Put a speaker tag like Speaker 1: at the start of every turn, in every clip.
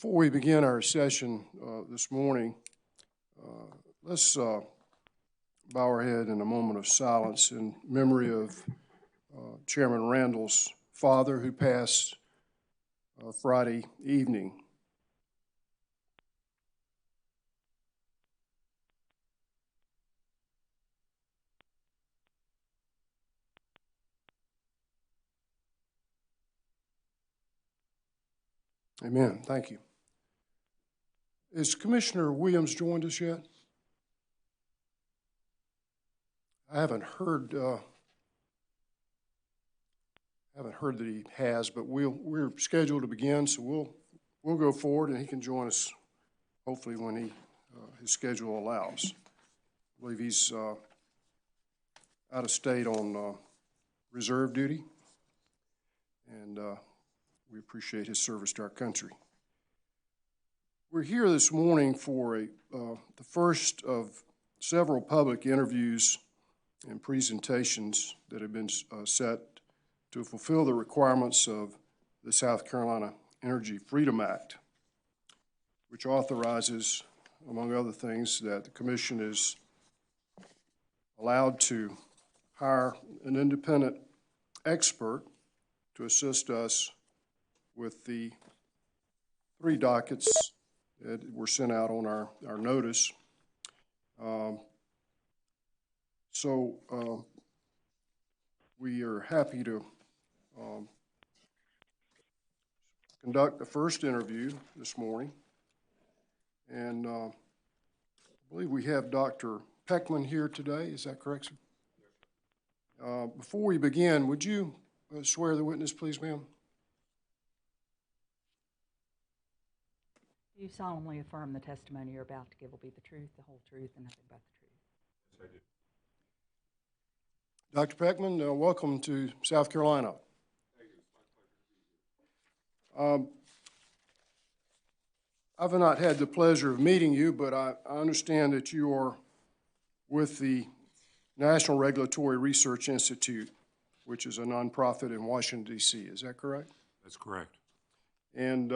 Speaker 1: Before we begin our session this morning, let's bow our head in a moment of silence in memory of Chairman Randall's father, who passed Friday evening. Amen. Thank you. Is Commissioner Williams joined us yet? I haven't heard that he has, but we're scheduled to begin, so we'll go forward, and he can join us hopefully when his schedule allows. I believe he's out of state on reserve duty, and we appreciate his service to our country. We're here this morning for the first of several public interviews and presentations that have been set to fulfill the requirements of the South Carolina Energy Freedom Act, which authorizes, among other things, that the Commission is allowed to hire an independent expert to assist us with the 3 dockets that were sent out on our notice. We are happy to conduct the first interview this morning. And I believe we have Dr. Peckman here today. Is that correct, sir? Before we begin, would you swear the witness, please, ma'am?
Speaker 2: Do you solemnly affirm the testimony you're about to give will be the truth, the whole truth, and nothing but the truth?
Speaker 3: Yes, I do.
Speaker 1: Dr. Peckman, welcome to South Carolina.
Speaker 3: Thank you. It's my pleasure to be here.
Speaker 1: I've not had the pleasure of meeting you, but I understand that you are with the National Regulatory Research Institute, which is a nonprofit in Washington, D.C. Is that correct?
Speaker 3: That's correct.
Speaker 1: And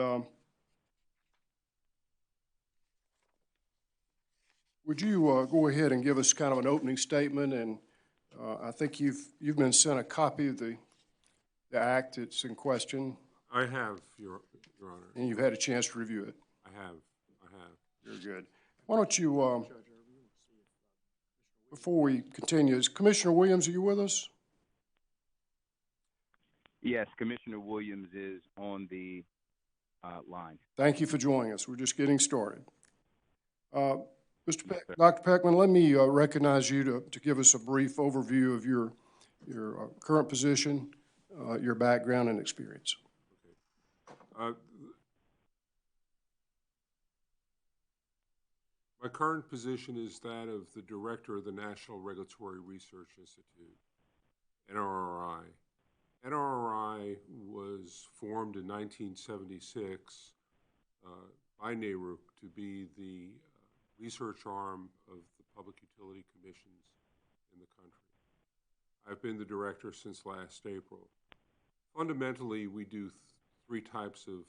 Speaker 1: would you go ahead and give us kind of an opening statement? And I think you've been sent a copy of the act that's in question.
Speaker 3: I have, Your Honor.
Speaker 1: And you've had a chance to review it.
Speaker 3: I have.
Speaker 1: Very good. Why don't you, before we continue, is Commissioner Williams, are you with us?
Speaker 4: Yes, Commissioner Williams is on the line.
Speaker 1: Thank you for joining us. We're just getting started. Dr. Peckman, let me recognize you to give us a brief overview of your current position, your background and experience.
Speaker 3: Okay. My current position is that of the Director of the National Regulatory Research Institute, NRRI. NRRI was formed in 1976 by NARUC to be the research arm of the public utility commissions in the country. I've been the director since last April. Fundamentally, we do 3 types of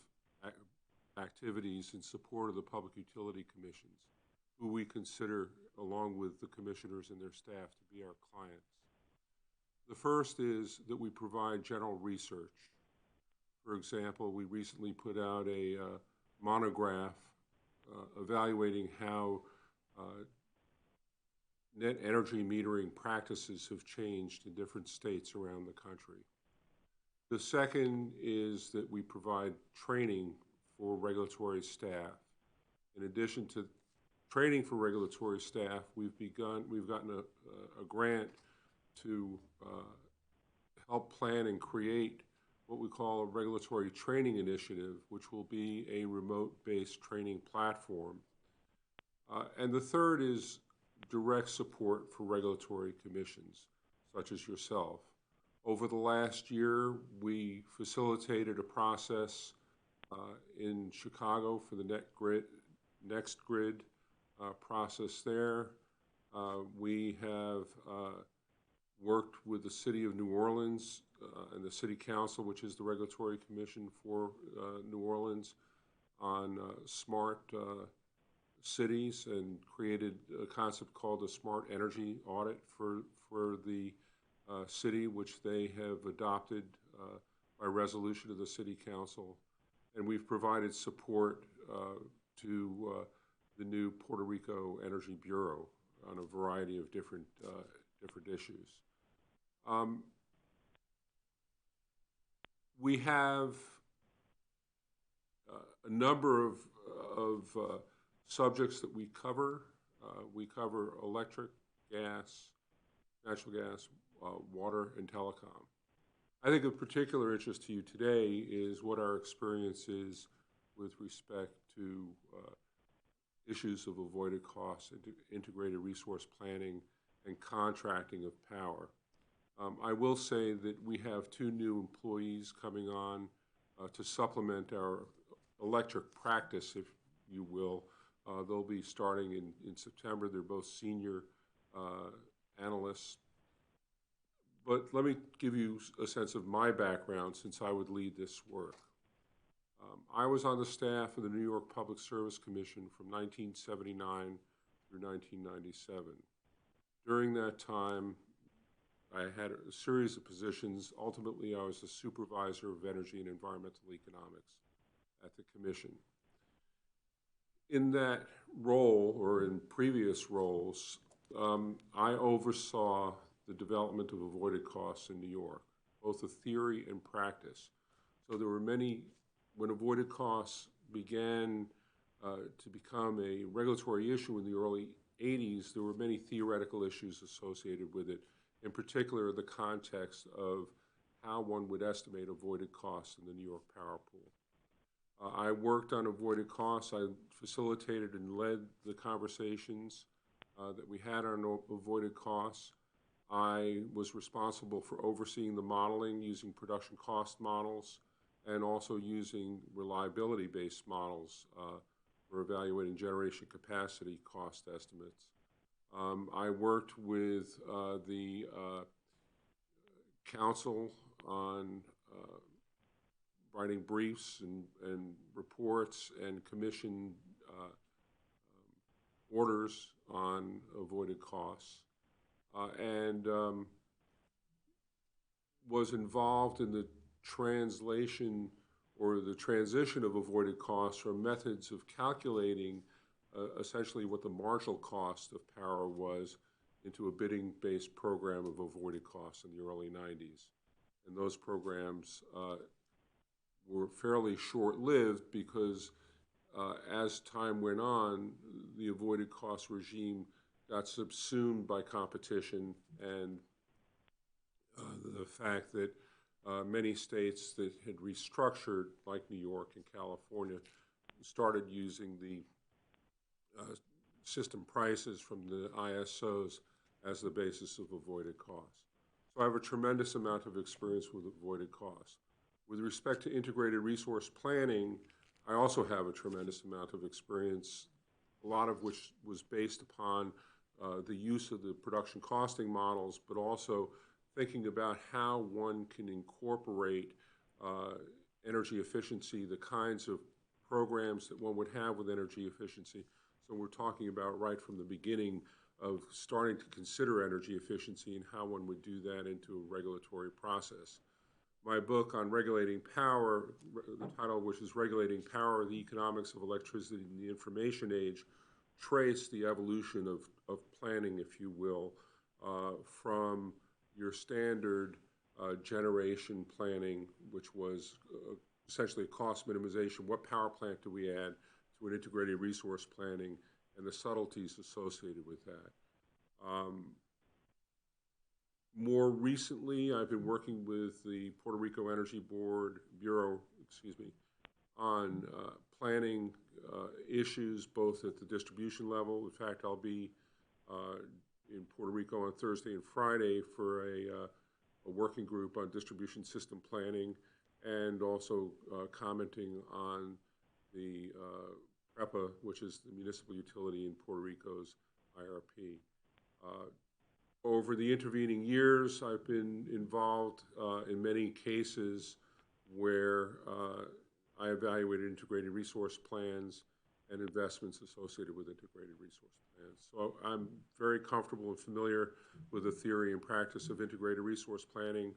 Speaker 3: activities in support of the public utility commissions, who we consider, along with the commissioners and their staff, to be our clients. The first is that we provide general research. For example, we recently put out a monograph evaluating how net energy metering practices have changed in different states around the country. The second is that we provide training for regulatory staff. In addition to training for regulatory staff, we've gotten a grant to help plan and create what we call a regulatory training initiative, which will be a remote-based training platform. And the third is direct support for regulatory commissions, such as yourself. Over the last year, we facilitated a process in Chicago for the Next Grid process there. We have worked with the City of New Orleans and the City Council, which is the regulatory commission for New Orleans, on smart cities and created a concept called the Smart Energy Audit for the city, which they have adopted by resolution of the City Council. And we've provided support to the new Puerto Rico Energy Bureau on a variety of different issues. We have a number of subjects that we cover. We cover electric, gas, natural gas, water, and telecom. I think of particular interest to you today is what our experience is with respect to issues of avoided costs, integrated resource planning, and contracting of power. I will say that we have 2 new employees coming on to supplement our electric practice, if you will. They'll be starting in September. They're both senior analysts. But let me give you a sense of my background since I would lead this work. I was on the staff of the New York Public Service Commission from 1979 through 1997. During that time, I had a series of positions. Ultimately, I was the supervisor of energy and environmental economics at the commission. In that role, or in previous roles, I oversaw the development of avoided costs in New York, both the theory and practice. So there were many, when avoided costs began to become a regulatory issue in the early 80s, there were many theoretical issues associated with it, in particular the context of how one would estimate avoided costs in the New York Power Pool. I worked on avoided costs. I facilitated and led the conversations that we had on avoided costs. I was responsible for overseeing the modeling using production cost models and also using reliability-based models for evaluating generation capacity cost estimates. I worked with the council on writing briefs and reports and commission orders on avoided costs, and was involved in the translation or the transition of avoided costs from methods of calculating essentially what the marginal cost of power was into a bidding-based program of avoided costs in the early 90s. And those programs were fairly short-lived because as time went on, the avoided cost regime got subsumed by competition and the fact that many states that had restructured, like New York and California, started using the system prices from the ISOs as the basis of avoided costs. So I have a tremendous amount of experience with avoided costs. With respect to integrated resource planning, I also have a tremendous amount of experience, a lot of which was based upon the use of the production costing models, but also thinking about how one can incorporate energy efficiency, the kinds of programs that one would have with energy efficiency. So we're talking about right from the beginning of starting to consider energy efficiency and how one would do that into a regulatory process. My book on regulating power, the title of which is Regulating Power, the Economics of Electricity in the Information Age, traced the evolution of planning, if you will, from your standard generation planning, which was essentially cost minimization. What power plant do we add to an integrated resource planning and the subtleties associated with that. More recently, I've been working with the Puerto Rico Energy Bureau, on planning issues both at the distribution level. In fact, I'll be in Puerto Rico on Thursday and Friday for a working group on distribution system planning and also commenting on the PREPA, which is the municipal utility in Puerto Rico's IRP. Over the intervening years, I've been involved in many cases where I evaluated integrated resource plans and investments associated with integrated resource plans. So I'm very comfortable and familiar with the theory and practice of integrated resource planning.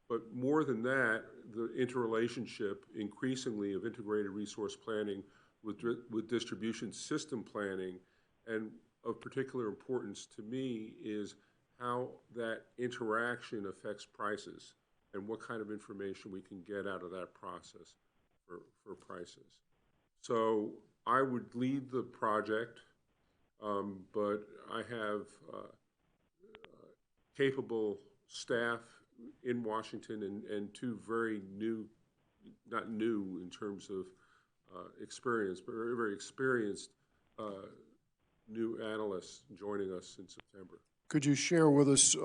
Speaker 3: But more than that, the interrelationship increasingly of integrated resource planning with distribution system planning, and of particular importance to me is how that interaction affects prices and what kind of information we can get out of that process for prices. So I would lead the project, but I have capable staff in Washington and two very new, not new in terms of experience, but very, very experienced new analysts joining us in September.
Speaker 1: Could you share with us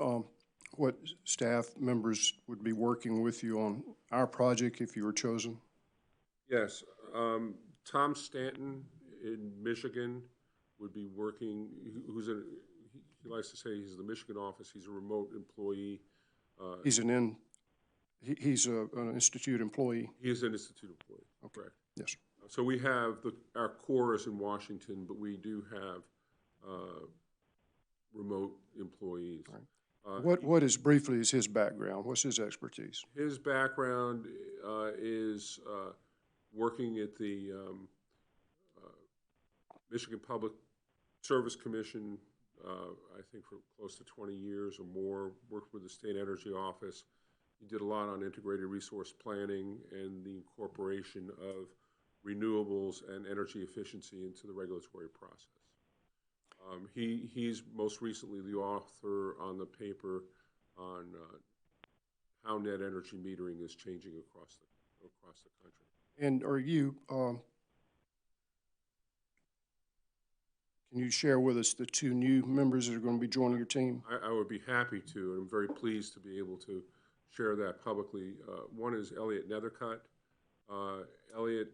Speaker 1: what staff members would be working with you on our project if you were chosen?
Speaker 3: Yes. Tom Stanton in Michigan would be working, he likes to say he's the Michigan office, he's a remote employee.
Speaker 1: He's an Institute employee?
Speaker 3: He is an Institute employee,
Speaker 1: Okay.
Speaker 3: correct.
Speaker 1: Yes.
Speaker 3: So we have, our core is in Washington, but we do have remote employees.
Speaker 1: Right. What is briefly is his background? What's his expertise?
Speaker 3: His background is working at the Michigan Public Service Commission, I think for close to 20 years or more, worked with the State Energy Office. He did a lot on integrated resource planning and the incorporation of renewables and energy efficiency into the regulatory process. He's most recently the author on the paper on how net energy metering is changing across the country.
Speaker 1: And are you, can you share with us the two new members that are going to be joining your team?
Speaker 3: I would be happy to, and I'm very pleased to be able to share that publicly. One is Elliot Nethercutt. Elliot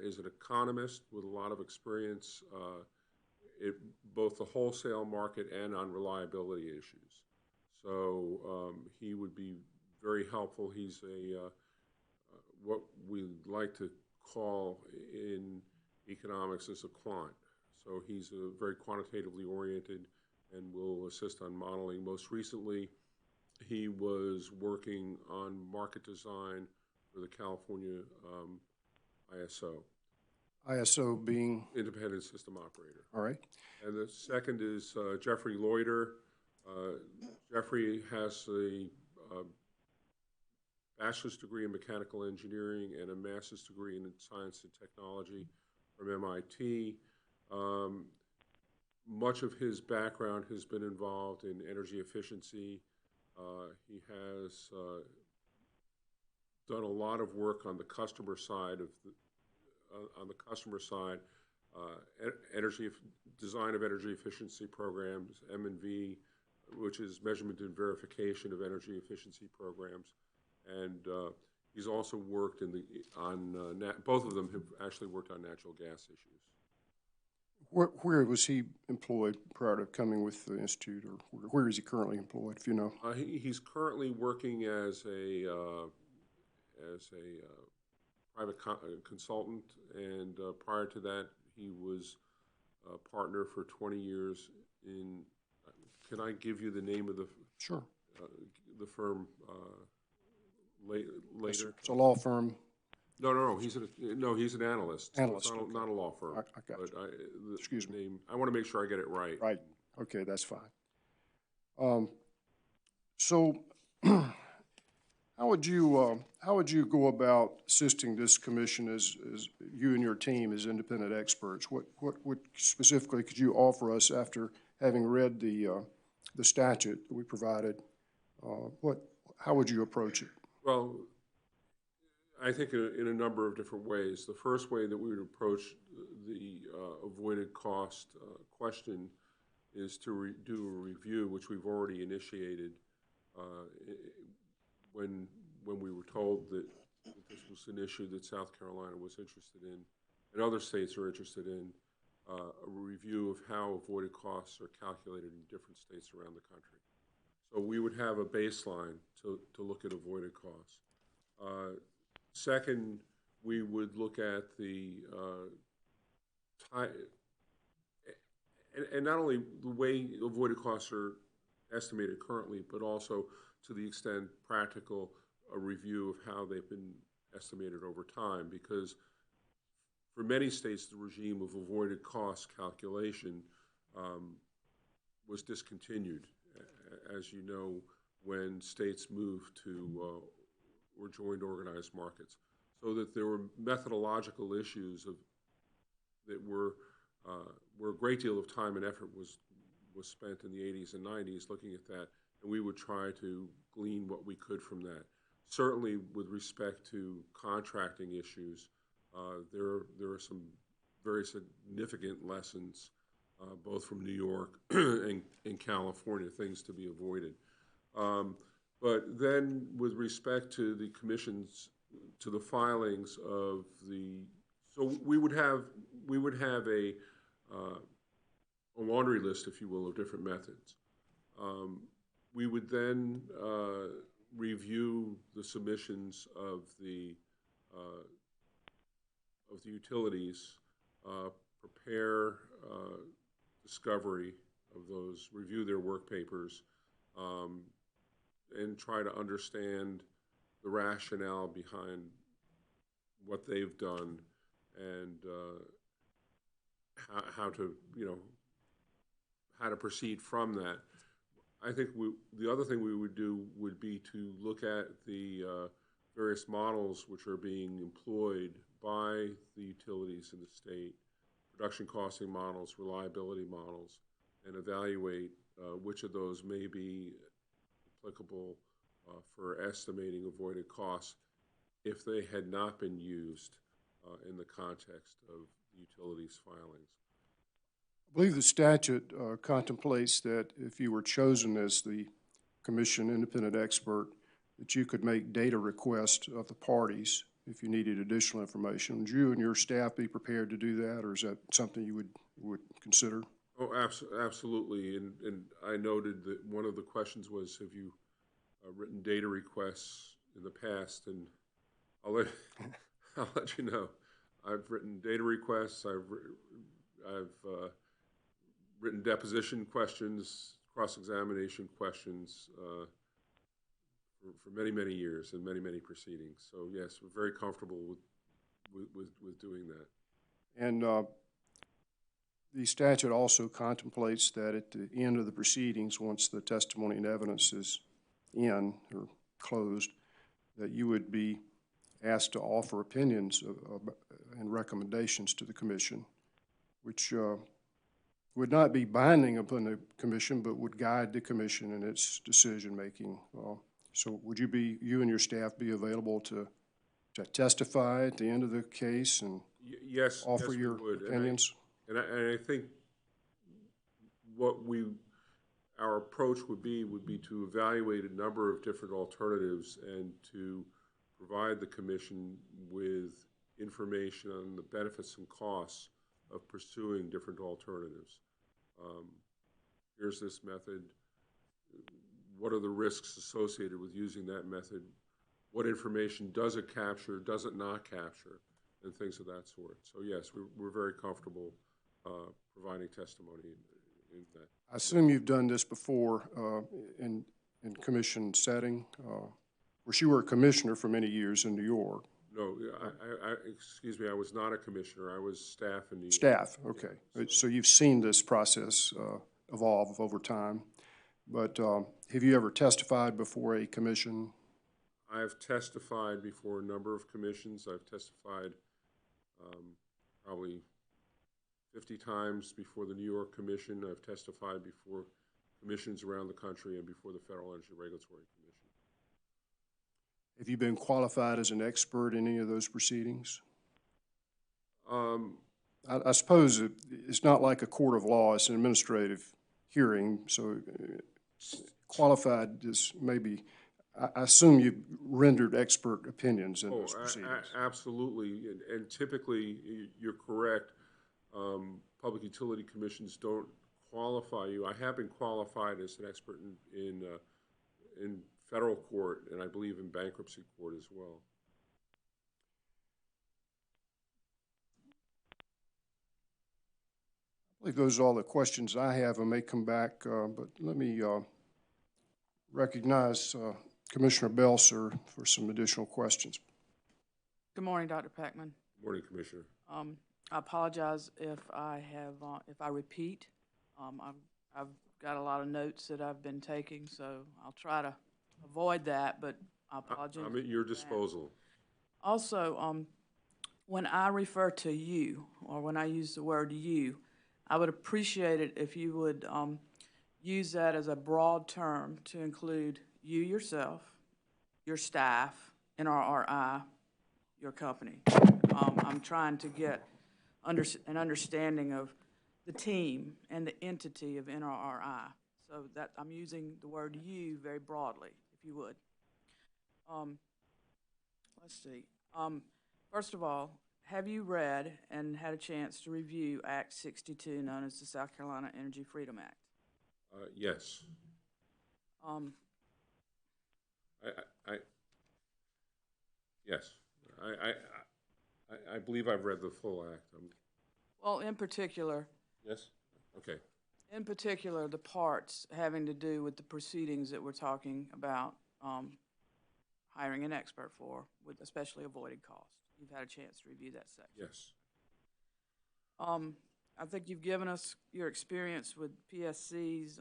Speaker 3: is an economist with a lot of experience in both the wholesale market and on reliability issues. So he would be very helpful. He's what we like to call in economics as a quant. So he's very quantitatively oriented and will assist on modeling. Most recently, he was working on market design for the California ISO.
Speaker 1: ISO being?
Speaker 3: Independent System Operator.
Speaker 1: All right.
Speaker 3: And the second is Jeffrey Loiter. Jeffrey has a bachelor's degree in mechanical engineering and a master's degree in science and technology from MIT. Much of his background has been involved in energy efficiency. He has done a lot of work on the customer side design of energy efficiency programs, M&V, which is measurement and verification of energy efficiency programs, and he's also worked both of them have actually worked on natural gas issues.
Speaker 1: Where was he employed prior to coming with the Institute, or where is he currently employed, if you know?
Speaker 3: He's currently working as a private consultant, and prior to that, he was a partner for 20 years in. Can I give you the name of the?
Speaker 1: Sure.
Speaker 3: The firm later.
Speaker 1: It's a law firm.
Speaker 3: No. He's an analyst.
Speaker 1: Analyst.
Speaker 3: So it's not a law firm.
Speaker 1: I got you. Excuse me.
Speaker 3: I want to make sure I get it right.
Speaker 1: Right. Okay, that's fine. So, how would you go about assisting this commission as you and your team as independent experts? What specifically could you offer us after having read the statute that we provided? How would you approach it?
Speaker 3: Well, I think in a number of different ways. The first way that we would approach the avoided cost question is to do a review, which we've already initiated when we were told that this was an issue that South Carolina was interested in and other states are interested in, a review of how avoided costs are calculated in different states around the country. So we would have a baseline to look at avoided costs. Second, we would look at the time, and not only the way avoided costs are estimated currently, but also to the extent practical, a review of how they've been estimated over time, because for many states, the regime of avoided cost calculation was discontinued, as you know, when states moved to or joined organized markets. So that there were methodological issues that were where a great deal of time and effort was spent in the 80s and 90s looking at that, and we would try to glean what we could from that. Certainly, with respect to contracting issues, there are some very significant lessons, both from New York and California, things to be avoided. But then, with respect to the commissions, to the filings of the, so we would have a laundry list, if you will, of different methods. We would then review the submissions of the utilities, prepare discovery of those, review their work papers, and try to understand the rationale behind what they've done and how to, how to proceed from that. I think the other thing we would do would be to look at the various models which are being employed by the utilities in the state, production costing models, reliability models, and evaluate which of those may be applicable for estimating avoided costs if they had not been used in the context of utilities filings.
Speaker 1: I believe the statute contemplates that if you were chosen as the commission independent expert, that you could make data requests of the parties if you needed additional information. Would you and your staff be prepared to do that, or is that something you would consider?
Speaker 3: Oh, absolutely. And I noted that one of the questions was, have you written data requests in the past? And I'll let you know. I've written data requests. I've written deposition questions, cross-examination questions for many, many years and many, many proceedings. So yes, we're very comfortable with doing that.
Speaker 1: And the statute also contemplates that at the end of the proceedings, once the testimony and evidence is in or closed, that you would be asked to offer opinions and recommendations to the commission, which would not be binding upon the commission, but would guide the commission in its decision-making. So would you and your staff be available to testify at the end of the case and offer your opinions?
Speaker 3: And I think our approach would be to evaluate a number of different alternatives and to provide the commission with information on the benefits and costs of pursuing different alternatives. Here's this method. What are the risks associated with using that method? What information does it capture, does it not capture, and things of that sort. So yes, we're very comfortable providing testimony in that.
Speaker 1: I assume you've done this before in commission setting. Of course, you were a commissioner for many years in New York.
Speaker 3: No, excuse me, I was not a commissioner. I was staff in New York.
Speaker 1: Staff, okay. Yeah, so you've seen this process evolve over time. But have you ever testified before a commission?
Speaker 3: I've testified before a number of commissions. I've testified probably 50 times before the New York Commission. I've testified before commissions around the country and before the Federal Energy Regulatory Commission.
Speaker 1: Have you been qualified as an expert in any of those proceedings? I suppose it's not like a court of law. It's an administrative hearing, so qualified is maybe, I assume you've rendered expert opinions in those proceedings.
Speaker 3: Absolutely, and typically, you're correct, public utility commissions don't qualify you. I have been qualified as an expert in federal court, and I believe in bankruptcy court as well.
Speaker 1: believe those are all the questions I have. I may come back, but let me recognize Commissioner Belser for some additional questions.
Speaker 5: Good morning, Dr. Peckman.
Speaker 3: Morning, Commissioner.
Speaker 5: I apologize if I repeat. I've got a lot of notes that I've been taking, so I'll try to avoid that, but I apologize.
Speaker 3: I'm at your disposal.
Speaker 5: Also, when I refer to you, or when I use the word you, I would appreciate it if you would use that as a broad term to include you yourself, your staff, NRRI, your company. I'm trying to get an understanding of the team and the entity of NRRI. So that I'm using the word you very broadly, if you would. Let's see. First of all, have you read and had a chance to review Act 62, known as the South Carolina Energy Freedom Act?
Speaker 3: Yes. Yes. I believe I've read the full act.
Speaker 5: Well, in particular,
Speaker 3: Yes? Okay.
Speaker 5: in particular, the parts having to do with the proceedings that we're talking about, hiring an expert for, with especially avoided costs. You've had a chance to review that section.
Speaker 3: Yes.
Speaker 5: I think you've given us your experience with PSCs.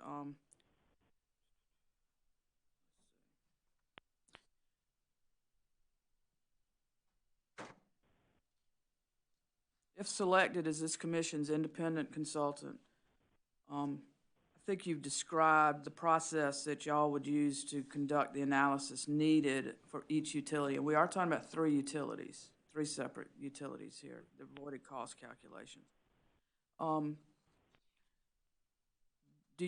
Speaker 5: If selected as this commission's independent consultant, I think you've described the process that y'all would use to conduct the analysis needed for each utility. And we are talking about three utilities, three separate utilities here, the avoided cost calculation. Do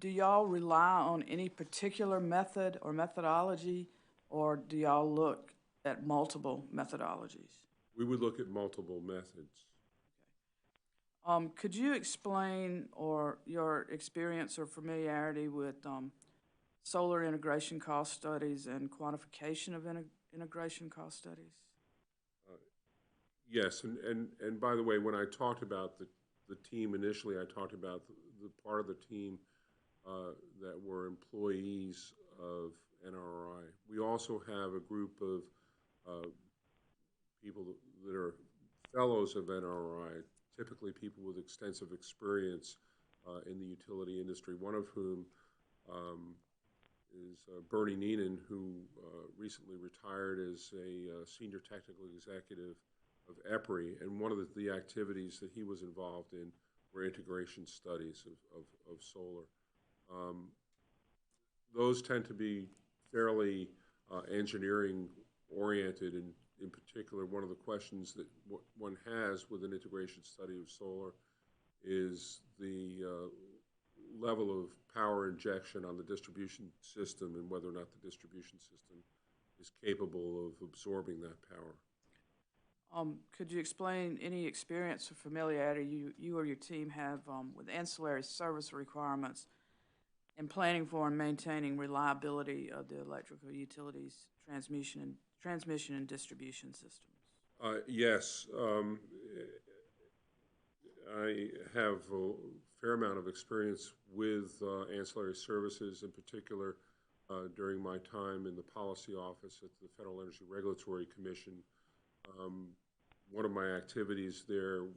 Speaker 5: y'all rely on any particular method or methodology, or do y'all look at multiple methodologies?
Speaker 3: We would look at multiple methods.
Speaker 5: Could you explain your experience or familiarity with solar integration cost studies and quantification of integration cost studies?
Speaker 3: Yes, and by the way, when I talked about the team initially, I talked about the part of the team that were employees of NRI. We also have a group of people that are fellows of NRI, typically people with extensive experience in the utility industry, one of whom is Bernie Neenan, who recently retired as a senior technical executive of EPRI, and one of the activities that he was involved in were integration studies of solar. Those tend to be fairly engineering oriented, and in particular, one of the questions that one has with an integration study of solar is the level of power injection on the distribution system and whether or not the distribution system is capable of absorbing that power.
Speaker 5: Could you explain any experience or familiarity you or your team have with ancillary service requirements in planning for and maintaining reliability of the electrical utilities transmission and distribution systems?
Speaker 3: Yes. I have a fair amount of experience with ancillary services, in particular during my time in the policy office at the Federal Energy Regulatory Commission. One of my activities there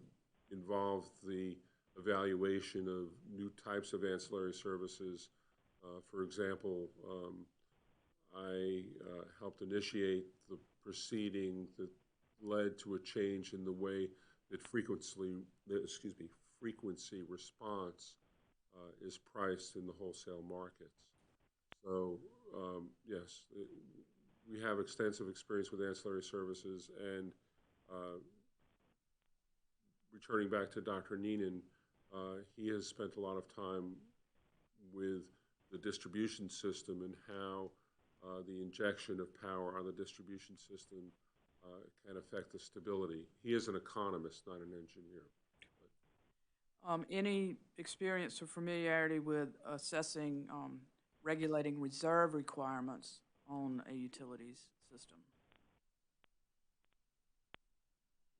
Speaker 3: involved the evaluation of new types of ancillary services. For example, I helped initiate the proceeding that led to a change in the way that frequency response is priced in the wholesale markets. So yes, we have extensive experience with ancillary services, and returning back to Dr. Neenan, he has spent a lot of time with the distribution system and how the injection of power on the distribution system can affect the stability. He is an economist, not an engineer.
Speaker 5: Any experience or familiarity with assessing regulating reserve requirements on a utilities system?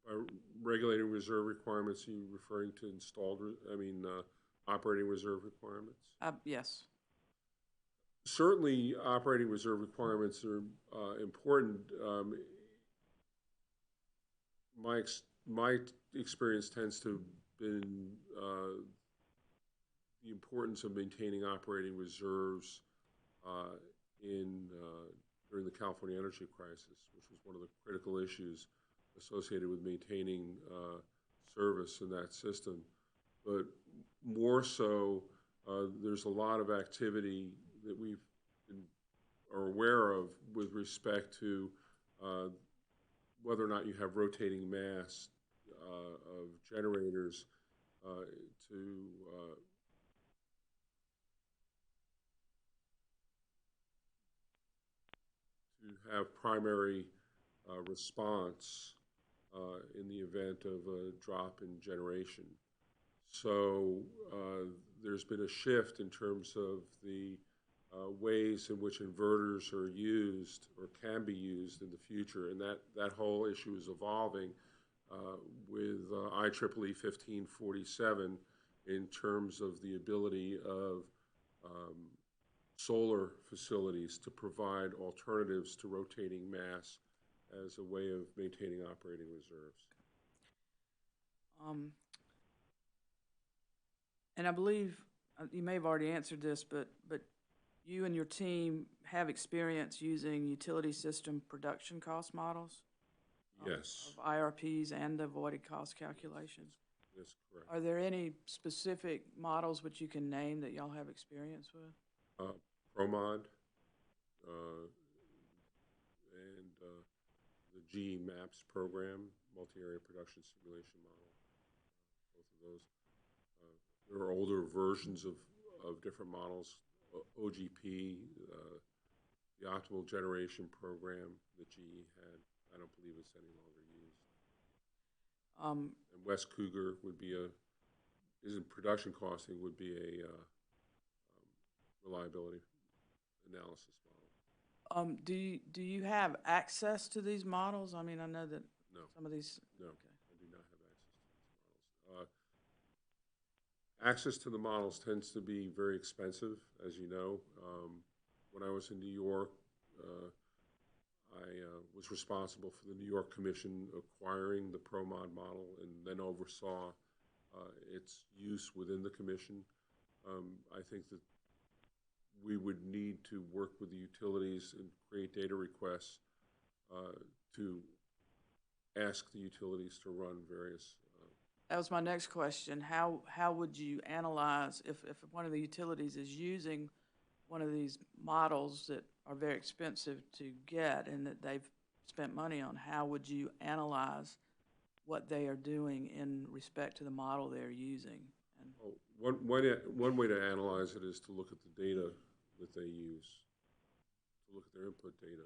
Speaker 3: By regulating reserve requirements, are you referring to operating reserve requirements?
Speaker 5: Yes.
Speaker 3: Certainly, operating reserve requirements are important. My experience tends to have been the importance of maintaining operating reserves during the California energy crisis, which was one of the critical issues associated with maintaining service in that system. But more so, there's a lot of activity that are aware of with respect to whether or not you have rotating mass of generators to have primary response in the event of a drop in generation. So there's been a shift in terms of the ways in which inverters are used or can be used in the future, and that whole issue is evolving with IEEE 1547 in terms of the ability of solar facilities to provide alternatives to rotating mass as a way of maintaining operating reserves.
Speaker 5: And I believe you may have already answered this, but you and your team have experience using utility system production cost models?
Speaker 3: Yes.
Speaker 5: Of IRPs and avoided cost calculations?
Speaker 3: That's correct.
Speaker 5: Are there any specific models which you can name that y'all have experience with?
Speaker 3: ProMod and the GE MAPS program, multi-area production simulation model. Both of those. There are older versions of different models. OGP, the optimal generation program that GE had, I don't believe it's any longer used. And West Cougar would be isn't production costing, would be a reliability analysis model.
Speaker 5: Do you have access to these models? I mean, I know that
Speaker 3: No.
Speaker 5: some of these.
Speaker 3: No,
Speaker 5: Okay.
Speaker 3: I do not have access to these models. Access to the models tends to be very expensive, as you know. When I was in New York, I was responsible for the New York Commission acquiring the ProMod model and then oversaw its use within the commission. I think that we would need to work with the utilities and create data requests to ask the utilities to run various.
Speaker 5: That was my next question. How would you analyze if one of the utilities is using one of these models that are very expensive to get and that they've spent money on? How would you analyze what they are doing in respect to the model they're using?
Speaker 3: One way to analyze it is to look at the data that they use, to look at their input data.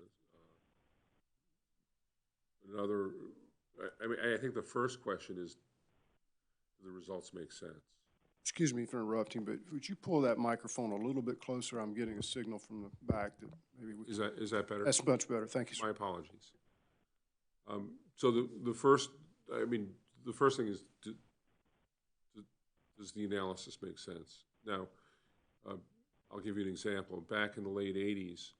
Speaker 3: I think the first question is, do the results make sense?
Speaker 1: Excuse me for interrupting, but would you pull that microphone a little bit closer? I'm getting a signal from the back that maybe we.
Speaker 3: Is that better?
Speaker 1: That's much better. Thank you, sir.
Speaker 3: My apologies. So the first thing is, does the analysis make sense? Now, I'll give you an example. Back in the late 80s,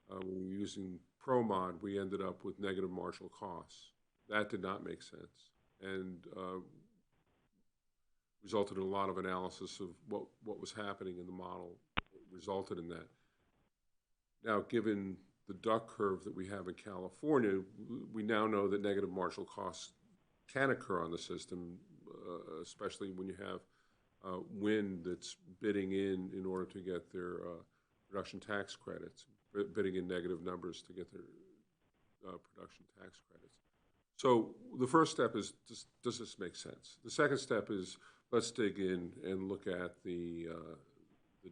Speaker 3: when we were using ProMod, we ended up with negative marginal costs. That did not make sense, and resulted in a lot of analysis of what was happening in the model. It resulted in that. Now, given the duck curve that we have in California, we now know that negative marginal costs can occur on the system, especially when you have wind that's bidding in order to get their production tax credits, bidding in negative numbers to get their production tax credits. So the first step is, does this make sense? The second step is, let's dig in and look at the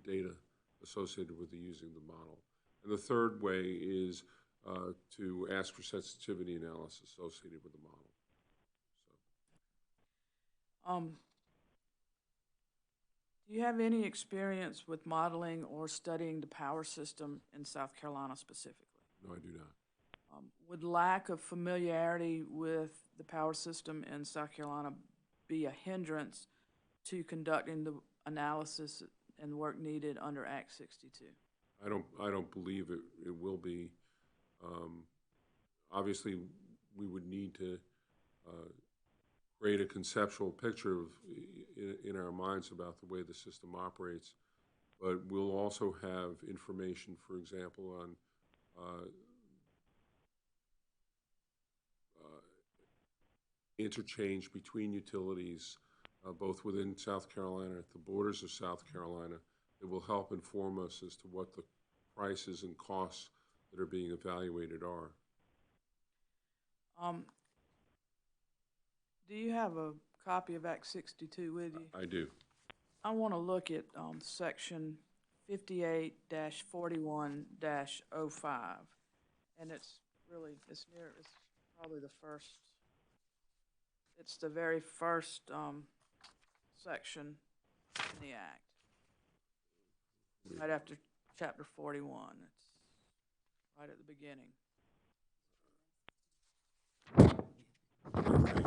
Speaker 3: data associated with using the model. And the third way is to ask for sensitivity analysis associated with the model.
Speaker 5: Do you have any experience with modeling or studying the power system in South Carolina specifically?
Speaker 3: No, I do not.
Speaker 5: Would lack of familiarity with the power system in South Carolina be a hindrance to conducting the analysis and work needed under Act 62?
Speaker 3: I don't believe it will be. Obviously, we would need to create a conceptual picture of, in our minds about the way the system operates, but we'll also have information, for example, on interchange between utilities, both within South Carolina and at the borders of South Carolina, that will help inform us as to what the prices and costs that are being evaluated are.
Speaker 5: Do you have a copy of Act 62 with you?
Speaker 3: I do.
Speaker 5: I want to look at Section 58-41-05, and it's probably the first, it's the very first section in the Act, right after Chapter 41. It's right at the beginning.
Speaker 3: Thank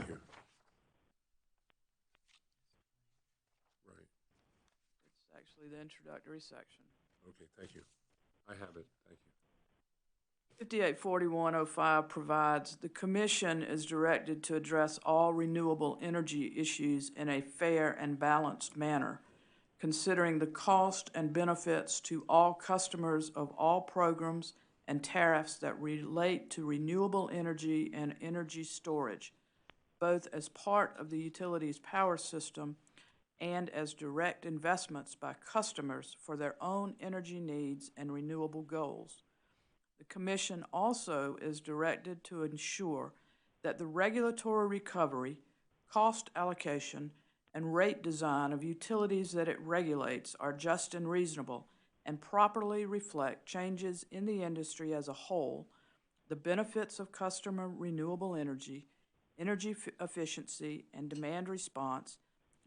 Speaker 3: you. Right.
Speaker 5: It's actually the introductory section.
Speaker 3: Okay, thank you. I have it. Thank you.
Speaker 5: 58-41-05 provides the Commission is directed to address all renewable energy issues in a fair and balanced manner, considering the cost and benefits to all customers of all programs and tariffs that relate to renewable energy and energy storage, both as part of the utility's power system and as direct investments by customers for their own energy needs and renewable goals. The Commission also is directed to ensure that the regulatory recovery, cost allocation, and rate design of utilities that it regulates are just and reasonable and properly reflect changes in the industry as a whole, the benefits of customer renewable energy, energy efficiency, and demand response,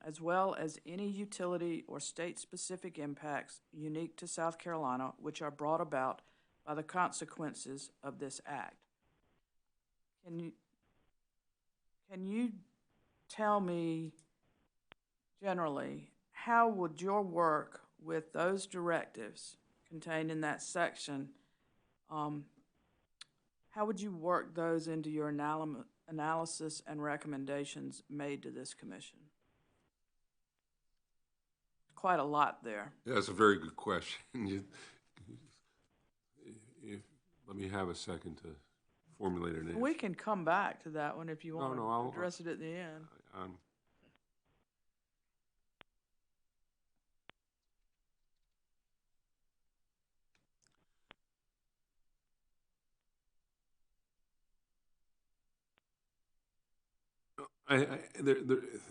Speaker 5: as well as any utility or state-specific impacts unique to South Carolina which are brought about by the consequences of this act. Can you tell me generally, how would your work with those directives contained in that section, how would you work those into your analysis and recommendations made to this commission? Quite a lot there.
Speaker 3: Yeah, that's a very good question. Let me have a second to formulate an answer.
Speaker 5: We can come back to that one if you want
Speaker 3: I'll
Speaker 5: to address it at the end.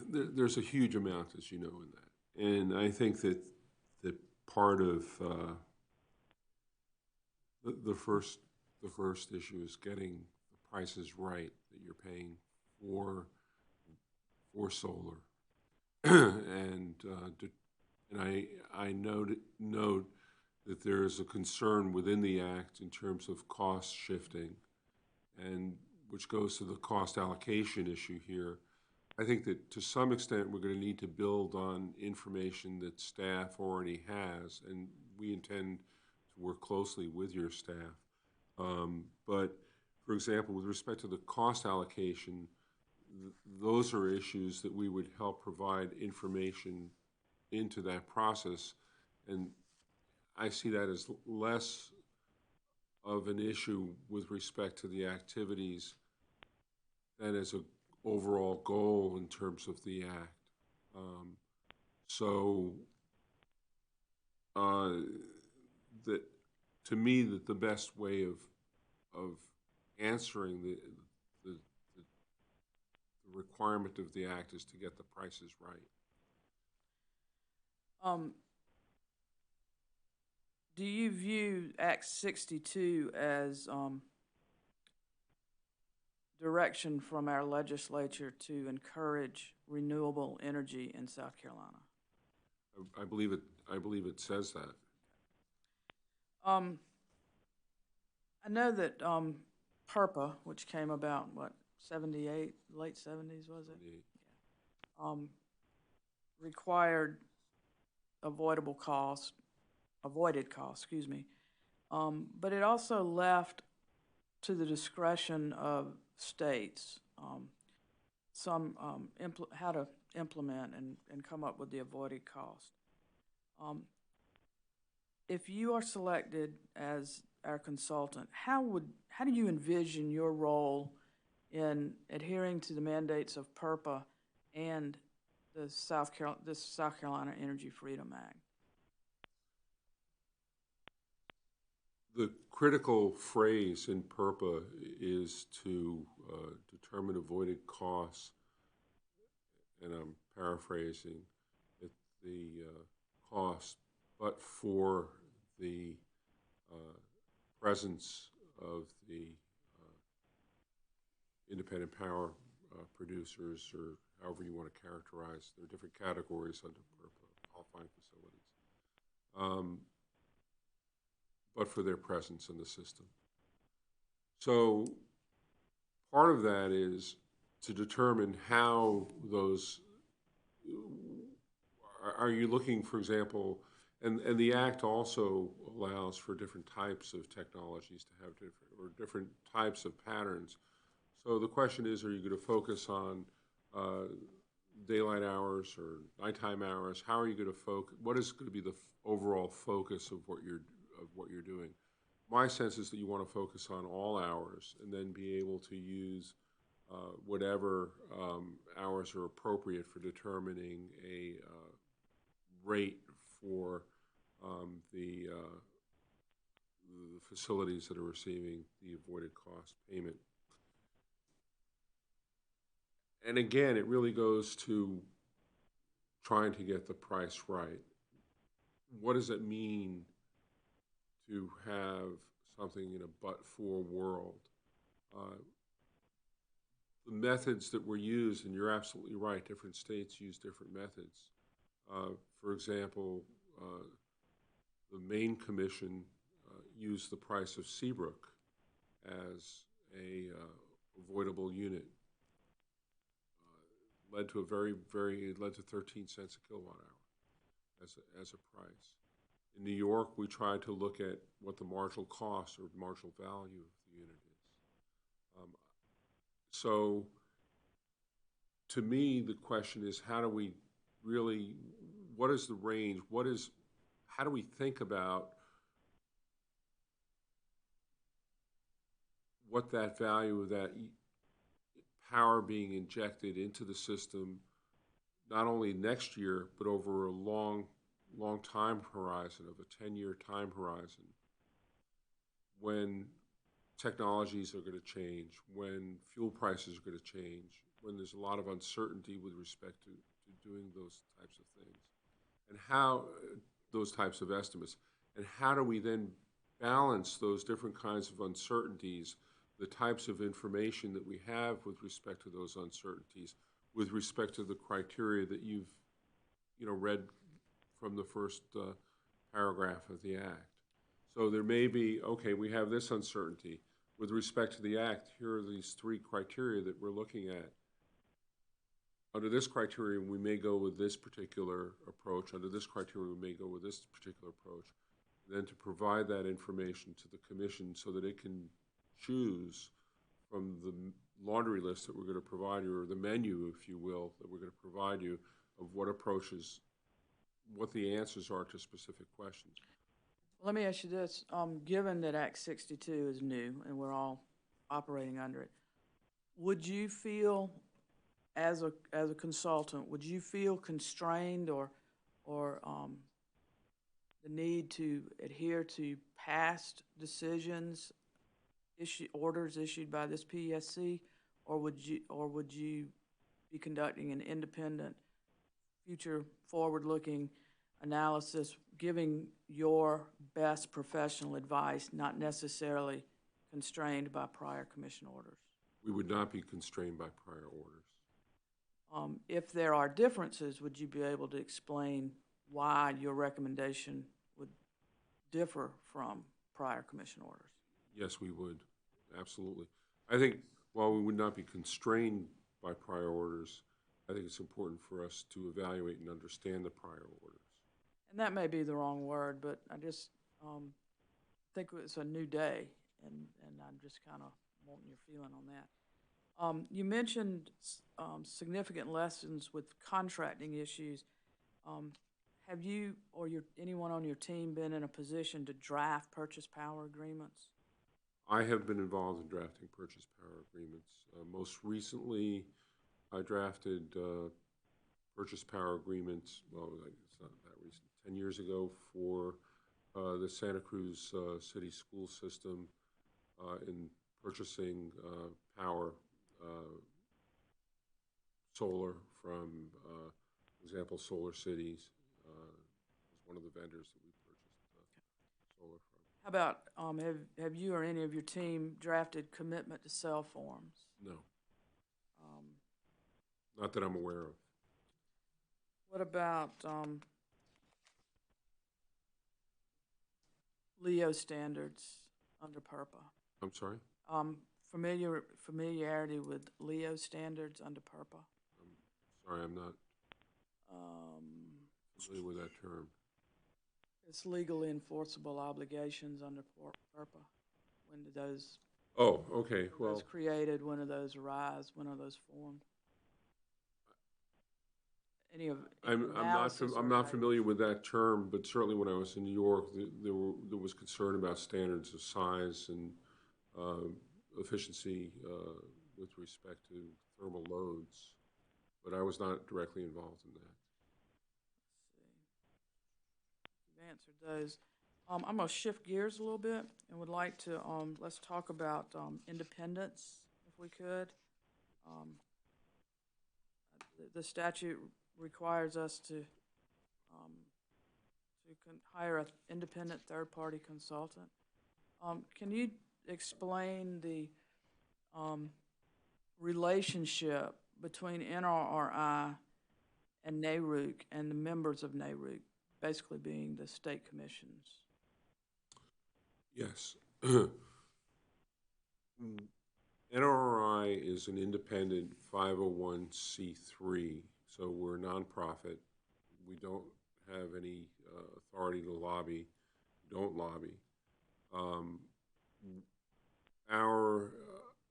Speaker 3: There's a huge amount, as you know, in that. And I think that part of the first issue is getting the prices right that you're paying for solar, and I note that there is a concern within the act in terms of cost shifting, and which goes to the cost allocation issue here. I think that to some extent we're going to need to build on information that staff already has, and we intend to work closely with your staff. But, for example, with respect to the cost allocation, those are issues that we would help provide information into that process, and I see that as less of an issue with respect to the activities than as an overall goal in terms of the act. That to me, that the best way of answering the requirement of the act is to get the prices right.
Speaker 5: Do you view Act 62 as direction from our legislature to encourage renewable energy in South Carolina?
Speaker 3: I believe it says that.
Speaker 5: I know that PURPA, which came about, what, 78, late 70s, was it? Required avoided cost, excuse me. But it also left to the discretion of states how to implement and come up with the avoided cost. If you are selected as our consultant, how do you envision your role in adhering to the mandates of PURPA and the South Carolina Energy Freedom Act?
Speaker 3: The critical phrase in PURPA is to determine avoided costs, and I'm paraphrasing, at the cost, but for the presence of the independent power producers, or however you want to characterize. There are different categories under PURPA, qualifying facilities. But for their presence in the system. So part of that is to determine how those, are you looking, for example, and the Act also allows for different types of technologies to have different types of patterns. So the question is, are you going to focus on daylight hours or nighttime hours? How are you going to focus? What is going to be the overall focus of what you're doing? My sense is that you want to focus on all hours and then be able to use whatever hours are appropriate for determining a rate for the facilities that are receiving the avoided cost payment. And again, it really goes to trying to get the price right. What does it mean to have something in a but-for world? The methods that were used, and you're absolutely right, different states use different methods. For example, the Maine Commission used the price of Seabrook as a avoidable unit. Led to it led to 13 cents a kilowatt hour as a price. In New York, we tried to look at what the marginal cost or marginal value of the unit is. So, to me, the question is, how do we really, what is the range? How do we think about what that value of that power being injected into the system, not only next year, but over a long time horizon of a 10-year time horizon, when technologies are going to change, when fuel prices are going to change, when there's a lot of uncertainty with respect to doing those types of things, and how those types of estimates, and how do we then balance those different kinds of uncertainties, the types of information that we have with respect to those uncertainties, with respect to the criteria that you've read from the first paragraph of the Act. So there may be, okay, we have this uncertainty. With respect to the Act, here are these three criteria that we're looking at. Under this criteria, we may go with this particular approach. Under this criteria, we may go with this particular approach. Then to provide that information to the Commission so that it can choose from the laundry list that we're going to provide you, or the menu, if you will, that we're going to provide you, of what approaches, what the answers are to specific questions.
Speaker 5: Let me ask you this. Given that Act 62 is new and we're all operating under it, would you feel, as a consultant, would you feel constrained or the need to adhere to past decisions, orders issued by this PSC, or would you be conducting an independent, future forward-looking analysis, giving your best professional advice, not necessarily constrained by prior Commission orders?
Speaker 3: We would not be constrained by prior orders.
Speaker 5: If there are differences, would you be able to explain why your recommendation would differ from prior Commission orders?
Speaker 3: Yes, we would. absolutely. I think while we would not be constrained by prior orders, I think it's important for us to evaluate and understand the prior orders.
Speaker 5: And that may be the wrong word, but I just think it's a new day, and I'm just kind of wanting your feeling on that. You mentioned significant lessons with contracting issues. Have you or anyone on your team been in a position to draft purchase power agreements?
Speaker 3: I have been involved in drafting purchase power agreements. Most recently, I drafted purchase power agreements, well, it's not that recent, 10 years ago for the Santa Cruz City School System in purchasing power, solar from, for example, Solar Cities was one of the vendors that we purchased solar from.
Speaker 5: How about, have you or any of your team drafted commitment to sell forms?
Speaker 3: No. Not that I'm aware of.
Speaker 5: What about Leo standards under PURPA?
Speaker 3: I'm sorry?
Speaker 5: Familiarity with Leo standards under PURPA?
Speaker 3: Sorry, I'm not familiar with that term.
Speaker 5: It's legally enforceable obligations under PURPA. When do those?
Speaker 3: Oh, okay.
Speaker 5: When are those
Speaker 3: Well,
Speaker 5: created? When do those arise? When are those formed? Any
Speaker 3: I'm
Speaker 5: analysis or
Speaker 3: not familiar with that term, but certainly when I was in New York, there was concern about standards of size and efficiency with respect to thermal loads, but I was not directly involved in that.
Speaker 5: You've answered those. I'm going to shift gears a little bit and would like to let's talk about independence, if we could. The statute requires us to hire an independent third-party consultant. Can you explain the relationship between NRRI and NARUC and the members of NARUC, basically being the state commissions?
Speaker 3: Yes. NRRI is an independent 501c3, so we're a nonprofit. We don't have any authority to lobby, don't lobby. Our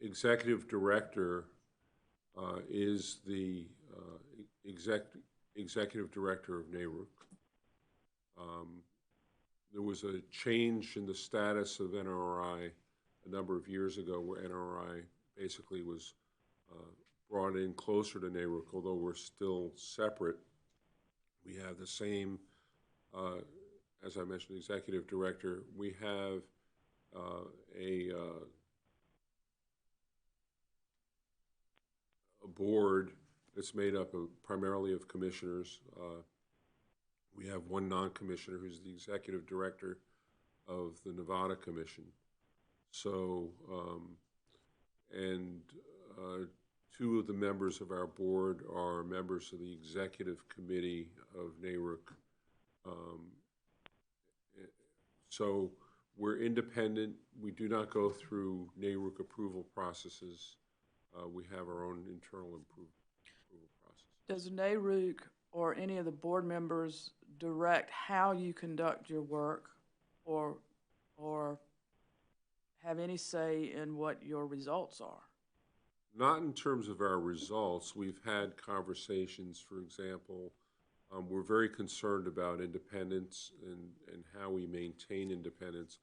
Speaker 3: executive director is the executive director of NARUC. There was a change in the status of NRRI a number of years ago where NRRI basically was brought in closer to NARUC, although we're still separate. We have the same, as I mentioned, executive director. We have a board that's made up of primarily of commissioners. We have one non-commissioner who's the executive director of the Nevada Commission. So, two of the members of our board are members of the executive committee of NARUC. So we're independent. We do not go through NARUC approval processes. We have our own internal approval process.
Speaker 5: Does NARUC or any of the board members direct how you conduct your work or have any say in what your results are?
Speaker 3: Not in terms of our results. We've had conversations, for example, we're very concerned about independence and how we maintain independence.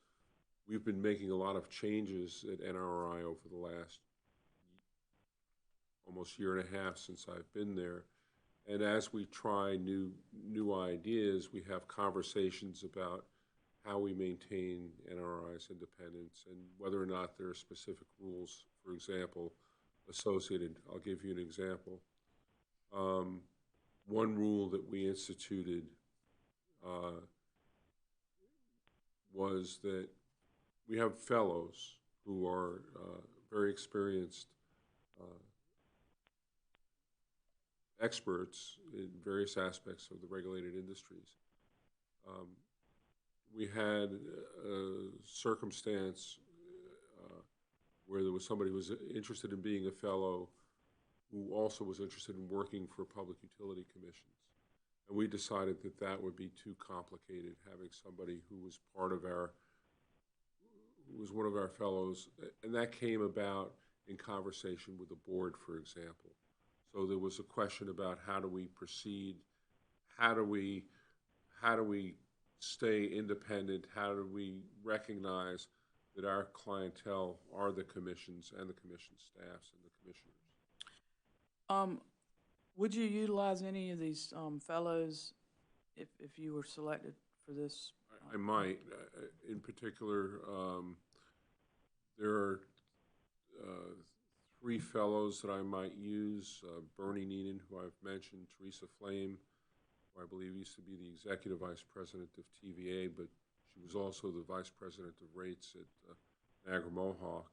Speaker 3: We've been making a lot of changes at NRRI over the last almost year and a half since I've been there. And as we try new ideas, we have conversations about how we maintain NRRI's independence and whether or not there are specific rules, for example, associated. I'll give you an example. One rule that we instituted was that we have fellows who are very experienced experts in various aspects of the regulated industries. We had a circumstance where there was somebody who was interested in being a fellow who also was interested in working for public utility commissions. And we decided that that would be too complicated, having somebody who was part of our, who was one of our fellows. And that came about in conversation with the board, for example. So there was a question about how do we proceed, how do we stay independent, how do we recognize that our clientele are the commissions and the commission staffs and the commissioners.
Speaker 5: Would you utilize any of these fellows if you were selected for this?
Speaker 3: I might. In particular, there are 3 fellows that I might use. Bernie Neenan, who I've mentioned, Teresa Flame, who I believe used to be the executive vice president of TVA, but she was also the vice president of rates at Niagara Mohawk,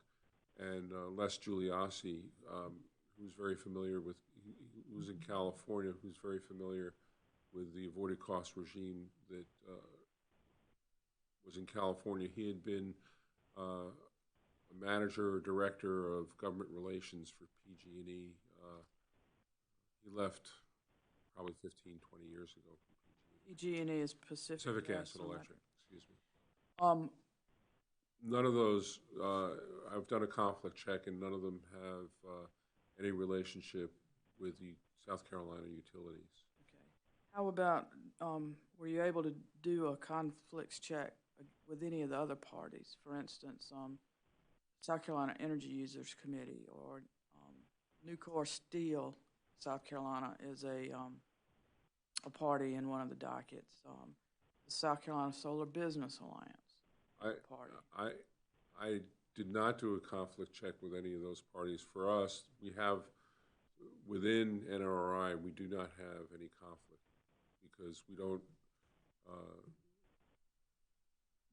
Speaker 3: and Les Giuliassi, who's very familiar with, who's in California, who's very familiar with the avoided cost regime that was in California. He had been a manager or director of government relations for PG&E. He left probably 15, 20 years ago from PG&E.
Speaker 5: PG&E is Pacific
Speaker 3: Gas and Electric, excuse me.
Speaker 5: Um,
Speaker 3: None of those, I've done a conflict check, and none of them have any relationship with the South Carolina utilities.
Speaker 5: okay. How about, were you able to do a conflicts check with any of the other parties? For instance, South Carolina Energy Users Committee or Nucor Steel, South Carolina is a party in one of the dockets. The South Carolina Solar Business Alliance party.
Speaker 3: I did not do a conflict check with any of those parties. For us, we have, within NRI, we do not have any conflict because we don't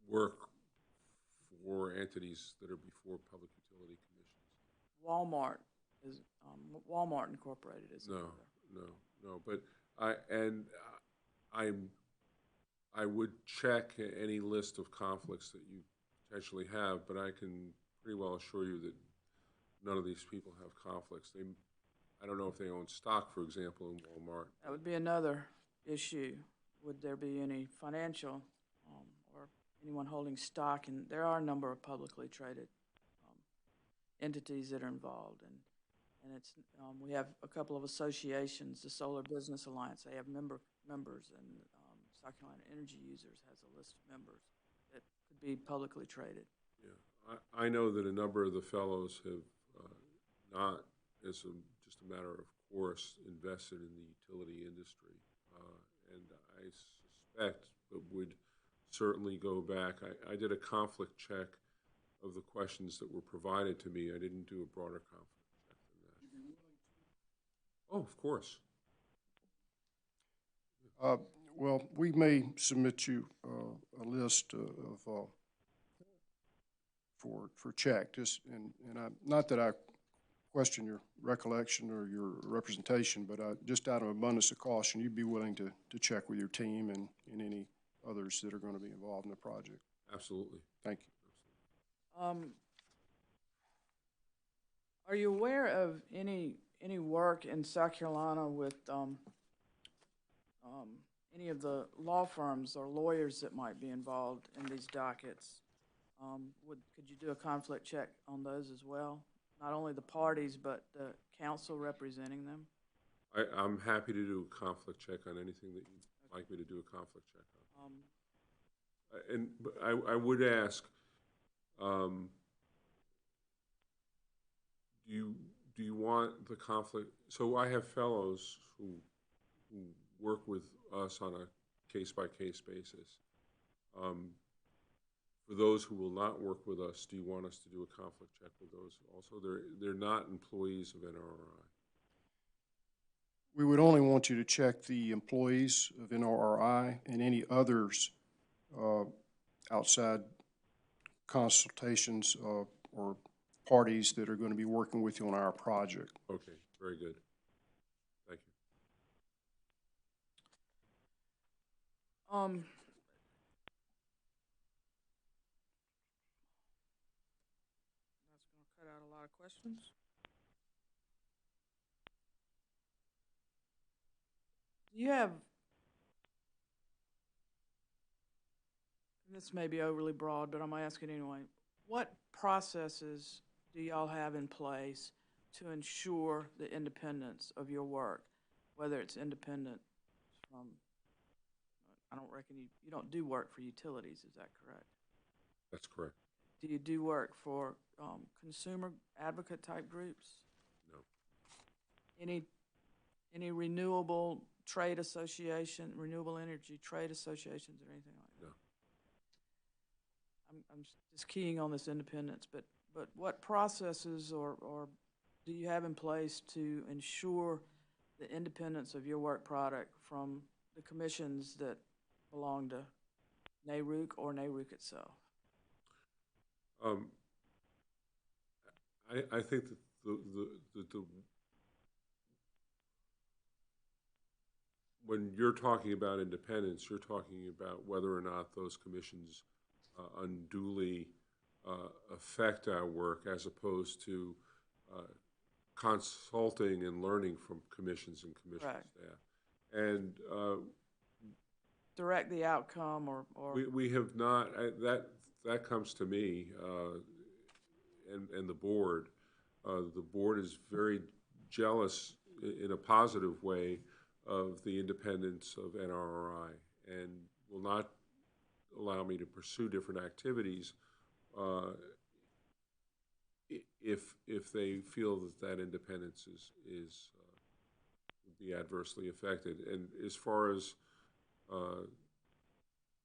Speaker 3: work for entities that are before public utility commissions.
Speaker 5: Walmart Incorporated is
Speaker 3: No,
Speaker 5: another.
Speaker 3: no. But I would check any list of conflicts that you potentially have, but I can pretty well assure you that none of these people have conflicts. I don't know if they own stock, for example, in Walmart.
Speaker 5: That would be another issue. Would there be any financial or anyone holding stock? And there are a number of publicly traded entities that are involved, and it's we have a couple of associations. The Solar Business Alliance, they have members, and South Carolina Energy Users has a list of members that could be publicly traded.
Speaker 3: Yeah, I know that a number of the fellows have not, as just a matter of course, invested in the utility industry, and I suspect, but would certainly go back. I did a conflict check of the questions that were provided to me. I didn't do a broader conflict check than that. Oh, of course.
Speaker 1: Well, we may submit you a list for check, not that I question your recollection or your representation, but just out of abundance of caution, you'd be willing to check with your team and any others that are going to be involved in the project.
Speaker 3: Absolutely.
Speaker 1: Thank you.
Speaker 5: Are you aware of any work in South Carolina with any of the law firms or lawyers that might be involved in these dockets? Could you do a conflict check on those as well? Not only the parties, but the counsel representing them?
Speaker 3: I'm happy to do a conflict check on anything that you'd like me to do a conflict check on. But I would ask, do you want the conflict? So I have fellows who work with us on a case-by-case basis. For those who will not work with us, do you want us to do a conflict check with those also? They're not employees of NRI.
Speaker 1: We would only want you to check the employees of NRI and any others outside consultations or parties that are going to be working with you on our project.
Speaker 3: Okay, very good. Thank you.
Speaker 5: That's going to cut out questions? Do you have, and this may be overly broad, but I'm asking anyway, what processes do y'all have in place to ensure the independence of your work, whether it's independent from, I don't reckon you don't do work for utilities, is that correct?
Speaker 3: That's correct.
Speaker 5: Do you do work for consumer advocate type groups?
Speaker 3: No.
Speaker 5: Any renewable trade association, renewable energy trade associations or anything like that?
Speaker 3: No.
Speaker 5: I'm just keying on this independence, but what processes or do you have in place to ensure the independence of your work product from the commissions that belong to NARUC or NARUC itself?
Speaker 3: I think that the when you're talking about independence, you're talking about whether or not those commissions unduly affect our work, as opposed to consulting and learning from commissions and commission
Speaker 5: Right.
Speaker 3: staff. And
Speaker 5: Direct the outcome or
Speaker 3: we have not, that comes to me and the board. The board is very jealous in a positive way of the independence of NRRI and will not allow me to pursue different activities if they feel that independence is would be adversely affected. And as far as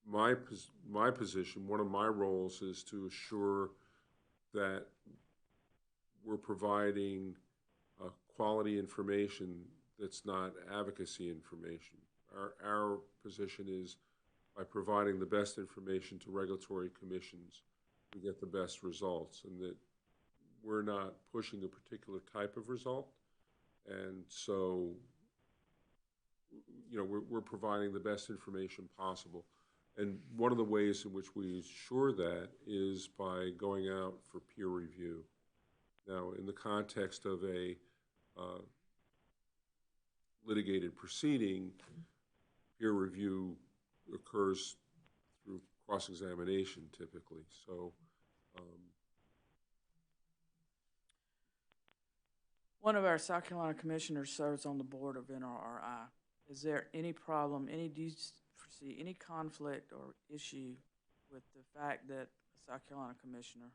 Speaker 3: my position, one of my roles is to assure that we're providing quality information that's not advocacy information. Our position is by providing the best information to regulatory commissions, we get the best results, and that we're not pushing a particular type of result. And so, you know, we're providing the best information possible. And one of the ways in which we ensure that is by going out for peer review. Now, in the context of a litigated proceeding, peer review occurs through cross-examination typically. So,
Speaker 5: one of our South Carolina commissioners serves on the board of NRRI. Is there any problem, do you foresee any conflict or issue with the fact that a South Carolina commissioner,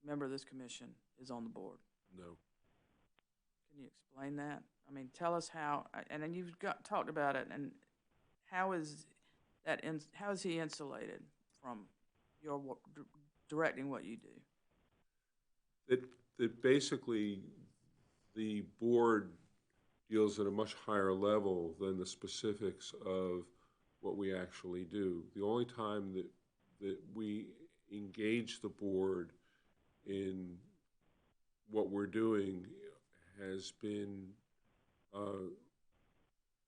Speaker 5: member of this commission, is on the board?
Speaker 3: no.
Speaker 5: Can you explain that? I mean, tell us how, and then you've talked about it, and how is he insulated from your directing what you do?
Speaker 3: That basically the board deals at a much higher level than the specifics of what we actually do. The only time that we engage the board in what we're doing has been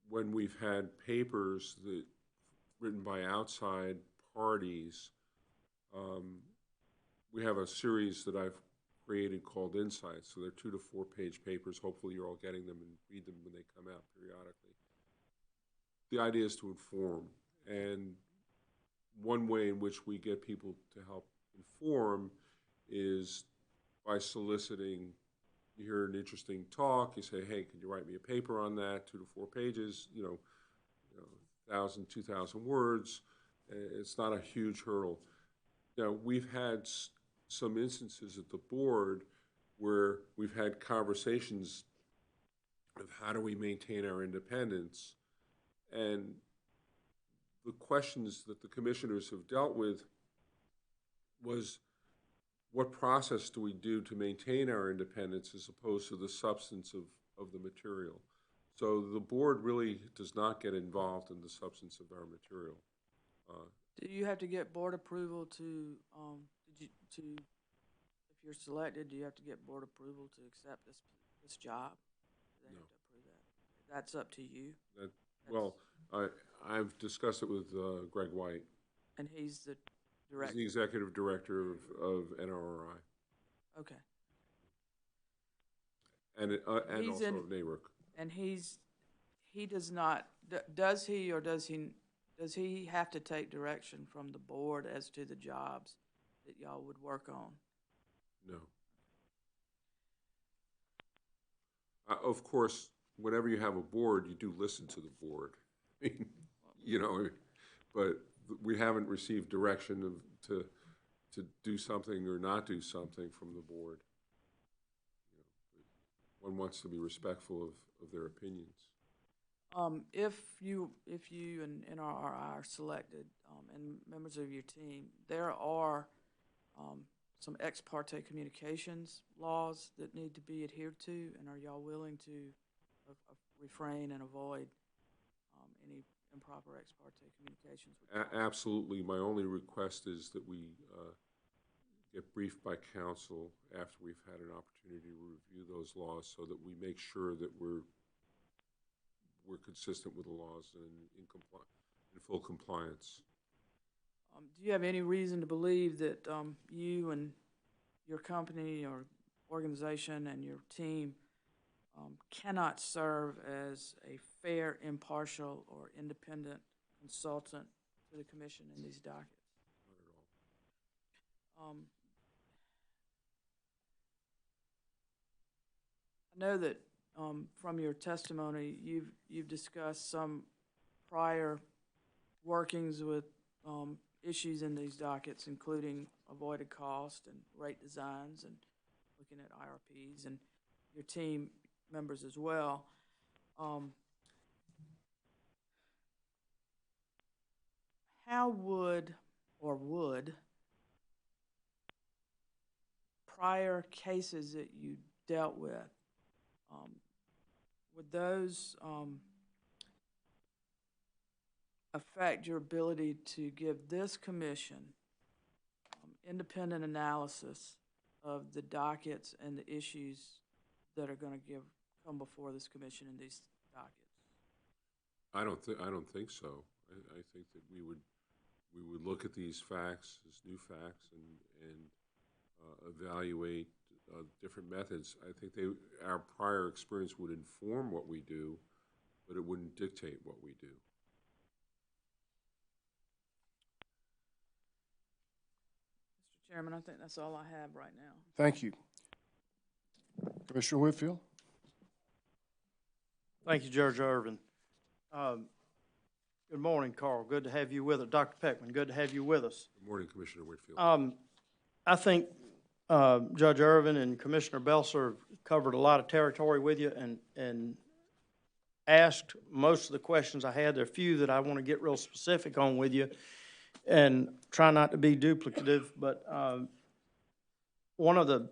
Speaker 3: when we've had papers that written by outside parties. We have a series that I've created called Insights. So they're 2 to 4 page papers. Hopefully you're all getting them and read them when they come out periodically. The idea is to inform. And one way in which we get people to help inform is by soliciting. You hear an interesting talk, you say, hey, could you write me a paper on that, 2 to 4 pages, 1,000, 2,000 words. It's not a huge hurdle. Now, we've had some instances at the board where we've had conversations of how do we maintain our independence, and the questions that the commissioners have dealt with was, what process do we do to maintain our independence as opposed to the substance of the material? So the board really does not get involved in the substance of our material.
Speaker 5: Do you have to get board approval to, if you're selected, do you have to get board approval to accept this job? Do they
Speaker 3: No.
Speaker 5: have to approve that? That's up to you?
Speaker 3: Well, I've discussed it with Greg White.
Speaker 5: And he's the
Speaker 3: He's
Speaker 5: director?
Speaker 3: the executive director of NRRI.
Speaker 5: Okay.
Speaker 3: And
Speaker 5: He's
Speaker 3: also
Speaker 5: in-
Speaker 3: NARUC.
Speaker 5: And he does not, does he or does he have to take direction from the board as to the jobs that y'all would work on?
Speaker 3: No. Of course, whenever you have a board, you do listen to the board. I mean, you know, but we haven't received direction to do something or not do something from the board. You know, one wants to be respectful of their opinions.
Speaker 5: If you and NRRI are selected, and members of your team, there are some ex parte communications laws that need to be adhered to, and are y'all willing to refrain and avoid any improper ex parte communications?
Speaker 3: Absolutely. My only request is that we get briefed by counsel after we've had an opportunity to review those laws, so that we make sure that we're consistent with the laws and in full compliance.
Speaker 5: Do you have any reason to believe that you and your company or organization and your team cannot serve as a fair, impartial, or independent consultant to the commission in these dockets?
Speaker 3: Not at all.
Speaker 5: I know that from your testimony, you've discussed some prior workings with issues in these dockets, including avoided cost and rate designs and looking at IRPs, and your team members as well. How would prior cases that you dealt with, would those affect your ability to give this commission independent analysis of the dockets and the issues that are going to come before this commission in these dockets?
Speaker 3: I don't think so. I think that we would look at these facts as new facts and evaluate different methods. I think our prior experience would inform what we do, but it wouldn't dictate what we do.
Speaker 5: Mr. Chairman, I think that's all I have right now.
Speaker 1: Thank you. Commissioner Whitfield?
Speaker 6: Thank you, Judge Irvin. Good morning, Carl. Good to have you with us. Dr. Peckman, good to have you with us.
Speaker 3: Good morning, Commissioner Whitfield.
Speaker 6: I think Judge Irvin and Commissioner Belser covered a lot of territory with you and asked most of the questions I had. There are a few that I want to get real specific on with you and try not to be duplicative, but one of the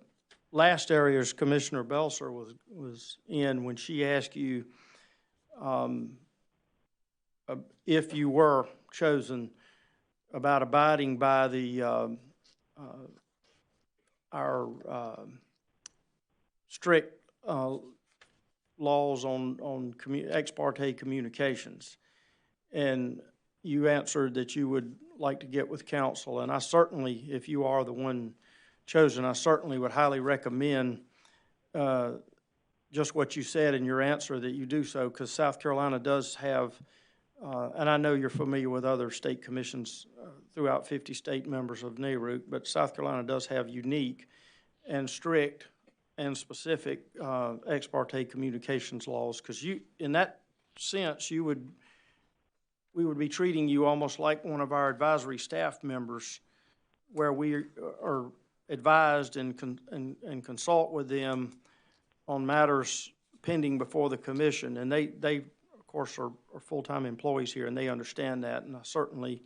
Speaker 6: last areas Commissioner Belser was in when she asked you if you were chosen about abiding by the our strict laws on ex parte communications. And you answered that you would like to get with counsel. And I certainly, if you are the one chosen, I certainly would highly recommend just what you said in your answer, that you do so, because South Carolina does have, and I know you're familiar with other state commissions throughout 50 state members of NARUC, but South Carolina does have unique and strict and specific ex parte communications laws, because you, in that sense, we would be treating you almost like one of our advisory staff members, where we are advised and consult with them on matters pending before the commission. And they of course, are full-time employees here, and they understand that. And I certainly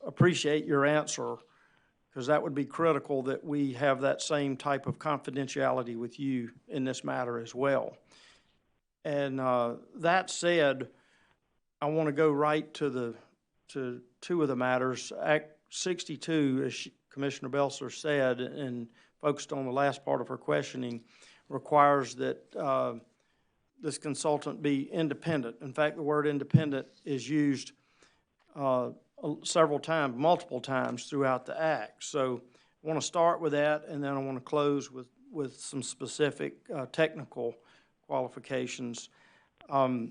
Speaker 6: appreciate your answer, because that would be critical that we have that same type of confidentiality with you in this matter as well. And that said, I want to go right to two of the matters. Act 62, as Commissioner Belser said, and focused on the last part of her questioning, requires that this consultant be independent. In fact, the word independent is used several times, multiple times throughout the act. So I want to start with that, and then I want to close with with some specific technical qualifications. I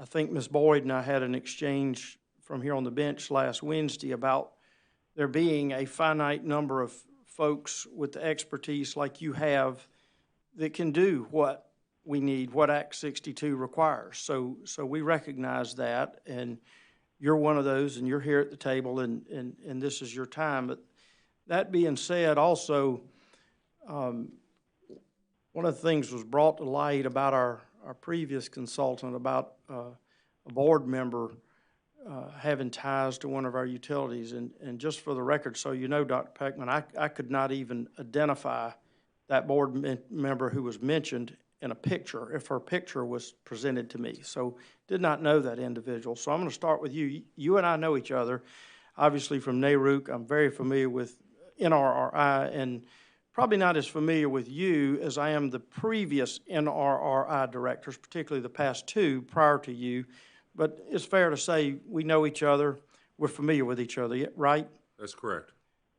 Speaker 6: think Ms. Boyd and I had an exchange from here on the bench last Wednesday about there being a finite number of folks with the expertise like you have that can do what we need, what Act 62 requires. So we recognize that, and you're one of those, and you're here at the table, and this is your time. But that being said, also, one of the things was brought to light about our previous consultant about a board member having ties to one of our utilities. And just for the record, so you know, Dr. Peckman, I could not even identify that board member who was mentioned in a picture, if her picture was presented to me. So did not know that individual. So I'm going to start with you. You and I know each other, obviously from NARUC. I'm very familiar with NRRI, and probably not as familiar with you as I am the previous NRRI directors, particularly the past two prior to you. But it's fair to say we know each other, we're familiar with each other, right?
Speaker 3: That's correct.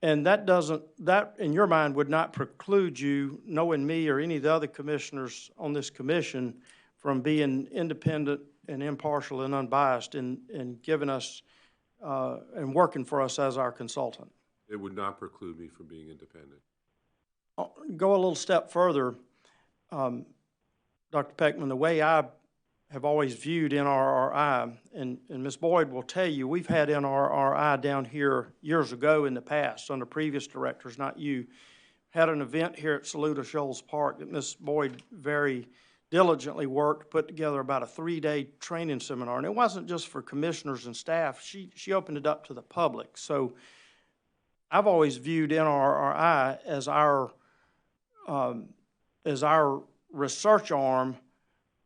Speaker 6: And that in your mind would not preclude you, knowing me or any of the other commissioners on this commission, from being independent and impartial and unbiased in giving us and working for us as our consultant.
Speaker 3: It would not preclude me from being independent.
Speaker 6: Go a little step further, Dr. Peckman, the way I have always viewed NRRI, and Ms. Boyd will tell you, we've had NRRI down here years ago in the past under previous directors, not you. Had an event here at Saluda Shoals Park that Ms. Boyd very diligently worked, put together about a 3-day training seminar. And it wasn't just for commissioners and staff. She opened it up to the public. So I've always viewed NRRI as our research arm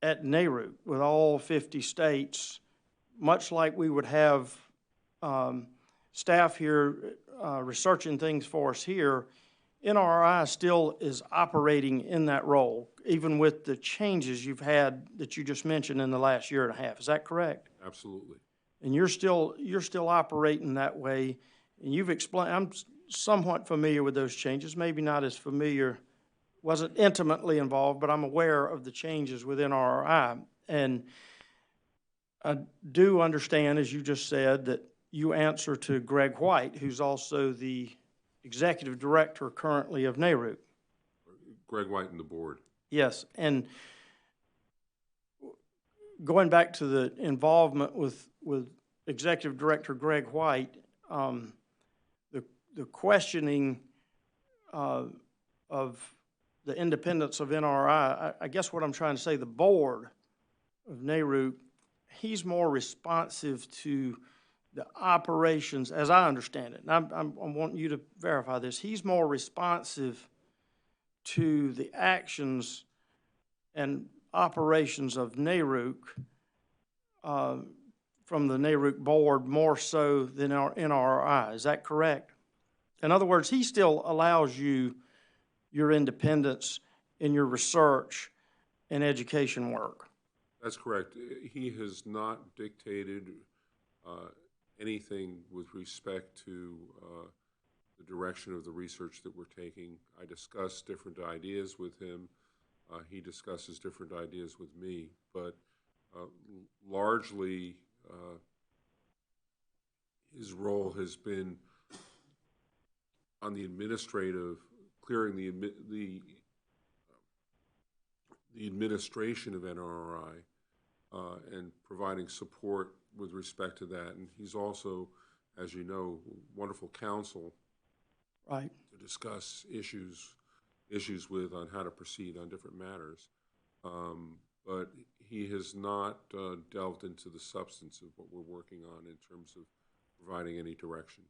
Speaker 6: at NARUC with all 50 states, much like we would have staff here researching things for us here. NRRI still is operating in that role, even with the changes you've had that you just mentioned in the last year and a half. Is that correct?
Speaker 3: Absolutely.
Speaker 6: And you're still operating that way, and you've explained. I'm somewhat familiar with those changes, maybe not as familiar. Wasn't intimately involved, but I'm aware of the changes within NRRI. And I do understand, as you just said, that you answer to Greg White, who's also the executive director currently of NARUC.
Speaker 3: Greg White and the board.
Speaker 6: Yes, and going back to the involvement with Executive Director Greg White, the questioning of the independence of NRI, I guess what I'm trying to say, the board of NARUC, he's more responsive to the operations, as I understand it. And I want you to verify this. He's more responsive to the actions and operations of NARUC from the NARUC board more so than our NRI. Is that correct? In other words, he still allows you your independence in your research and education work.
Speaker 3: That's correct. He has not dictated anything with respect to the direction of the research that we're taking. I discuss different ideas with him. He discusses different ideas with me, but largely his role has been on the administrative, clearing the administration of NRI and providing support with respect to that. And he's also, as you know, wonderful counsel,
Speaker 6: right,
Speaker 3: to discuss issues with on how to proceed on different matters. But he has not delved into the substance of what we're working on in terms of providing any direction.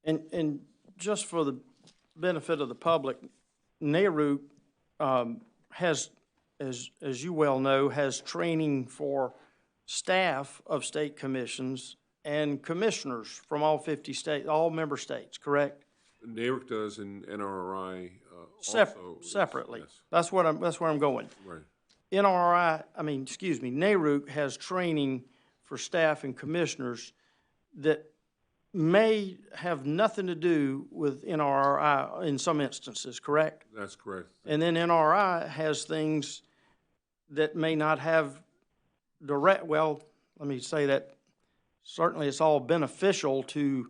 Speaker 6: And just for the benefit of the public, NARUC has, as you well know, has training for staff of state commissions and commissioners from all 50 states, all member states, correct?
Speaker 3: NARUC does, and NRRI
Speaker 6: separately.
Speaker 3: Yes.
Speaker 6: That's where I'm going.
Speaker 3: Right.
Speaker 6: NARUC has training for staff and commissioners that may have nothing to do with NRRI in some instances, correct?
Speaker 3: That's correct.
Speaker 6: And then NRI has things that may not have direct, well, let me say that certainly it's all beneficial to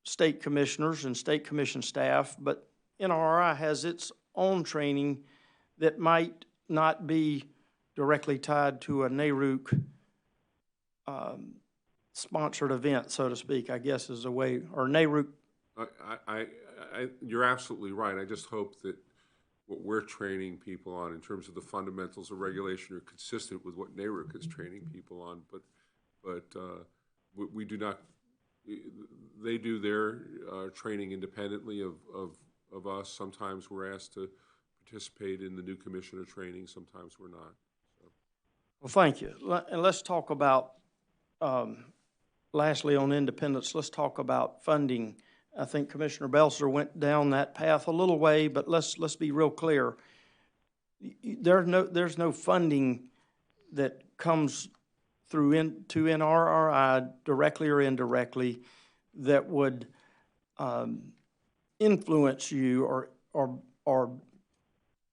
Speaker 6: state commissioners and state commission staff, but NRI has its own training that might not be directly tied to a NARUC sponsored event, so to speak, I guess is a way, or NARUC.
Speaker 3: You're absolutely right. I just hope that what we're training people on in terms of the fundamentals of regulation are consistent with what NARUC is training people on. But we do not. They do their training independently of us. Sometimes we're asked to participate in the new commissioner training. Sometimes we're not. So.
Speaker 6: Well, thank you. And let's talk about, lastly on independence, let's talk about funding. I think Commissioner Belser went down that path a little way, but let's be real clear. There's no funding that comes through to NRRI directly or indirectly that would influence you or,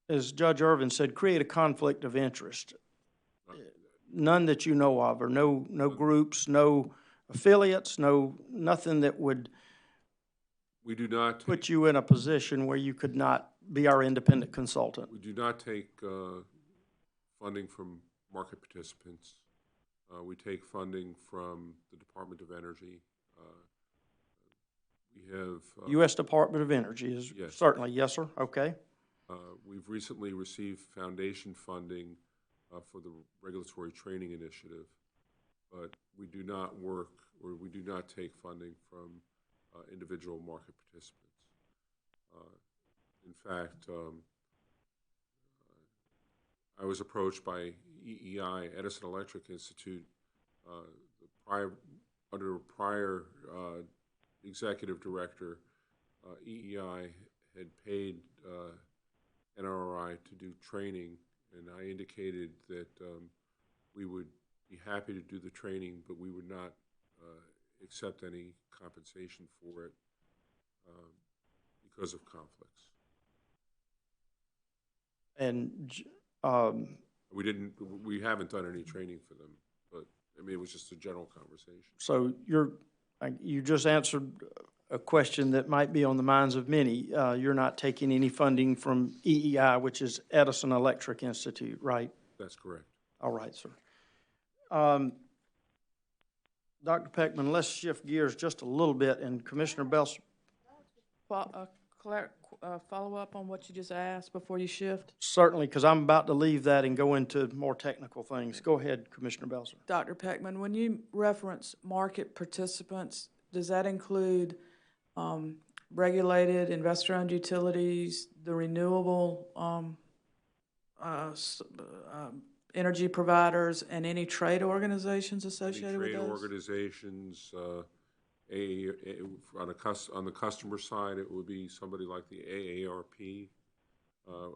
Speaker 6: as Judge Irvin said, create a conflict of interest. None that you know of, or no groups, no affiliates, nothing that would
Speaker 3: We do not
Speaker 6: put you in a position where you could not be our independent consultant.
Speaker 3: We do not take funding from market participants. We take funding from the Department of Energy. We have
Speaker 6: U.S. Department of Energy is
Speaker 3: yes.
Speaker 6: certainly, yes, sir, okay.
Speaker 3: We've recently received foundation funding for the Regulatory Training Initiative, but we do not work or we do not take funding from individual market participants. In fact, I was approached by EEI, Edison Electric Institute, under a prior executive director. EEI had paid NRRI to do training, and I indicated that we would be happy to do the training, but we would not accept any compensation for it because of conflicts.
Speaker 6: And
Speaker 3: we haven't done any training for them, but I mean, it was just a general conversation.
Speaker 6: so you just answered a question that might be on the minds of many. You're not taking any funding from EEI, which is Edison Electric Institute, right?
Speaker 3: That's correct.
Speaker 6: All right, sir. Dr. Peckman, let's shift gears just a little bit, and Commissioner Belser.
Speaker 5: Follow up on what you just asked before you shift?
Speaker 6: Certainly, because I'm about to leave that and go into more technical things. Go ahead, Commissioner Belser.
Speaker 5: Dr. Peckman, when you reference market participants, does that include regulated investor-owned utilities, the renewable energy providers, and any trade organizations associated with those?
Speaker 3: Trade organizations, on the customer side, it would be somebody like the AARP.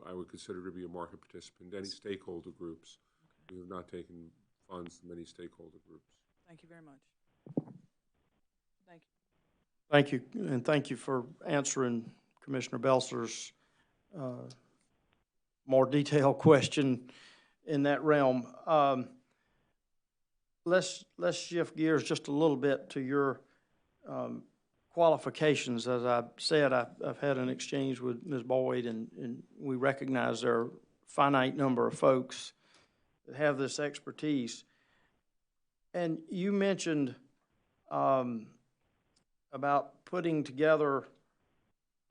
Speaker 3: I would consider to be a market participant. Any stakeholder groups. We have not taken funds from many stakeholder groups.
Speaker 5: Thank you very much. Thank you.
Speaker 6: Thank you, and thank you for answering Commissioner Belser's more detailed question in that realm. Let's shift gears just a little bit to your qualifications. As I said, I've had an exchange with Ms. Boyd, and we recognize there are a finite number of folks that have this expertise. And you mentioned about putting together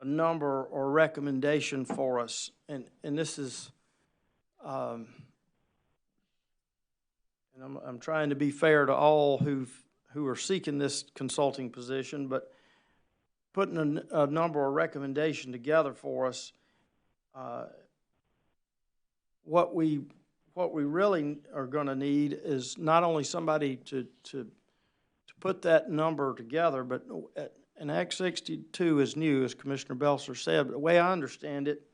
Speaker 6: a number or recommendation for us, and this is, and I'm trying to be fair to all who are seeking this consulting position, but putting a number of recommendation together for us, what we really are going to need is not only somebody to put that number together, but and Act 62 is new, as Commissioner Belser said, but the way I understand it,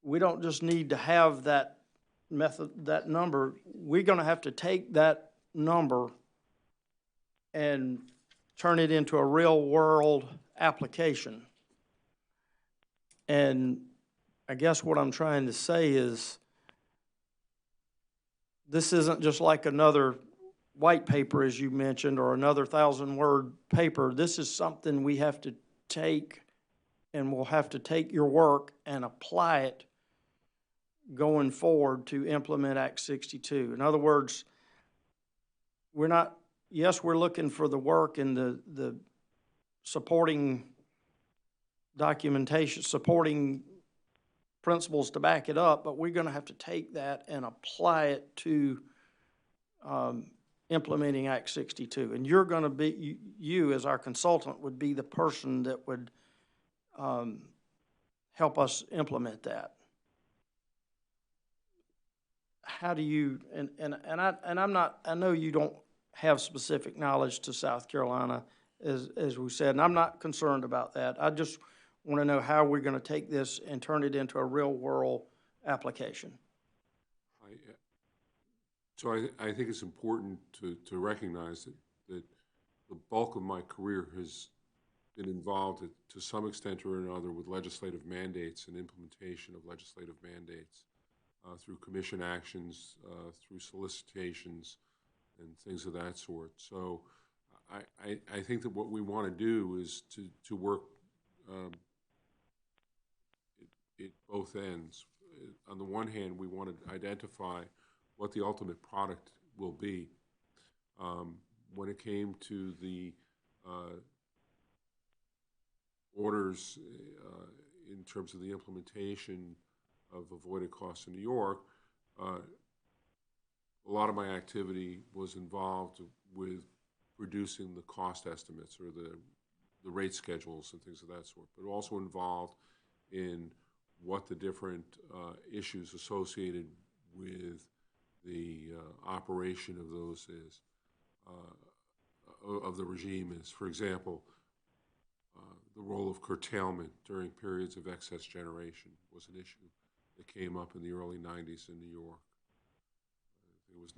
Speaker 6: we don't just need to have that method, that number. We're going to have to take that number and turn it into a real-world application. And I guess what I'm trying to say is this isn't just like another white paper, as you mentioned, or another 1,000-word paper. This is something we have to take, and we'll have to take your work and apply it going forward to implement Act 62. In other words, we're not, yes, we're looking for the work and the supporting documentation, supporting principles to back it up, but we're going to have to take that and apply it to implementing Act 62. And you're going to be, you as our consultant would be the person that would help us implement that. How do you, I'm not, I know you don't have specific knowledge to South Carolina, as we said, and I'm not concerned about that. I just want to know how we're going to take this and turn it into a real-world application.
Speaker 3: So I think it's important to recognize that the bulk of my career has been involved to some extent or another with legislative mandates and implementation of legislative mandates through commission actions, through solicitations, and things of that sort. So I think that what we want to do is to work at both ends. On the one hand, we want to identify what the ultimate product will be. When it came to the orders in terms of the implementation of avoided costs in New York, a lot of my activity was involved with producing the cost estimates or the rate schedules and things of that sort, but also involved in what the different issues associated with the operation of those is, of the regime is. For example, the role of curtailment during periods of excess generation was an issue that came up in the early 90s in New York. I think it was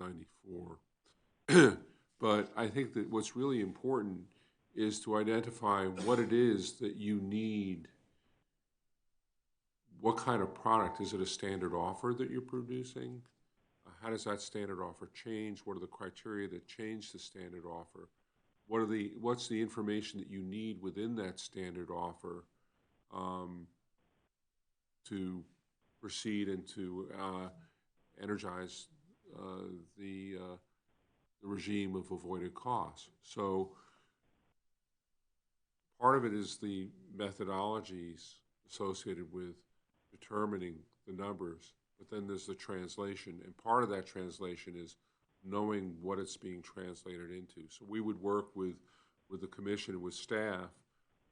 Speaker 3: 94. But I think that what's really important is to identify what it is that you need. What kind of product? Is it a standard offer that you're producing? How does that standard offer change? What are the criteria that change the standard offer? What's the information that you need within that standard offer to proceed and to energize the regime of avoided costs? So part of it is the methodologies associated with determining the numbers, but then there's the translation, and part of that translation is knowing what it's being translated into. So we would work with the commission and with staff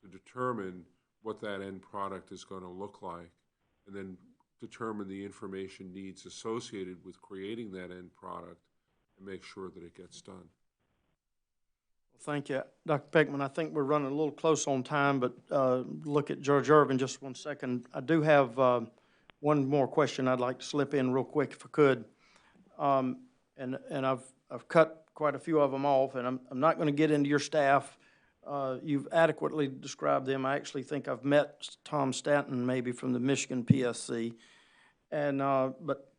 Speaker 3: to determine what that end product is going to look like, and then determine the information needs associated with creating that end product and make sure that it gets done.
Speaker 6: Thank you, Dr. Beckman. I think we're running a little close on time, but look at Judge Irvin just 1 second. I do have one more question I'd like to slip in real quick if I could. And I've cut quite a few of them off, and I'm not going to get into your staff. You've adequately described them. I actually think I've met Tom Stanton maybe from the Michigan PSC. And but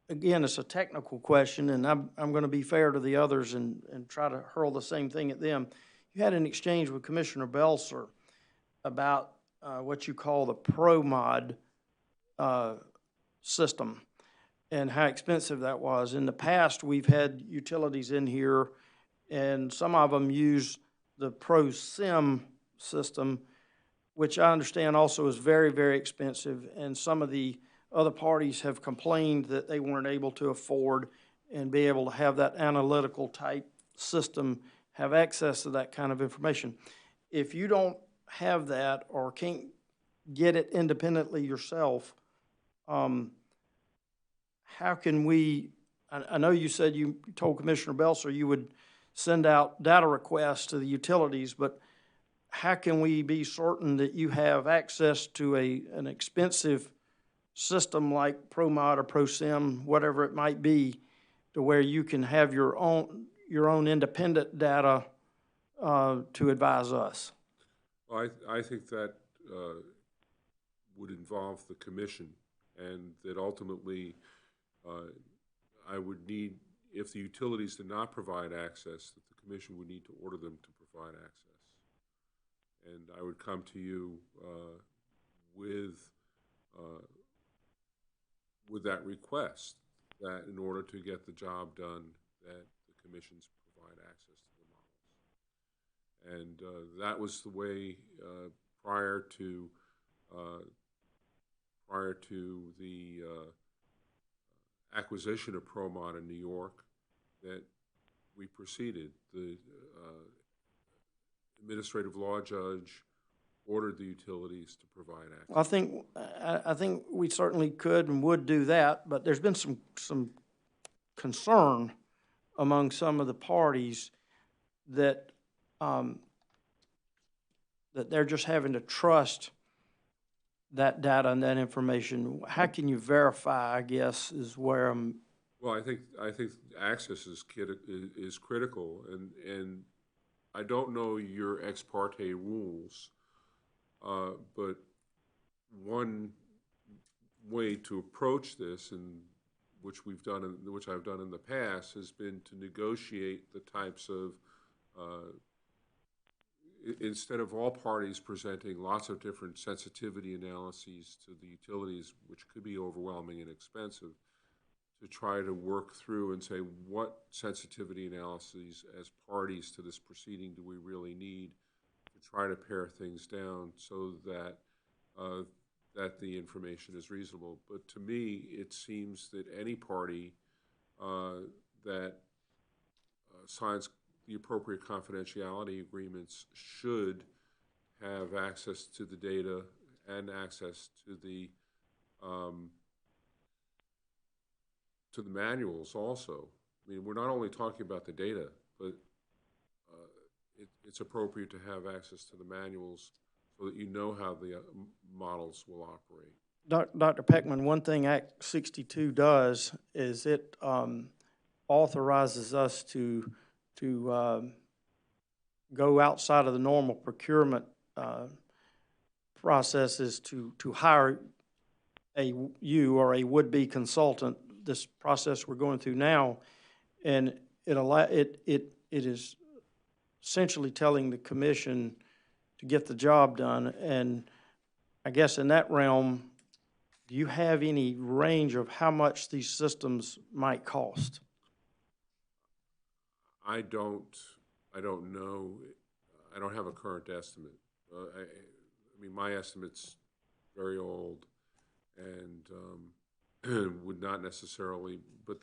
Speaker 6: again, it's a technical question, and I'm going to be fair to the others and try to hurl the same thing at them. You had an exchange with Commissioner Belser about what you call the ProMod system and how expensive that was. In the past, we've had utilities in here, and some of them use the ProSim system, which I understand also is very, very expensive, and some of the other parties have complained that they weren't able to afford and be able to have that analytical type system, have access to that kind of information. If you don't have that or can't get it independently yourself, how can we, I know you said you told Commissioner Belser you would send out data requests to the utilities, but how can we be certain that you have access to an expensive system like ProMod or ProSim, whatever it might be, to where you can have your own independent data to advise us?
Speaker 3: Well, I think that would involve the commission, and that ultimately I would need, if the utilities did not provide access, that the commission would need to order them to provide access. And I would come to you with that request, that in order to get the job done, that the commissions provide access to the models. And that was the way prior to the acquisition of Promont in New York, that we proceeded. The administrative law judge ordered the utilities to provide access.
Speaker 6: I think we certainly could and would do that, but there's been some concern among some of the parties that that they're just having to trust that data and that information. How can you verify, I guess, is where I'm.
Speaker 3: Well, I think access is critical, and I don't know your ex parte rules, but one way to approach this, and which I've done in the past, has been to negotiate the types of instead of all parties presenting lots of different sensitivity analyses to the utilities, which could be overwhelming and expensive, to try to work through and say, what sensitivity analyses as parties to this proceeding do we really need to try to pare things down so that that the information is reasonable. But to me, it seems that any party that signs the appropriate confidentiality agreements should have access to the data and access to the manuals also. I mean, we're not only talking about the data, but it's appropriate to have access to the manuals so that you know how the models will operate.
Speaker 6: Dr. Peckman, one thing Act 62 does is it authorizes us to go outside of the normal procurement processes to hire you or a would-be consultant. This process we're going through now, and it is essentially telling the commission to get the job done. And I guess in that realm, do you have any range of how much these systems might cost?
Speaker 3: I don't know. I don't have a current estimate. I mean, my estimate's very old, and would not necessarily, but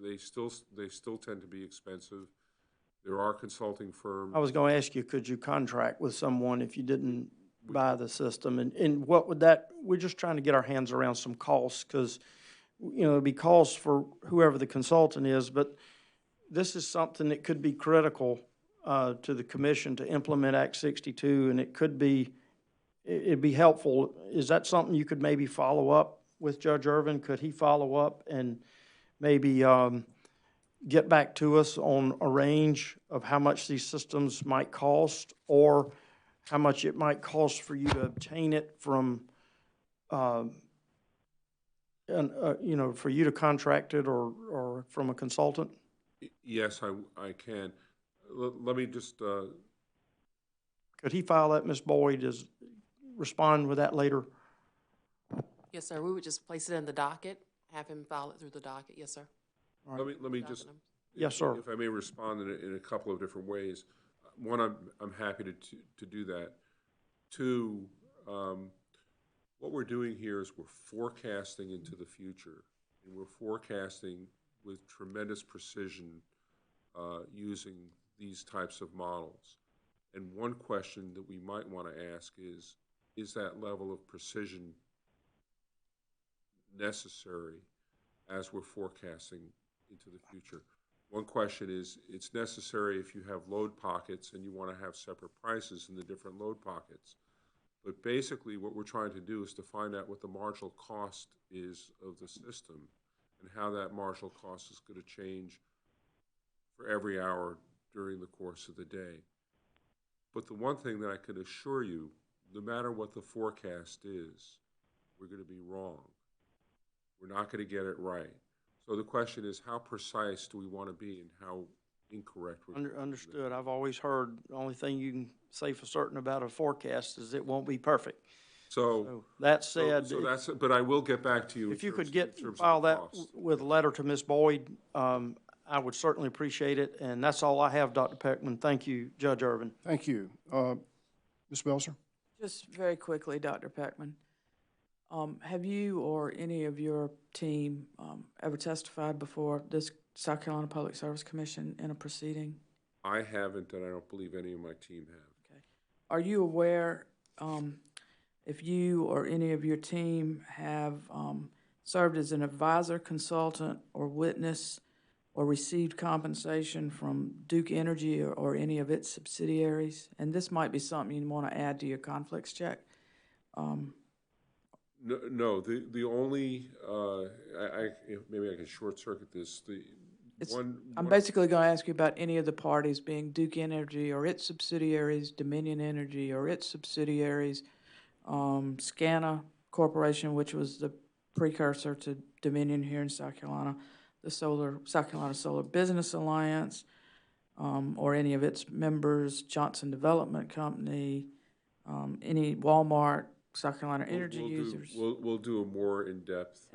Speaker 3: they still tend to be expensive. There are consulting firms.
Speaker 6: I was going to ask you, could you contract with someone if you didn't buy the system? And what would that, we're just trying to get our hands around some costs, because, you know, it'd be costs for whoever the consultant is, but this is something that could be critical to the commission to implement Act 62, and it'd be helpful. Is that something you could maybe follow up with Judge Irvin? Could he follow up and maybe get back to us on a range of how much these systems might cost, or how much it might cost for you to obtain it from, you know, for you to contract it or from a consultant?
Speaker 3: Yes, I can. Let me just.
Speaker 6: Could he file that, Ms. Boyd? Respond with that later?
Speaker 7: Yes, sir. We would just place it in the docket, have him file it through the docket. Yes, sir.
Speaker 6: Right.
Speaker 3: Let me just.
Speaker 6: Yes, sir.
Speaker 3: If I may respond in a couple of different ways. One, I'm happy to do that. Two, what we're doing here is we're forecasting into the future, and we're forecasting with tremendous precision using these types of models. And one question that we might want to ask is that level of precision necessary as we're forecasting into the future? One question is, it's necessary if you have load pockets and you want to have separate prices in the different load pockets. But basically what we're trying to do is to find out what the marginal cost is of the system and how that marginal cost is going to change for every hour during the course of the day. But the one thing that I can assure you, no matter what the forecast is, we're going to be wrong. We're not going to get it right. So the question is, how precise do we want to be and how incorrect we're going to be?
Speaker 6: Understood. I've always heard the only thing you can say for certain about a forecast is it won't be perfect.
Speaker 3: So,
Speaker 6: That said,
Speaker 3: so that's, but I will get back to you.
Speaker 6: if you could
Speaker 3: in terms of
Speaker 6: file
Speaker 3: the
Speaker 6: that
Speaker 3: cost.
Speaker 6: with a letter to Ms. Boyd, I would certainly appreciate it. And that's all I have, Dr. Peckman. Thank you, Judge Irvin.
Speaker 1: Thank you. Ms. Belzer?
Speaker 5: Just very quickly, Dr. Peckman, have you or any of your team ever testified before this South Carolina Public Service Commission in a proceeding?
Speaker 3: I haven't, and I don't believe any of my team have.
Speaker 5: Okay. Are you aware if you or any of your team have served as an advisor, consultant, or witness, or received compensation from Duke Energy or any of its subsidiaries? And this might be something you want to add to your conflicts check.
Speaker 3: No, the only, maybe I can short circuit this,
Speaker 5: I'm basically going to ask you about any of the parties, being Duke Energy or its subsidiaries, Dominion Energy or its subsidiaries, SCANA Corporation, which was the precursor to Dominion here in South Carolina, the South Carolina Solar Business Alliance, or any of its members, Johnson Development Company, any Walmart, South Carolina Energy users.
Speaker 3: We'll do a more in-depth,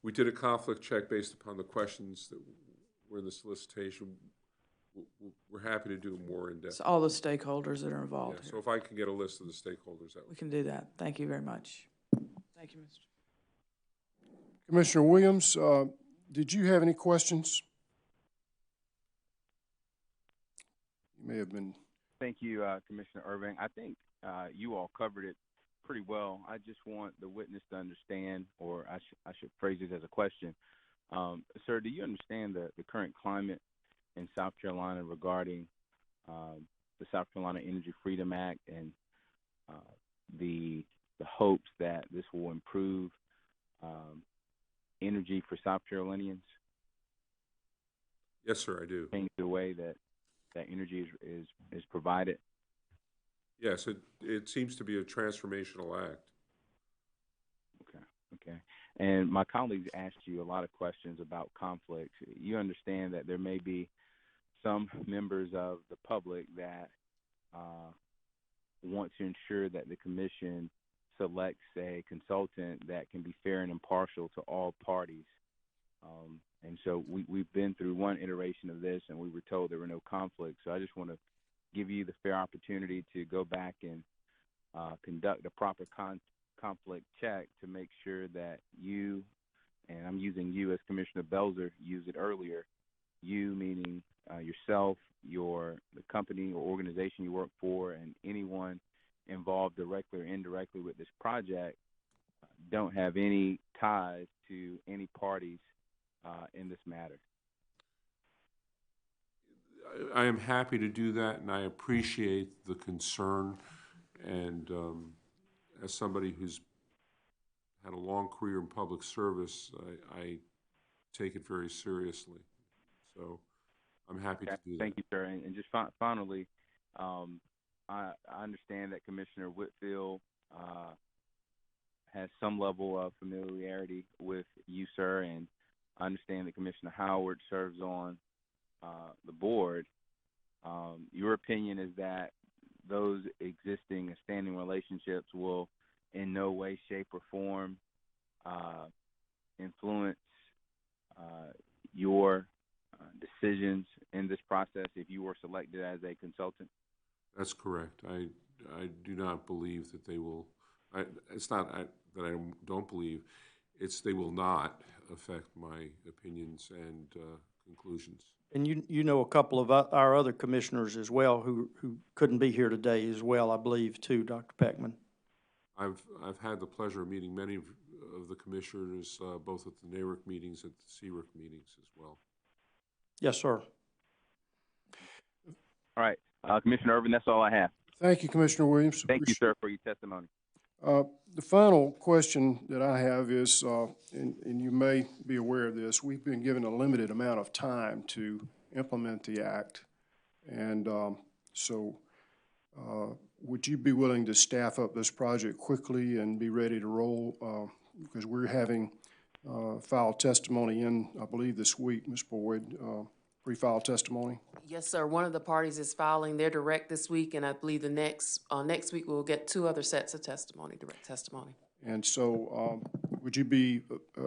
Speaker 3: we did a conflict check based upon the questions that were in the solicitation. We're happy to do more in-depth.
Speaker 5: So all the stakeholders that are involved
Speaker 3: Yeah,
Speaker 5: here.
Speaker 3: so if I can get a list of the stakeholders, that
Speaker 5: We
Speaker 3: would.
Speaker 5: can do that. Thank you very much. Thank you, Mr.
Speaker 1: Commissioner Williams, did you have any questions? You may have been.
Speaker 4: Thank you, Commissioner Irving. I think you all covered it pretty well. I just want the witness to understand, or I should phrase it as a question. Sir, do you understand the current climate in South Carolina regarding the South Carolina Energy Freedom Act and the hopes that this will improve energy for South Carolinians?
Speaker 3: Yes, sir, I do.
Speaker 4: Change the way that energy is provided.
Speaker 3: Yes, it seems to be a transformational act.
Speaker 4: Okay. And my colleagues asked you a lot of questions about conflicts. You understand that there may be some members of the public that want to ensure that the commission selects a consultant that can be fair and impartial to all parties. And so we've been through one iteration of this, and we were told there were no conflicts. So I just want to give you the fair opportunity to go back and conduct a proper conflict check to make sure that you, and I'm using you as Commissioner Belzer used it earlier, you meaning yourself, the company or organization you work for, and anyone involved directly or indirectly with this project don't have any ties to any parties in this matter.
Speaker 3: I am happy to do that, and I appreciate the concern. And as somebody who's had a long career in public service, I take it very seriously. So I'm happy to do that.
Speaker 4: Thank you, sir. And just finally, I understand that Commissioner Whitfield has some level of familiarity with you, sir, and I understand that Commissioner Howard serves on the board. Your opinion is that those existing and standing relationships will in no way, shape, or form influence your decisions in this process if you were selected as a consultant?
Speaker 3: That's correct. I do not believe that they will. It's not that I don't believe. It's they will not affect my opinions and conclusions.
Speaker 6: And you know a couple of our other commissioners as well who couldn't be here today as well, I believe, too, Dr. Peckman.
Speaker 3: I've had the pleasure of meeting many of the commissioners, both at the NARIC meetings and the CRIC meetings as well.
Speaker 6: Yes, sir.
Speaker 4: All right. Commissioner Irvin, that's all I have.
Speaker 1: Thank you, Commissioner Williams.
Speaker 4: Thank you, sir, for your testimony.
Speaker 1: The final question that I have is, and you may be aware of this, we've been given a limited amount of time to implement the act. And so would you be willing to staff up this project quickly and be ready to roll? Because we're having file testimony in, I believe, this week, Ms. Boyd, pre-file testimony.
Speaker 7: Yes, sir. One of the parties is filing their direct this week, and I believe the next week we'll get 2 other sets of testimony, direct testimony.
Speaker 1: And so would you be,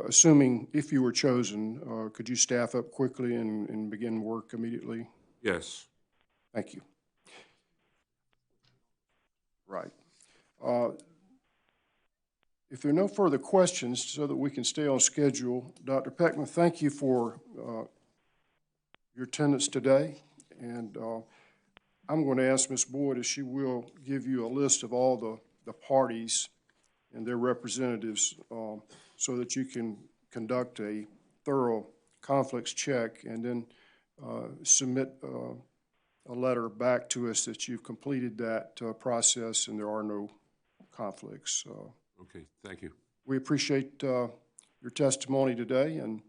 Speaker 1: assuming if you were chosen, could you staff up quickly and begin work immediately?
Speaker 3: Yes.
Speaker 1: Thank you. Right. If there are no further questions, so that we can stay on schedule, Dr. Peckman, thank you for your attendance today. And I'm going to ask Ms. Boyd if she will give you a list of all the parties and their representatives so that you can conduct a thorough conflicts check and then submit a letter back to us that you've completed that process and there are no conflicts.
Speaker 3: Okay, thank you.
Speaker 1: We appreciate your testimony today, and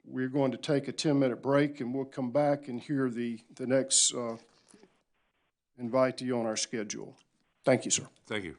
Speaker 1: we're going to take a 10-minute break, and we'll come back and hear the next invitee on our schedule. Thank you, sir.
Speaker 3: Thank you.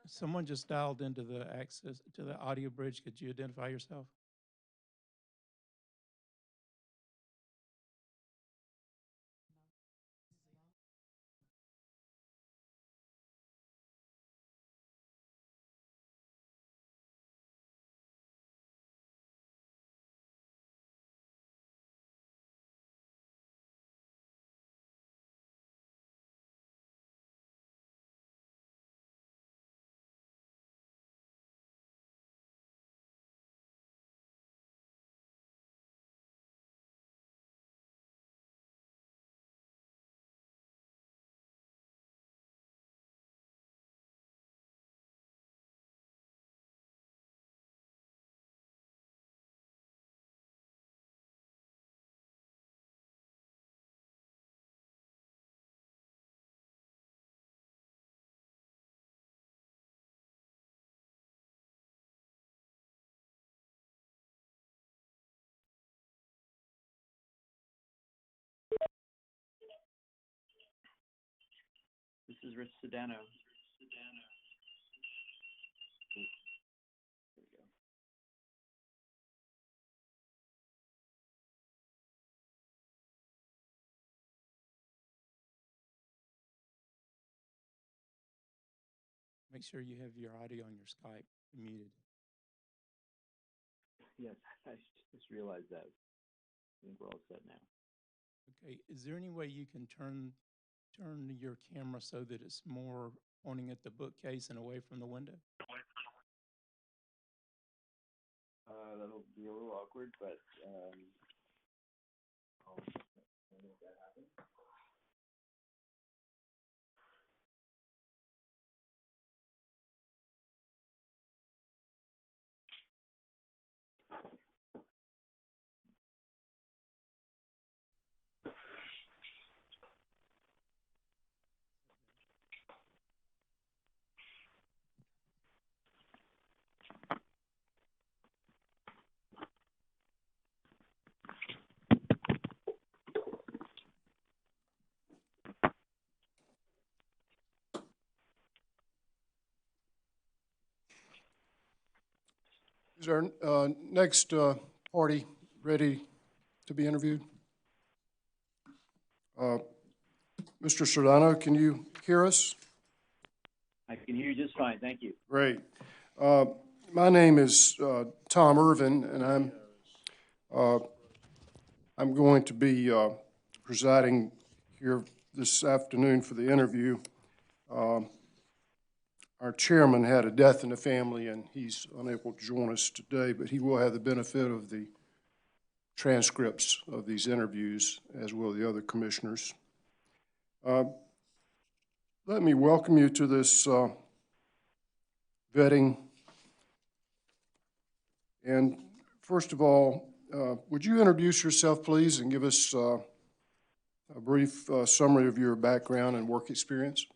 Speaker 8: Someone just dialed into the access to the audio bridge. Could you identify yourself?
Speaker 9: This is Rich Sedano. There we go.
Speaker 8: Make sure you have your audio on your Skype muted.
Speaker 9: Yes, I just realized that. I think we're all set now.
Speaker 8: Okay, is there any way you can turn your camera so that it's more pointing at the bookcase and away from the window?
Speaker 9: That'll be a little awkward, but I'll make that happen.
Speaker 1: Is our next party ready to be interviewed? Mr. Sardano, can you hear us?
Speaker 9: I can hear you just fine, thank you.
Speaker 1: Great. My name is Tom Irvin, and I'm going to be presiding here this afternoon for the interview. Our chairman had a death in the family, and he's unable to join us today, but he will have the benefit of the transcripts of these interviews, as will the other commissioners. Let me welcome you to this vetting. And first of all, would you introduce yourself, please, and give us a brief summary of your background and work experience?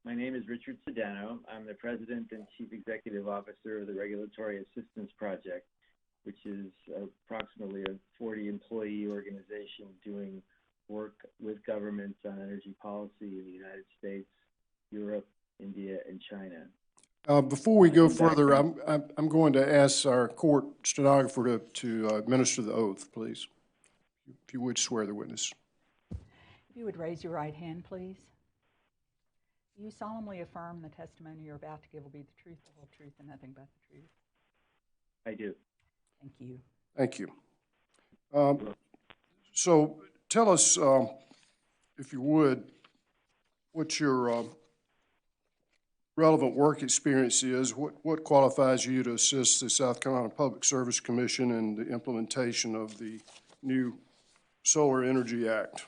Speaker 9: My name is Richard Sedano. I'm the President and Chief Executive Officer of the Regulatory Assistance Project, which is approximately a 40-employee organization doing work with governments on energy policy in the United States, Europe, India, and China.
Speaker 1: Before we go further, I'm going to ask our court stenographer to administer the oath, please. If you would swear the witness.
Speaker 2: If you would raise your right hand, please. Do you solemnly affirm the testimony you're about to give will be the truth, the whole truth, and nothing but the truth?
Speaker 9: I do.
Speaker 2: Thank you.
Speaker 1: Thank you. So tell us, if you would, what your relevant work experience is. What qualifies you to assist the South Carolina Public Service Commission in the implementation of the new Solar Energy Act?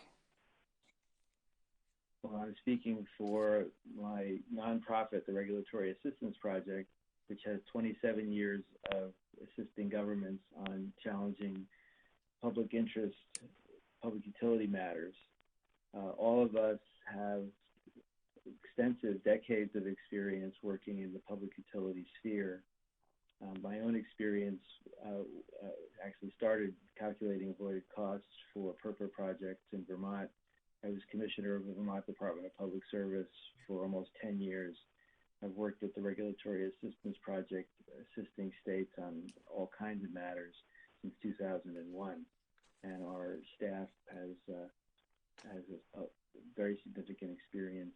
Speaker 9: Well, I'm speaking for my nonprofit, the Regulatory Assistance Project, which has 27 years of assisting governments on challenging public interest, public utility matters. All of us have extensive decades of experience working in the public utility sphere. My own experience actually started calculating avoided costs for PURPA projects in Vermont. I was commissioner of the Vermont Department of Public Service for almost 10 years I've worked with the Regulatory Assistance Project, assisting states on all kinds of matters since 2001, and our staff has a very significant experience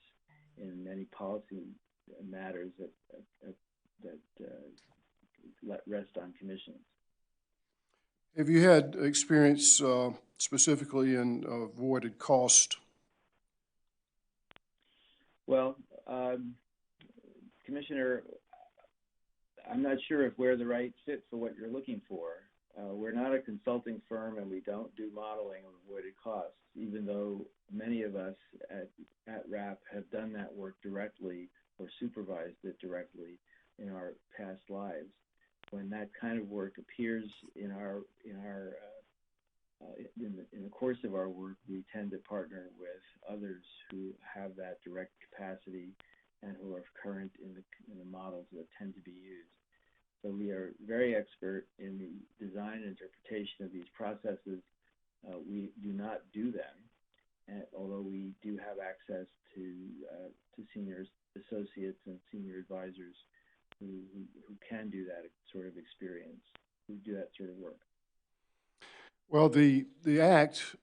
Speaker 9: in many policy matters that rest on commissions.
Speaker 1: Have you had experience specifically in avoided cost?
Speaker 9: Well, Commissioner, I'm not sure if we're the right fit for what you're looking for. We're not a consulting firm, and we don't do modeling of avoided costs, even though many of us at RAP have done that work directly or supervised it directly in our past lives. When that kind of work appears in the course of our work, we tend to partner with others who have that direct capacity and who are current in the models that tend to be used. So we are very expert in the design and interpretation of these processes. We do not do them, although we do have access to senior associates and senior advisors who can do that sort of experience, who do that sort of work.
Speaker 1: Well, the Act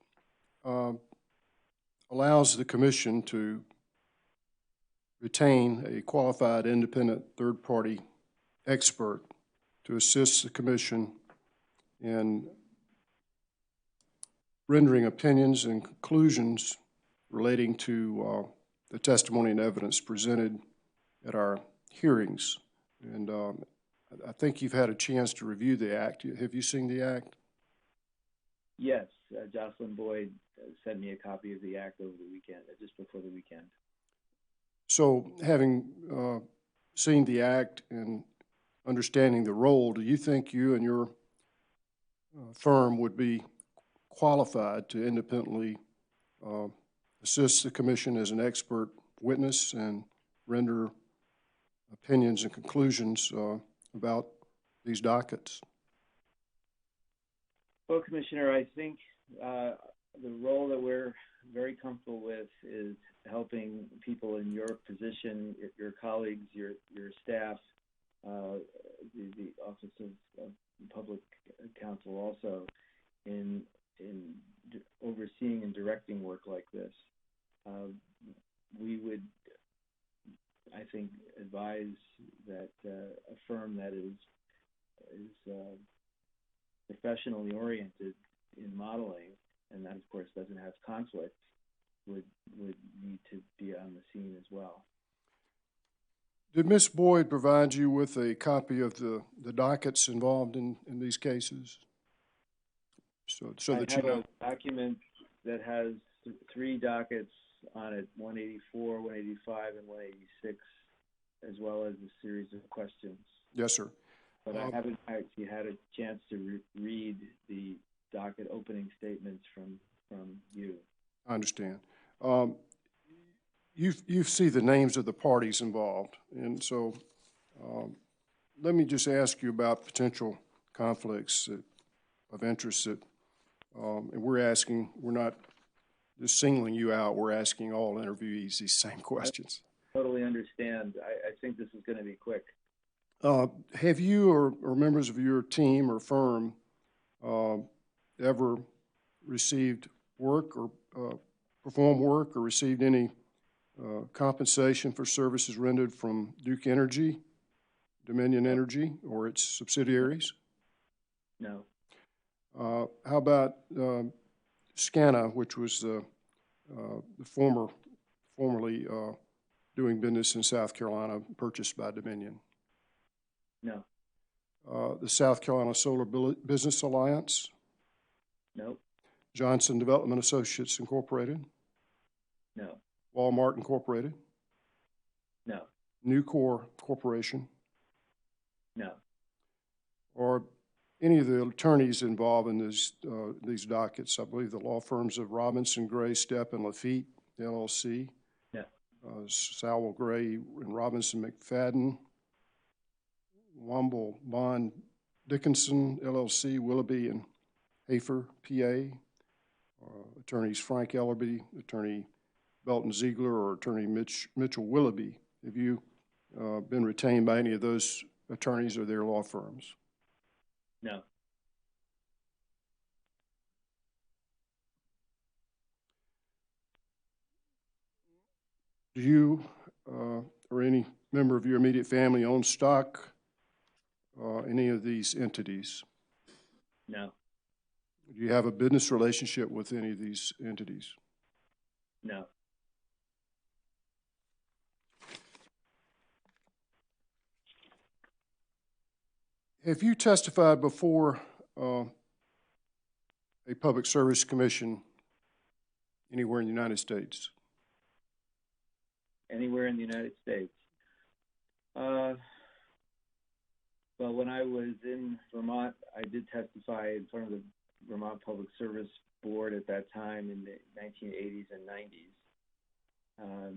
Speaker 1: allows the Commission to retain a qualified independent third-party expert to assist the Commission in rendering opinions and conclusions relating to the testimony and evidence presented at our hearings. And I think you've had a chance to review the Act. Have you seen the Act?
Speaker 9: Yes, Jocelyn Boyd sent me a copy of the Act over the weekend, just before the weekend.
Speaker 1: So, having seen the Act and understanding the role, do you think you and your firm would be qualified to independently assist the Commission as an expert witness and render opinions and conclusions about these dockets?
Speaker 9: Well, Commissioner, I think the role that we're very comfortable with is helping people in your position, your colleagues, your staff, the Office of Public Counsel also, in overseeing and directing work like this. We would, I think, advise that a firm that is professionally oriented in modeling, and that of course doesn't have conflicts, would need to be on the scene as well.
Speaker 1: Did Ms. Boyd provide you with a copy of the dockets involved in these cases? So that you know.
Speaker 9: I have a document that has 3 dockets on it, 184, 185, and 186, as well as a series of questions.
Speaker 1: Yes, sir.
Speaker 9: But I haven't actually had a chance to read the docket opening statements from you.
Speaker 1: I understand. You see the names of the parties involved, and so let me just ask you about potential conflicts of interest that, and we're not just singling you out, we're asking all interviewees these same questions.
Speaker 9: I totally understand. I think this is going to be quick.
Speaker 1: Have you or members of your team or firm ever received work or performed work or received any compensation for services rendered from Duke Energy, Dominion Energy, or its subsidiaries?
Speaker 9: No.
Speaker 1: How about SCANA, which was the formerly doing business in South Carolina, purchased by Dominion?
Speaker 9: No.
Speaker 1: The South Carolina Solar Business Alliance?
Speaker 9: No.
Speaker 1: Johnson Development Associates Incorporated?
Speaker 9: No.
Speaker 1: Walmart Incorporated?
Speaker 9: No.
Speaker 1: Nucor Corporation?
Speaker 9: No.
Speaker 1: Or any of the attorneys involved in these dockets? I believe the law firms of Robinson, Gray, Stepp, and Lafitte, LLC.
Speaker 9: No.
Speaker 1: Sowell, Gray, and Robinson McFadden. Womble, Bond, Dickinson, LLC, Willoughby and Hafer, PA. Attorneys Frank Ellerby, Attorney Belton Ziegler, or Attorney Mitchell Willoughby. Have you been retained by any of those attorneys or their law firms?
Speaker 9: No.
Speaker 1: Do you or any member of your immediate family own stock in any of these entities?
Speaker 9: No.
Speaker 1: Do you have a business relationship with any of these entities?
Speaker 9: No.
Speaker 1: Have you testified before a public service commission anywhere in the United States?
Speaker 9: Anywhere in the United States? Well, when I was in Vermont, I did testify in front of the Vermont Public Service Board at that time in the 1980s and 90s.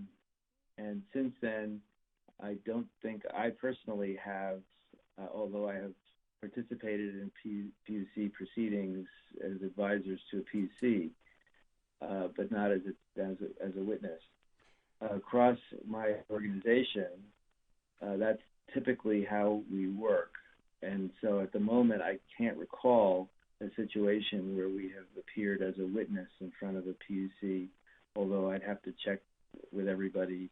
Speaker 9: And since then, I don't think I personally have, although I have participated in PUC proceedings as advisors to a PUC, but not as a witness. Across my organization, that's typically how we work. And so at the moment, I can't recall a situation where we have appeared as a witness in front of a PUC, although I'd have to check with everybody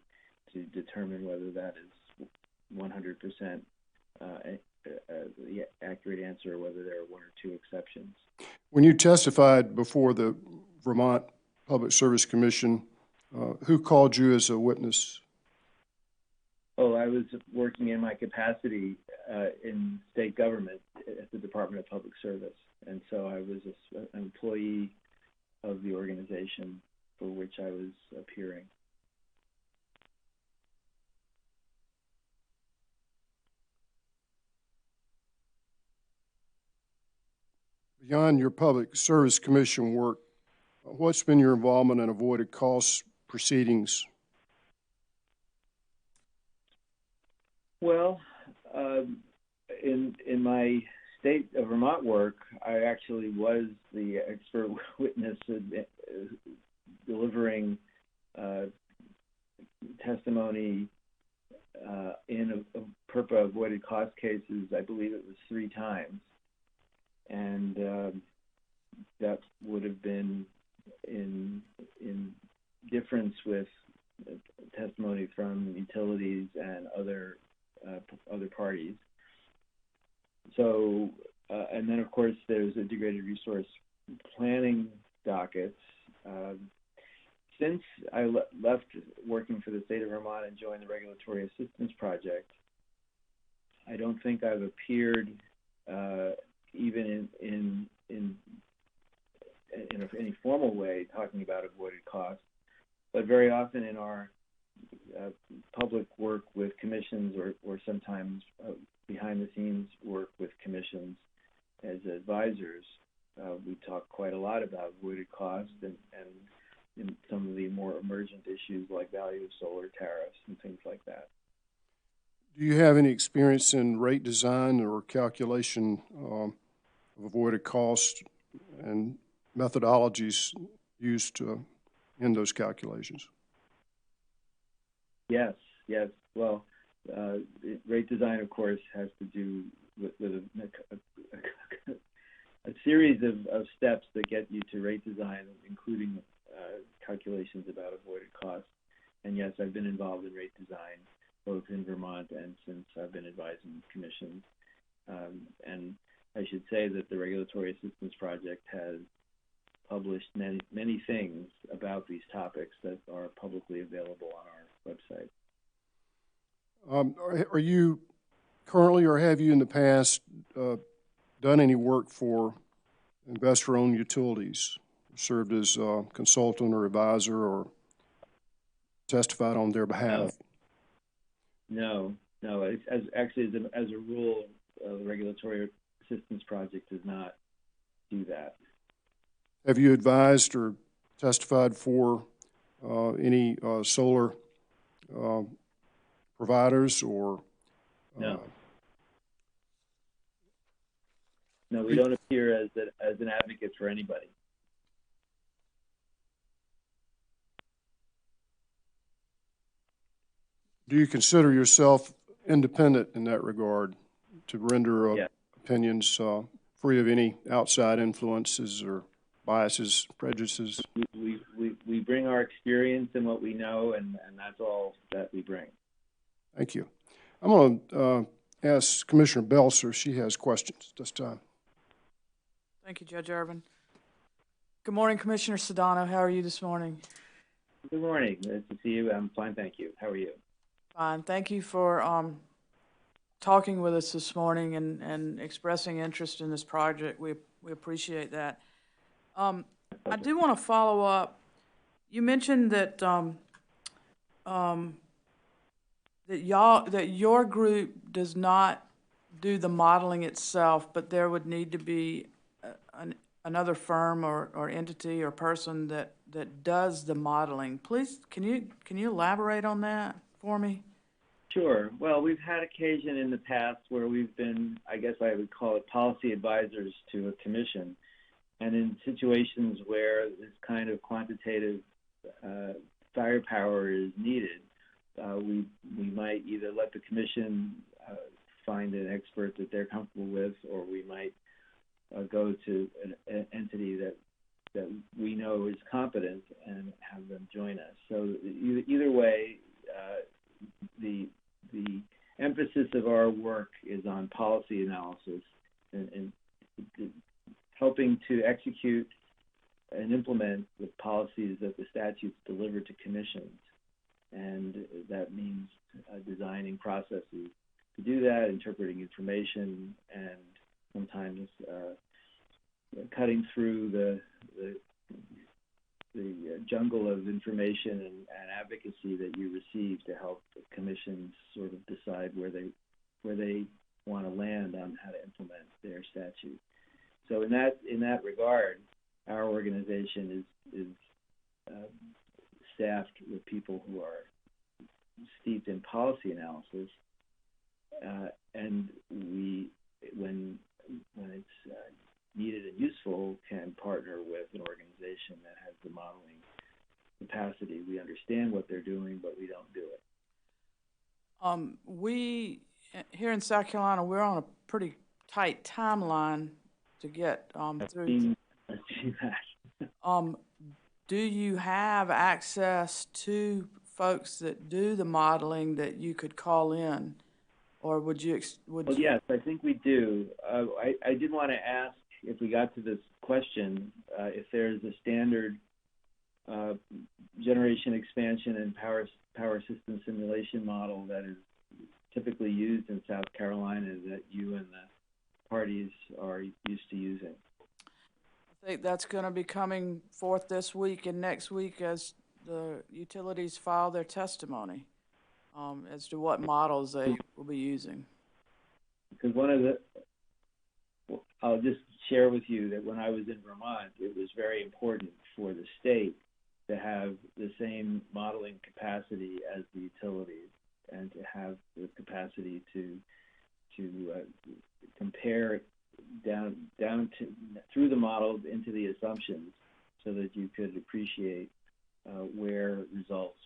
Speaker 9: to determine whether that is 100% the accurate answer or whether there are one or two exceptions.
Speaker 1: When you testified before the Vermont Public Service Commission, who called you as a witness?
Speaker 9: Oh, I was working in my capacity in state government at the Department of Public Service. And so I was an employee of the organization for which I was appearing.
Speaker 1: Beyond your Public Service Commission work, what's been your involvement in avoided cost proceedings?
Speaker 9: Well, in my state of Vermont work, I actually was the expert witness delivering testimony in a PURPA avoided cost cases. I believe it was 3 times, and that would have been in difference with testimony from utilities and other parties. So, and then of course there's integrated resource planning dockets. Since I left working for the state of Vermont and joined the Regulatory Assistance Project, I don't think I've appeared even in any formal way talking about avoided costs, but very often in our public work with commissions or sometimes behind the scenes work with commissions as advisors, we talk quite a lot about avoided costs and in some of the more emergent issues like value of solar tariffs and things like that.
Speaker 1: Do you have any experience in rate design or calculation of avoided costs and methodologies used in those calculations?
Speaker 9: Yes. Well, rate design, of course, has to do with a series of steps that get you to rate design, including calculations about avoided costs. And yes, I've been involved in rate design, both in Vermont and since I've been advising commissions. And I should say that the Regulatory Assistance Project has published many things about these topics that are publicly available on our website.
Speaker 1: Are you currently, or have you in the past, done any work for investor-owned utilities, served as a consultant or advisor or testified on their behalf?
Speaker 9: No. As a rule, the Regulatory Assistance Project does not do that.
Speaker 1: Have you advised or testified for any solar providers or?
Speaker 9: No. No, we don't appear as an advocate for anybody.
Speaker 1: Do you consider yourself independent in that regard to render
Speaker 9: Yeah.
Speaker 1: opinions free of any outside influences or biases, prejudices.
Speaker 9: We bring our experience and what we know, and that's all that we bring.
Speaker 1: Thank you. I'm going to ask Commissioner Belser if she has questions at this time.
Speaker 5: Thank you, Judge Irvin. Good morning, Commissioner Sedano. How are you this morning?
Speaker 9: Good morning. Nice to see you. I'm fine, thank you. How are you?
Speaker 5: Fine. Thank you for talking with us this morning and expressing interest in this project. We appreciate that. I do want to follow up. You mentioned that that your group does not do the modeling itself, but there would need to be another firm or entity or person that does the modeling. Please, can you elaborate on that for me?
Speaker 9: Sure. Well, we've had occasion in the past where we've been, I guess I would call it policy advisors to a commission. And in situations where this kind of quantitative firepower is needed, we might either let the commission find an expert that they're comfortable with, or we might go to an entity that we know is competent and have them join us. So either way, the emphasis of our work is on policy analysis and helping to execute and implement the policies that the statutes deliver to commissions. And that means designing processes to do that, interpreting information, and sometimes cutting through the jungle of information and advocacy that you receive to help commissions sort of decide where they want to land on how to implement their statute. So in that regard, our organization is staffed with people who are steeped in policy analysis, and we, when it's needed and useful, can partner with an organization that has the modeling capacity. We understand what they're doing, but we don't do it.
Speaker 5: We here in South Carolina, we're on a pretty tight timeline to get through.
Speaker 9: I've seen that.
Speaker 5: Do you have access to folks that do the modeling that you could call in, or would you?
Speaker 9: Well, yes, I think we do. I did want to ask, if we got to this question, if there's a standard generation expansion and power system simulation model that is typically used in South Carolina that you and the parties are used to using.
Speaker 5: I think that's going to be coming forth this week and next week as the utilities file their testimony as to what models they will be using.
Speaker 9: Because I'll just share with you that when I was in Vermont, it was very important for the state to have the same modeling capacity as the utilities and to have the capacity to compare down to through the models into the assumptions, so that you could appreciate where results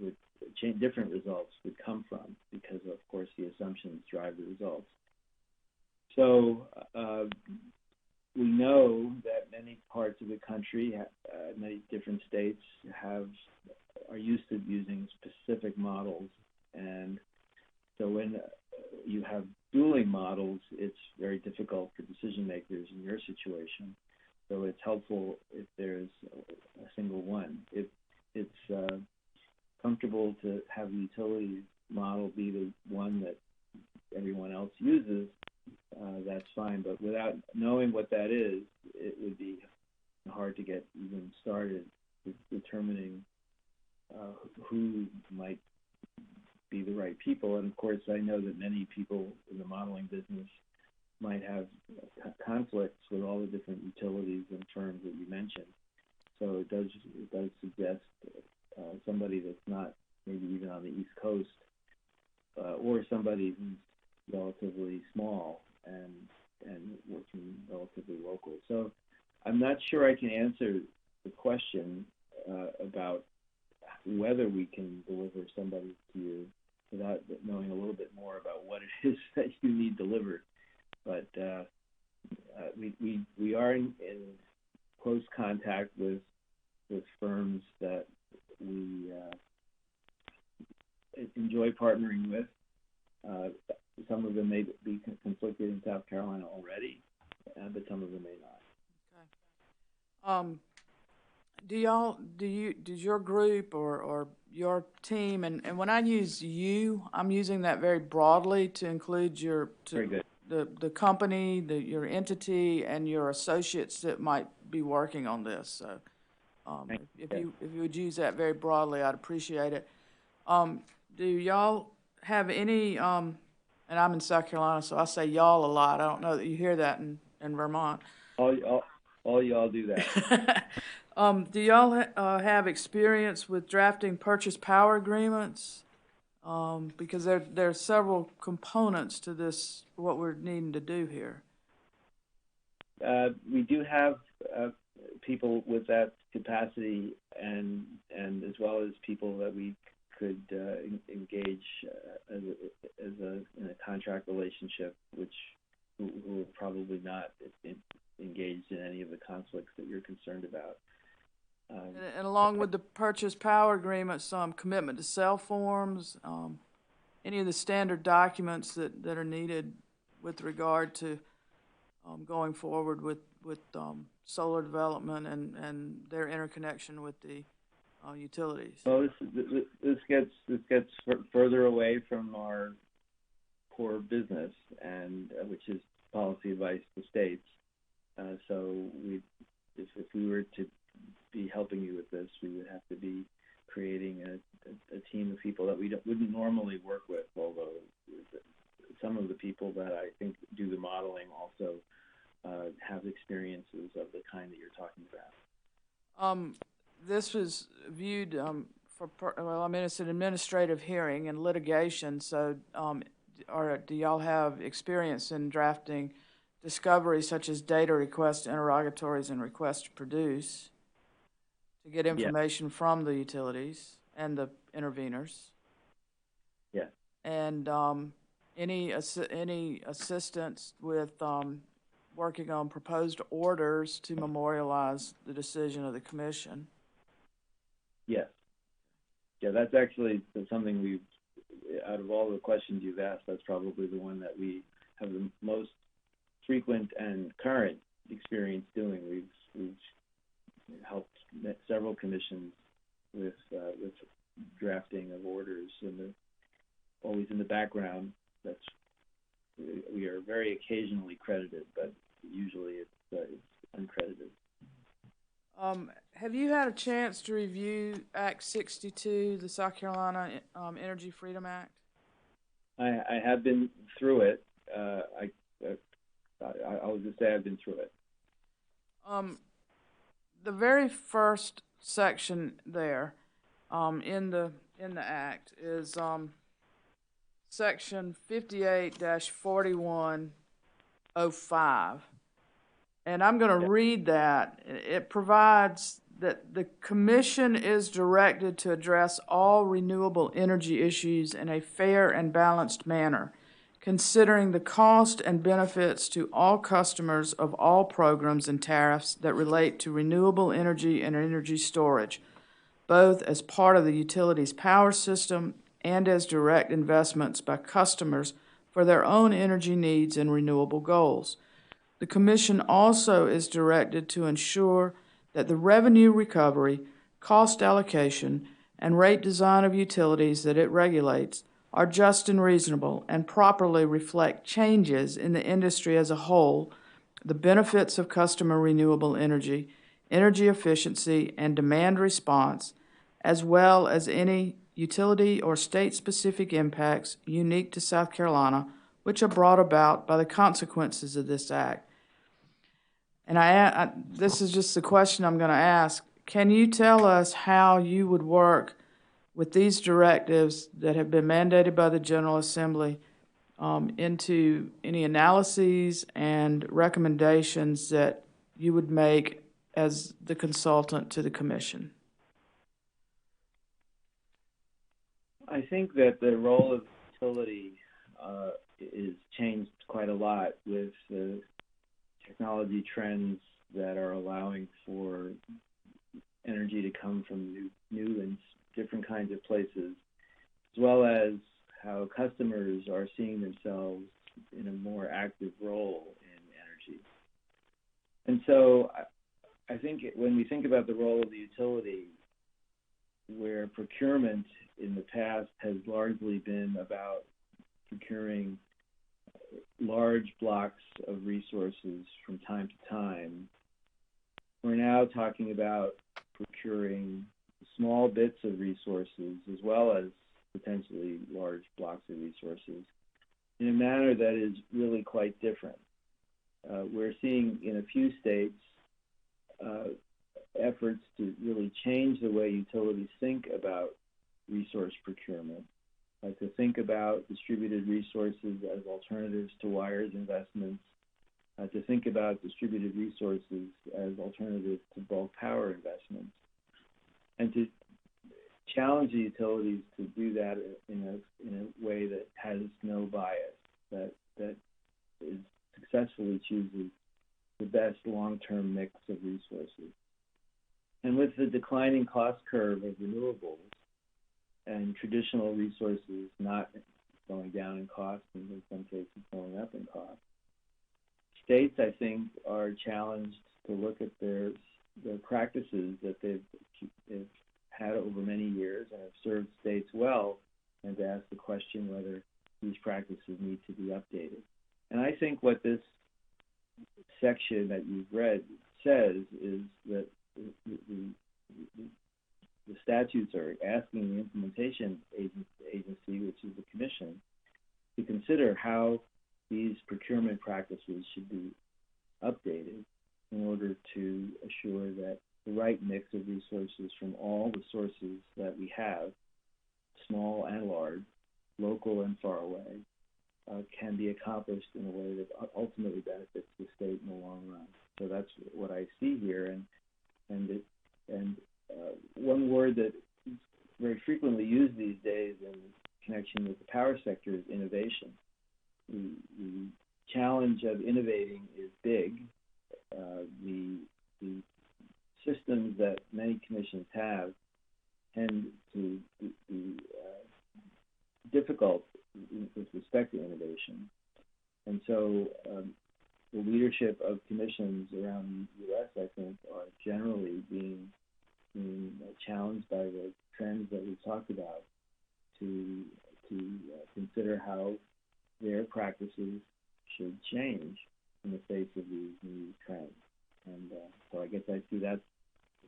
Speaker 9: would change, different results would come from, because of course the assumptions drive the results. So we know that many parts of the country, many different states are used to using specific models, and so when you have dueling models, it's very difficult for decision makers in your situation. So it's helpful if there's a single one. If it's comfortable to have the utility model be the one that everyone else uses, that's fine. But without knowing what that is, it would be hard to get even started with determining who might be the right people. And of course, I know that many people in the modeling business might have conflicts with all the different utilities and firms that you mentioned. So it does suggest somebody that's not maybe even on the East Coast, or somebody who's relatively small and working relatively local. So I'm not sure I can answer the question about whether we can deliver somebody to you without knowing a little bit more about what it is that you need delivered. But we are in close contact with firms that we enjoy partnering with. Some of them may be conflicted in South Carolina already, but some of them may not.
Speaker 5: Does your group or your team, and when I use you, I'm using that very broadly to include
Speaker 9: Very good.
Speaker 5: the company, your entity, and your associates that might be working on this. So, if you would use that very broadly, I'd appreciate it. Do y'all have any? And I'm in South Carolina, so I say y'all a lot. I don't know that you hear that in Vermont.
Speaker 9: All y'all do that.
Speaker 5: Do y'all have experience with drafting purchase power agreements? Because there are several components to this, what we're needing to do here.
Speaker 9: We do have people with that capacity, and as well as people that we could engage in a contract relationship, who are probably not engaged in any of the conflicts that you're concerned about.
Speaker 5: And along with the purchase power agreements, commitment to sell forms, any of the standard documents that are needed with regard to going forward with solar development and their interconnection with the utilities.
Speaker 9: Well, this gets further away from our core business, and which is policy advice to states. So if we were to be helping you with this, we would have to be creating a team of people that we wouldn't normally work with, although some of the people that I think do the modeling also have experiences of the kind that you're talking about.
Speaker 5: This was viewed it's an administrative hearing and litigation, so do y'all have experience in drafting discovery such as data requests, interrogatories, and requests to produce to get information from the utilities and the interveners?
Speaker 9: Yeah.
Speaker 5: And any assistance with working on proposed orders to memorialize the decision of the commission?
Speaker 9: Yes. Yeah, that's actually something out of all the questions you've asked, that's probably the one that we have the most frequent and current experience doing. We've helped several commissions with drafting of orders, and always in the background. We are very occasionally credited, but usually it's uncredited.
Speaker 5: Have you had a chance to review Act 62, the South Carolina Energy Freedom Act?
Speaker 9: I have been through it. I'll just say I've been through it.
Speaker 5: The very first section there in the Act is Section 58-4105. And I'm going to read that. It provides that the Commission is directed to address all renewable energy issues in a fair and balanced manner, considering the cost and benefits to all customers of all programs and tariffs that relate to renewable energy and energy storage, both as part of the utility's power system and as direct investments by customers for their own energy needs and renewable goals. The Commission also is directed to ensure that the revenue recovery, cost allocation, and rate design of utilities that it regulates are just and reasonable and properly reflect changes in the industry as a whole, the benefits of customer renewable energy, energy efficiency, and demand response, as well as any utility or state-specific impacts unique to South Carolina, which are brought about by the consequences of this act. And this is just the question I'm going to ask. Can you tell us how you would work with these directives that have been mandated by the General Assembly into any analyses and recommendations that you would make as the consultant to the Commission?
Speaker 9: I think that the role of utility is changed quite a lot with the technology trends that are allowing for energy to come from new and different kinds of places, as well as how customers are seeing themselves in a more active role in energy. And so I think when we think about the role of the utility, where procurement in the past has largely been about procuring large blocks of resources from time to time, we're now talking about procuring small bits of resources as well as potentially large blocks of resources in a manner that is really quite different. We're seeing in a few states efforts to really change the way utilities think about resource procurement, to think about distributed resources as alternatives to wires investments, to think about distributed resources as alternatives to bulk power investments, and to challenge the utilities to do that in a way that has no bias, that is successfully chooses the best long-term mix of resources. And with the declining cost curve of renewables and traditional resources not going down in cost and in some cases going up in cost, states, I think, are challenged to look at their practices that they've had over many years and have served states well, and to ask the question whether these practices need to be updated. And I think what this section that you've read says is that the statutes are asking the implementation agency, which is the Commission, to consider how these procurement practices should be updated in order to assure that the right mix of resources from all the sources that we have, small and large, local and far away, can be accomplished in a way that ultimately benefits the state in the long run. So that's what I see here, and one word that is very frequently used these days in connection with the power sector is innovation. The challenge of innovating is big. The systems that many commissions have tend to be difficult with respect to innovation. And so the leadership of commissions around the U.S., I think, are generally being challenged by the trends that we've talked about to consider how their practices should change in the face of these new trends. And so I guess I see that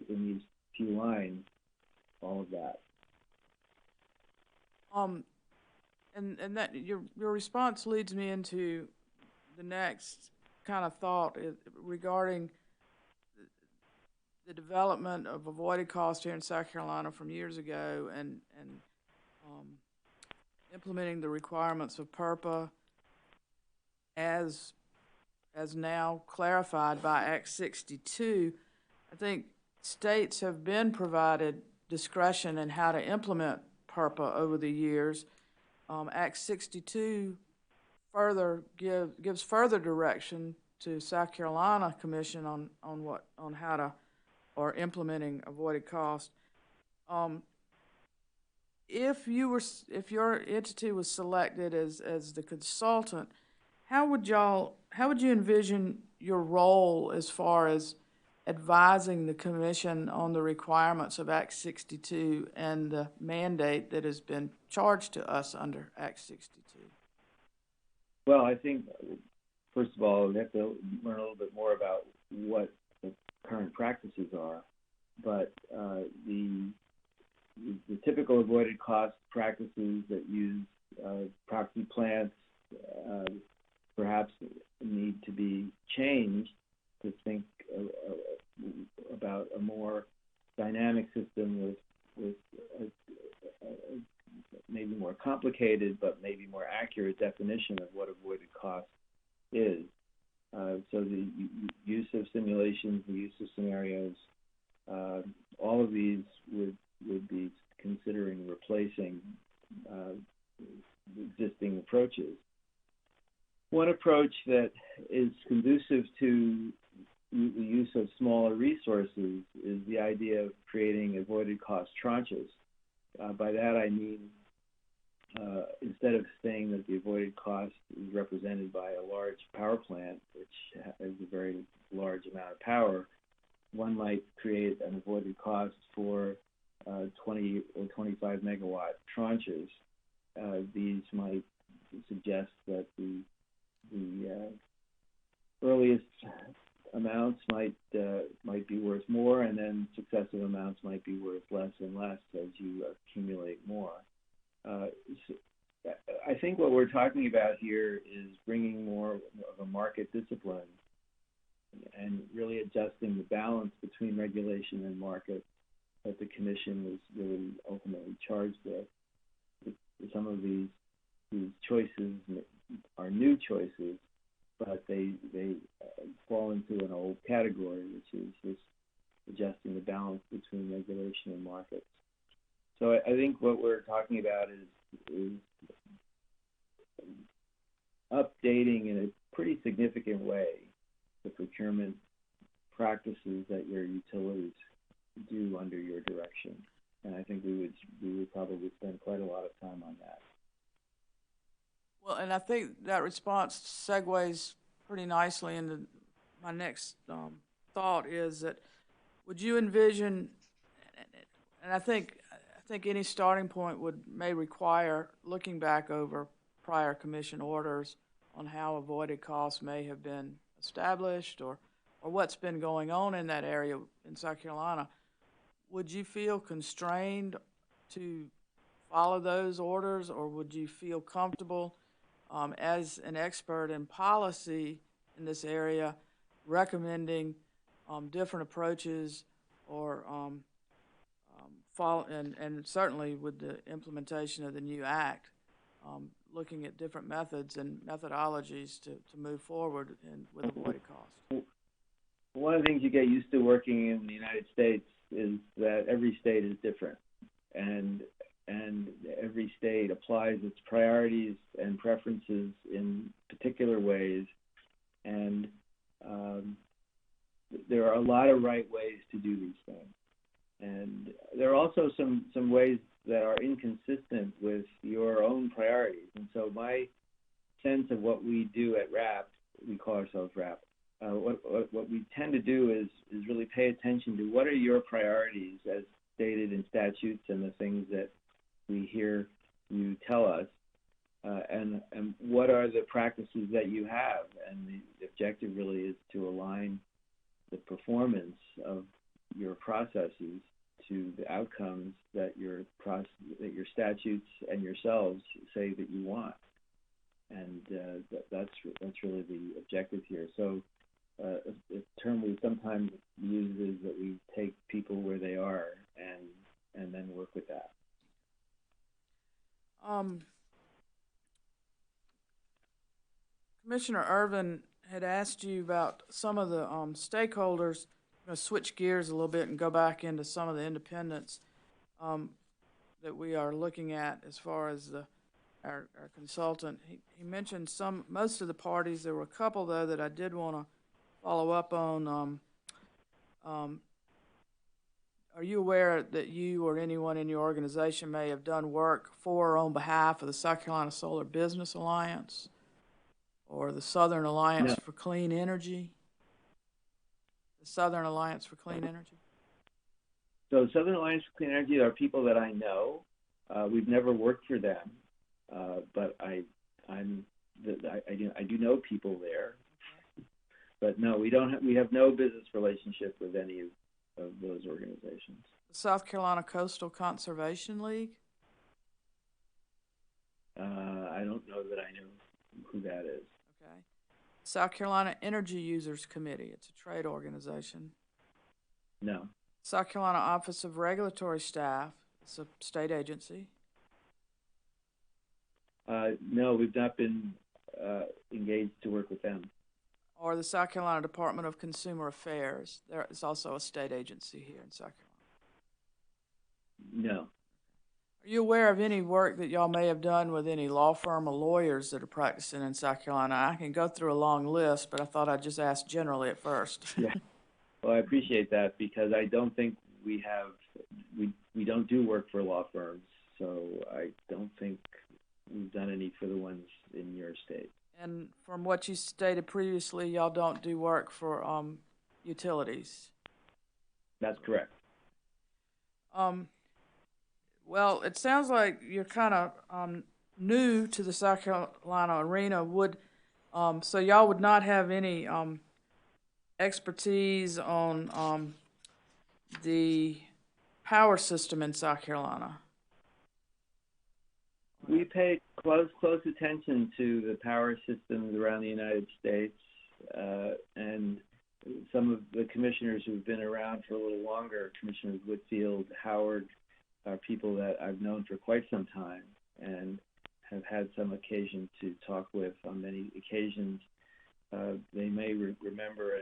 Speaker 9: in these few lines, all of that.
Speaker 5: And that your response leads me into the next kind of thought regarding the development of avoided cost here in South Carolina from years ago, and implementing the requirements of PURPA as now clarified by Act 62. I think states have been provided discretion in how to implement PURPA over the years. Act 62 further gives further direction to South Carolina Commission on how to, or implementing avoided cost. If your entity was selected as the consultant, how would you envision your role as far as advising the Commission on the requirements of Act 62 and the mandate that has been charged to us under Act 62?
Speaker 9: Well, I think, first of all, we have to learn a little bit more about what the current practices are. But the typical avoided cost practices that use proxy plants perhaps need to be changed to think about a more dynamic system with maybe more complicated but maybe more accurate definition of what avoided cost is. So the use of simulations, the use of scenarios, all of these would be considering replacing existing approaches. One approach that is conducive to the use of smaller resources is the idea of creating avoided cost tranches. By that I mean, instead of saying that the avoided cost is represented by a large power plant, which has a very large amount of power, one might create an avoided cost for 20 or 25 megawatt tranches. These might suggest that the earliest amounts might be worth more, and then successive amounts might be worth less and less as you accumulate more. I think what we're talking about here is bringing more of a market discipline and really adjusting the balance between regulation and market that the Commission was really ultimately charged with. Some of these choices are new choices, but they fall into an old category, which is this adjusting the balance between regulation and markets. So I think what we're talking about is updating in a pretty significant way the procurement practices that your utilities do under your direction. And I think we would probably spend quite a lot of time on that.
Speaker 5: Well, and I think that response segues pretty nicely into my next thought is that would you envision, and I think any starting point may require looking back over prior Commission orders on how avoided costs may have been established or what's been going on in that area in South Carolina. Would you feel constrained to follow those orders, or would you feel comfortable as an expert in policy in this area recommending different approaches or follow, and certainly with the implementation of the new act, looking at different methods and methodologies to move forward with avoided costs?
Speaker 9: One of the things you get used to working in the United States is that every state is different, and every state applies its priorities and preferences in particular ways, and there are a lot of right ways to do these things. And there are also some ways that are inconsistent with your own priorities. And so my sense of what we do at RAP, we call ourselves RAP, what we tend to do is really pay attention to what are your priorities as stated in statutes and the things that we hear you tell us, and what are the practices that you have. And the objective really is to align the performance of your processes to the outcomes that your statutes and yourselves say that you want. And that's really the objective here. So a term we sometimes use is that we take people where they are and then work with that.
Speaker 5: Commissioner Ervin had asked you about some of the stakeholders. I'm going to switch gears a little bit and go back into some of the independents that we are looking at as far as our consultant. He mentioned most of the parties. There were a couple, though, that I did want to follow up on. Are you aware that you or anyone in your organization may have done work for or on behalf of the South Carolina Solar Business Alliance or the Southern Alliance for Clean Energy? The Southern Alliance for Clean Energy?
Speaker 9: So Southern Alliance for Clean Energy are people that I know. We've never worked for them, but I do know people there. But no, we have no business relationship with any of those organizations.
Speaker 5: The South Carolina Coastal Conservation League?
Speaker 9: I don't know that I know who that is.
Speaker 5: Okay. South Carolina Energy Users Committee. It's a trade organization.
Speaker 9: No.
Speaker 5: South Carolina Office of Regulatory Staff. It's a state agency.
Speaker 9: No, we've not been engaged to work with them.
Speaker 5: Or the South Carolina Department of Consumer Affairs. There is also a state agency here in South Carolina.
Speaker 9: No.
Speaker 5: Are you aware of any work that y'all may have done with any law firm or lawyers that are practicing in South Carolina? I can go through a long list, but I thought I'd just ask generally at first.
Speaker 9: Yeah. Well, I appreciate that because I don't think we don't do work for law firms, so I don't think we've done any for the ones in your state.
Speaker 5: And from what you stated previously, y'all don't do work for utilities.
Speaker 9: That's correct.
Speaker 5: Well, it sounds like you're kind of new to the South Carolina arena. So y'all would not have any expertise on the power system in South Carolina?
Speaker 9: We pay close attention to the power systems around the United States, and some of the commissioners who've been around for a little longer, Commissioners Whitfield, Howard, are people that I've known for quite some time and have had some occasion to talk with on many occasions. They may remember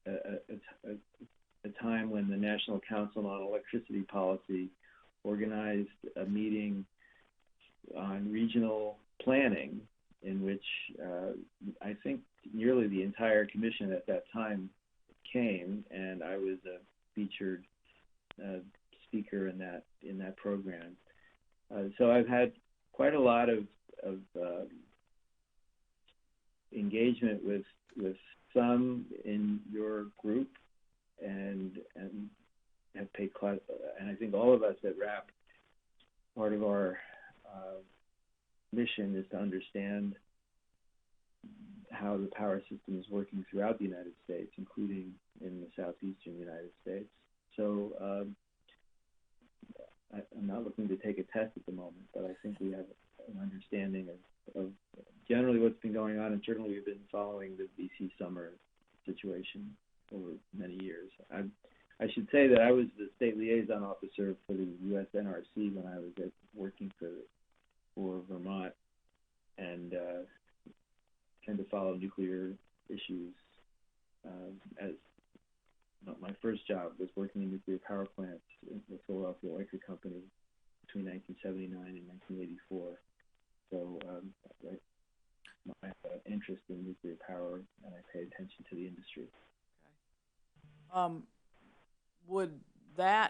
Speaker 9: a time when the National Council on Electricity Policy organized a meeting on regional planning in which I think nearly the entire commission at that time came, and I was a featured speaker in that program. So I've had quite a lot of engagement with some in your group, and have paid quite, and I think all of us at RAP, part of our mission is to understand how the power system is working throughout the United States, including in the southeastern United States. So I'm not looking to take a test at the moment, but I think we have an understanding of generally what's been going on, and certainly we've been following the BC summer situation over many years. I should say that I was the state liaison officer for the U.S. NRC when I was working for Vermont, and tend to follow nuclear issues. As my first job was working in nuclear power plants in the Philadelphia Electric Company between 1979 and 1984. So I have an interest in nuclear power, and I pay attention to the industry.
Speaker 5: Would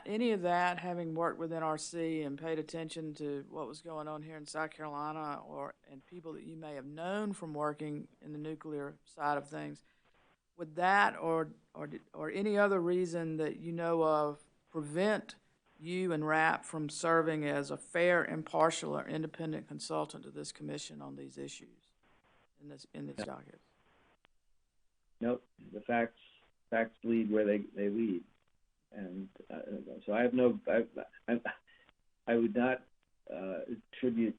Speaker 5: any of that, having worked with NRC and paid attention to what was going on here in South Carolina, and people that you may have known from working in the nuclear side of things, would that or any other reason that you know of prevent you and RAP from serving as a fair, impartial, or independent consultant to this commission on these issues in this docket?
Speaker 9: Nope. The facts lead where they lead. And so I have I would not attribute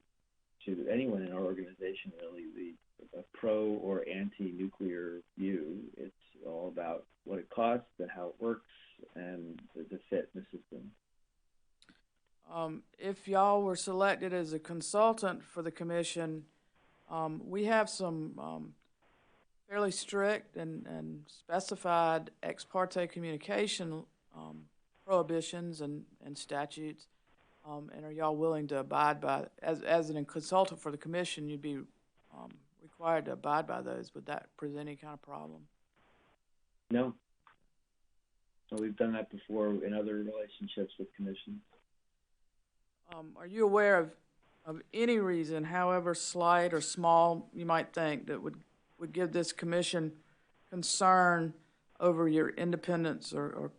Speaker 9: to anyone in our organization really a pro or anti-nuclear view. It's all about what it costs and how it works and the fit in the system.
Speaker 5: If y'all were selected as a consultant for the commission, we have some fairly strict and specified ex parte communication prohibitions and statutes, and are y'all willing to abide by, as a consultant for the commission, you'd be required to abide by those? Would that present any kind of problem?
Speaker 9: No. So we've done that before in other relationships with commissions.
Speaker 5: Are you aware of any reason, however slight or small you might think, that would give this commission concern over your independence or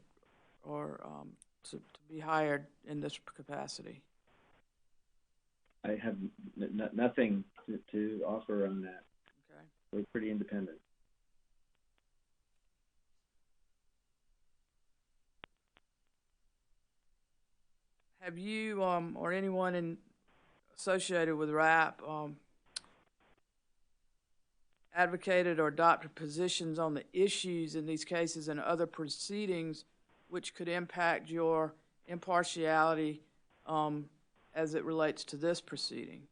Speaker 5: to be hired in this capacity?
Speaker 9: I have nothing to offer on that.
Speaker 5: Okay.
Speaker 9: We're pretty independent.
Speaker 5: Have you or anyone associated with RAP advocated or adopted positions on the issues in these cases and other proceedings which could impact your impartiality as it relates to this proceeding?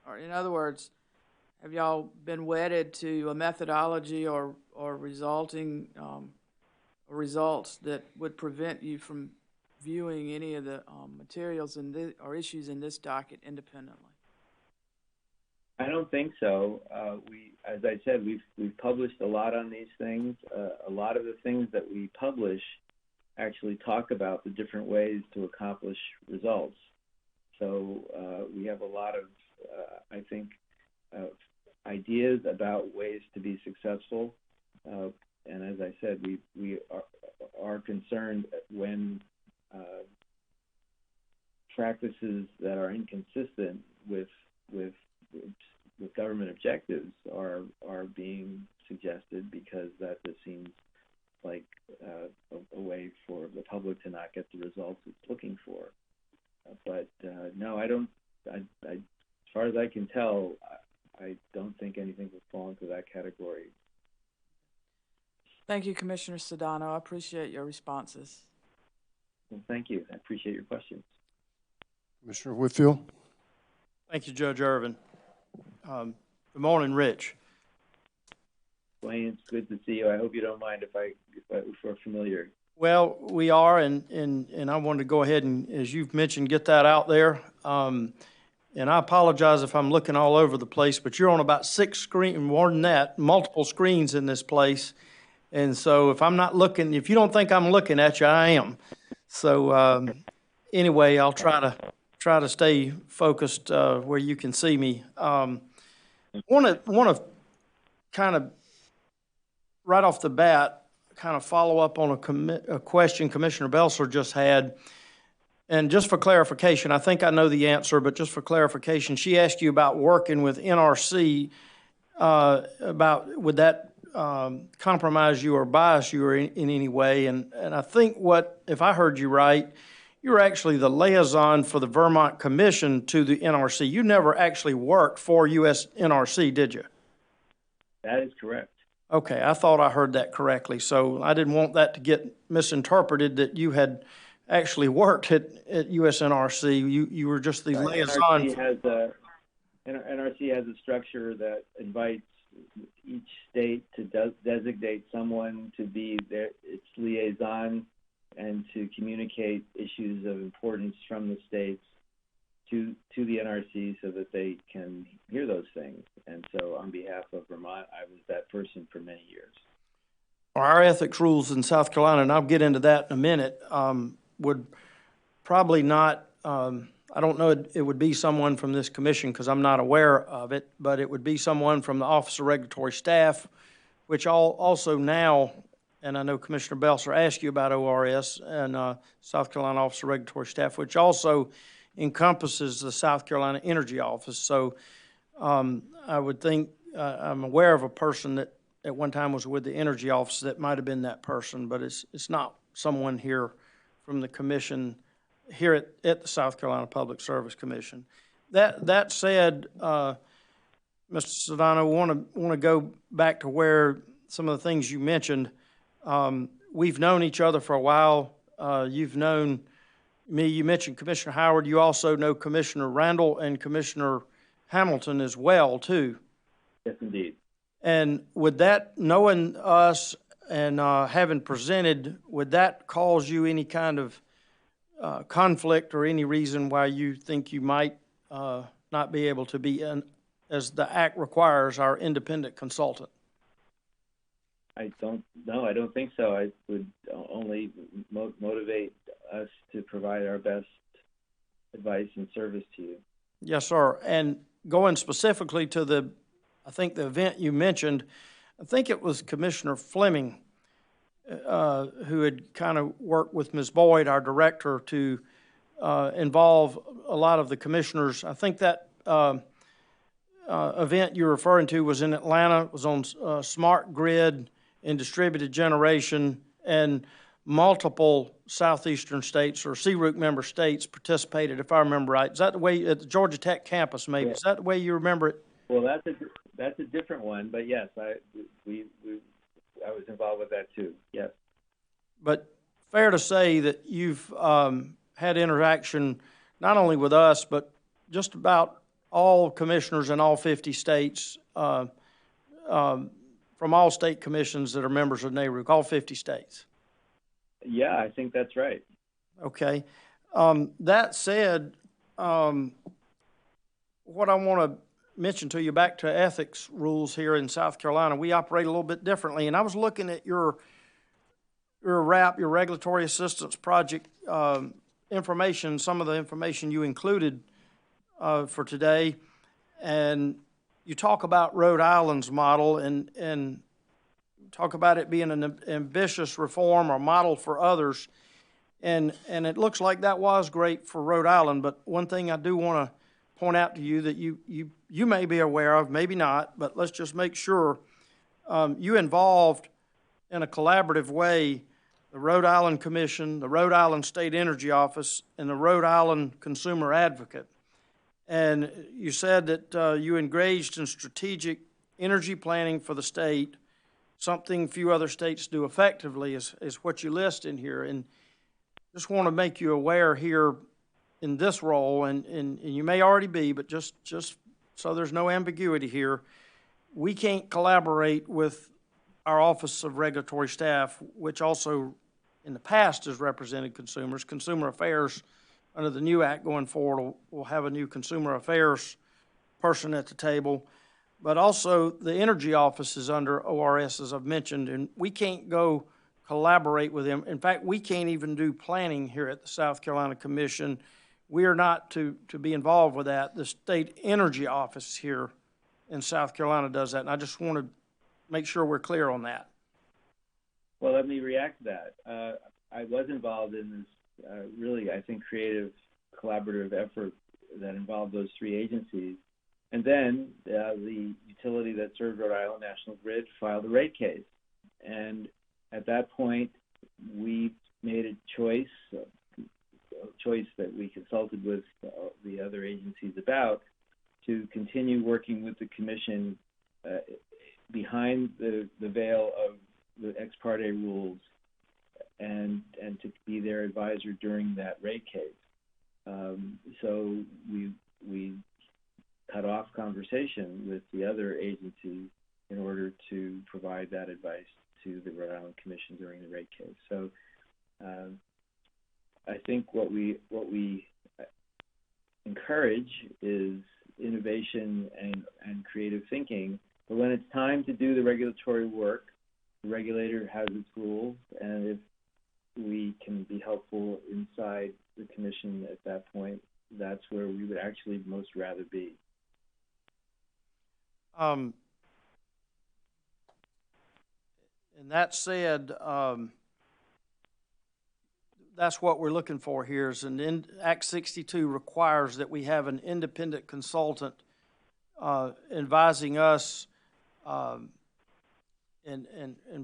Speaker 5: Or in other words, have y'all been wedded to a methodology or resulting results that would prevent you from viewing any of the materials in this, or issues in this docket independently?
Speaker 9: I don't think so. As I said, we've published a lot on these things. A lot of the things that we publish actually talk about the different ways to accomplish results. So we have a lot of, I think, ideas about ways to be successful. And as I said, we are concerned when practices that are inconsistent with government objectives are being suggested, because that just seems like a way for the public to not get the results it's looking for. But no, I don't. As far as I can tell, I don't think anything would fall into that category.
Speaker 5: Thank you, Commissioner Sedano. I appreciate your responses.
Speaker 9: Well, thank you. I appreciate your questions.
Speaker 1: Commissioner Whitfield?
Speaker 6: Thank you, Judge Irvin. Good morning, Rich.
Speaker 9: Dwayne, it's good to see you. I hope you don't mind if we're familiar.
Speaker 6: Well, we are, and I wanted to go ahead and, as you've mentioned, get that out there. And I apologize if I'm looking all over the place, but you're on about 6 screens, more than that, multiple screens in this place. And so if I'm not looking, if you don't think I'm looking at you, I am. So anyway, I'll try to stay focused where you can see me. Want to kind of right off the bat kind of follow up on a question Commissioner Belser just had. And just for clarification, I think I know the answer, but just for clarification, she asked you about working with NRC, about would that compromise you or bias you in any way. And I think if I heard you right, you're actually the liaison for the Vermont Commission to the NRC. You never actually worked for US NRC, did you?
Speaker 9: That is correct.
Speaker 6: Okay, I thought I heard that correctly. So I didn't want that to get misinterpreted that you had actually worked at USNRC. You were just the liaison.
Speaker 9: NRC has a structure that invites each state to designate someone to be its liaison and to communicate issues of importance from the states to the NRC so that they can hear those things. And so on behalf of Vermont, I was that person for many years.
Speaker 6: Our ethics rules in South Carolina, and I'll get into that in a minute, would probably not, I don't know, it would be someone from this commission because I'm not aware of it, but it would be someone from the Office of Regulatory Staff, which also now, and I know Commissioner Belser asked you about ORS and South Carolina Office of Regulatory Staff, which also encompasses the South Carolina Energy Office. So I would think, I'm aware of a person that at one time was with the Energy Office that might have been that person, but it's not someone here from the commission here at the South Carolina Public Service Commission. That said, Mr. Sedano, want to go back to where some of the things you mentioned. We've known each other for a while. You've known me. You mentioned Commissioner Howard. You also know Commissioner Randall and Commissioner Hamilton as well, too.
Speaker 9: Yes, indeed.
Speaker 6: And would that, knowing us and having presented, would that cause you any kind of conflict or any reason why you think you might not be able to be, as the Act requires, our independent consultant?
Speaker 9: I don't think so. I would only motivate us to provide our best advice and service to you.
Speaker 6: Yes, sir. And going specifically to I think the event you mentioned, I think it was Commissioner Fleming who had kind of worked with Ms. Boyd, our director, to involve a lot of the commissioners. I think that event you're referring to was in Atlanta. It was on smart grid and distributed generation, and multiple southeastern states or CRUC member states participated, if I remember right. Is that the way, at the Georgia Tech campus maybe? Yeah. Is that the way you remember it?
Speaker 9: Well, that's a different one, but yes, I was involved with that too, yes. But
Speaker 6: fair to say that you've had interaction not only with us, but just about all commissioners in all 50 states, from all state commissions that are members of NARUC, all 50 states.
Speaker 9: Yeah, I think that's right.
Speaker 6: Okay. That said, what I want to mention to you, back to ethics rules here in South Carolina, we operate a little bit differently. And I was looking at your RAP, your Regulatory Assistance Project information, some of the information you included for today, and you talk about Rhode Island's model and talk about it being an ambitious reform or model for others. And it looks like that was great for Rhode Island, but one thing I do want to point out to you that you may be aware of, maybe not, but let's just make sure, you involved in a collaborative way the Rhode Island Commission, the Rhode Island State Energy Office, and the Rhode Island Consumer Advocate. And you said that you engaged in strategic energy planning for the state, something few other states do effectively, is what you list in here. And just want to make you aware here in this role, and you may already be, but just so there's no ambiguity here, we can't collaborate with our Office of Regulatory Staff, which also in the past has represented consumers. Consumer Affairs, under the new act going forward, will have a new Consumer Affairs person at the table. But also the Energy Office is under ORS, as I've mentioned, and we can't go collaborate with them. In fact, we can't even do planning here at the South Carolina Commission. We are not to be involved with that. The State Energy Office here in South Carolina does that, and I just want to make sure we're clear on that.
Speaker 9: Well, let me react to that. I was involved in this really, I think, creative collaborative effort that involved those three agencies. And then the utility that served Rhode Island, National Grid, filed a rate case. And at that point, we made a choice that we consulted with the other agencies about, to continue working with the Commission behind the veil of the ex parte rules and to be their advisor during that rate case. So we cut off conversation with the other agencies in order to provide that advice to the Rhode Island Commission during the rate case. So I think what we encourage is innovation and creative thinking, but when it's time to do the regulatory work, the regulator has its rules, and if we can be helpful inside the Commission at that point, that's where we would actually most rather be.
Speaker 6: And that said, that's what we're looking for here. Is Act 62 requires that we have an independent consultant advising us and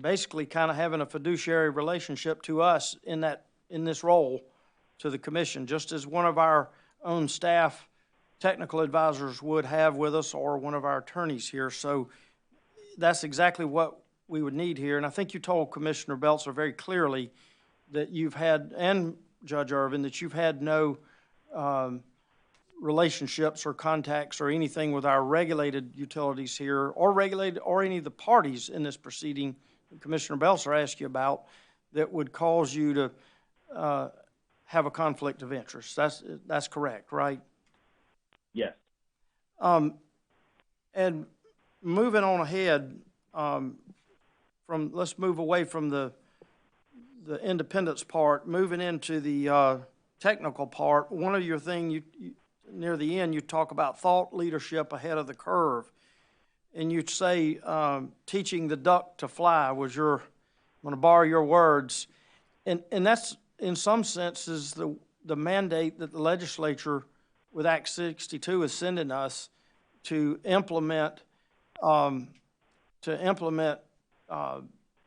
Speaker 6: basically kind of having a fiduciary relationship to us in this role to the Commission, just as one of our own staff technical advisors would have with us, or one of our attorneys here. So that's exactly what we would need here. And I think you told Commissioner Belzer very clearly that you've had, and Judge Irvin, that you've had no relationships or contacts or anything with our regulated utilities here, or any of the parties in this proceeding Commissioner Belzer asked you about, that would cause you to have a conflict of interest. That's correct, right?
Speaker 9: Yes.
Speaker 6: And moving on ahead, let's move away from the independence part, moving into the technical part. One of your things, near the end, you talk about thought leadership ahead of the curve. And you'd say teaching the duck to fly was I'm going to borrow your words. And that's, in some senses, the mandate that the legislature with Act 62 is sending us to implement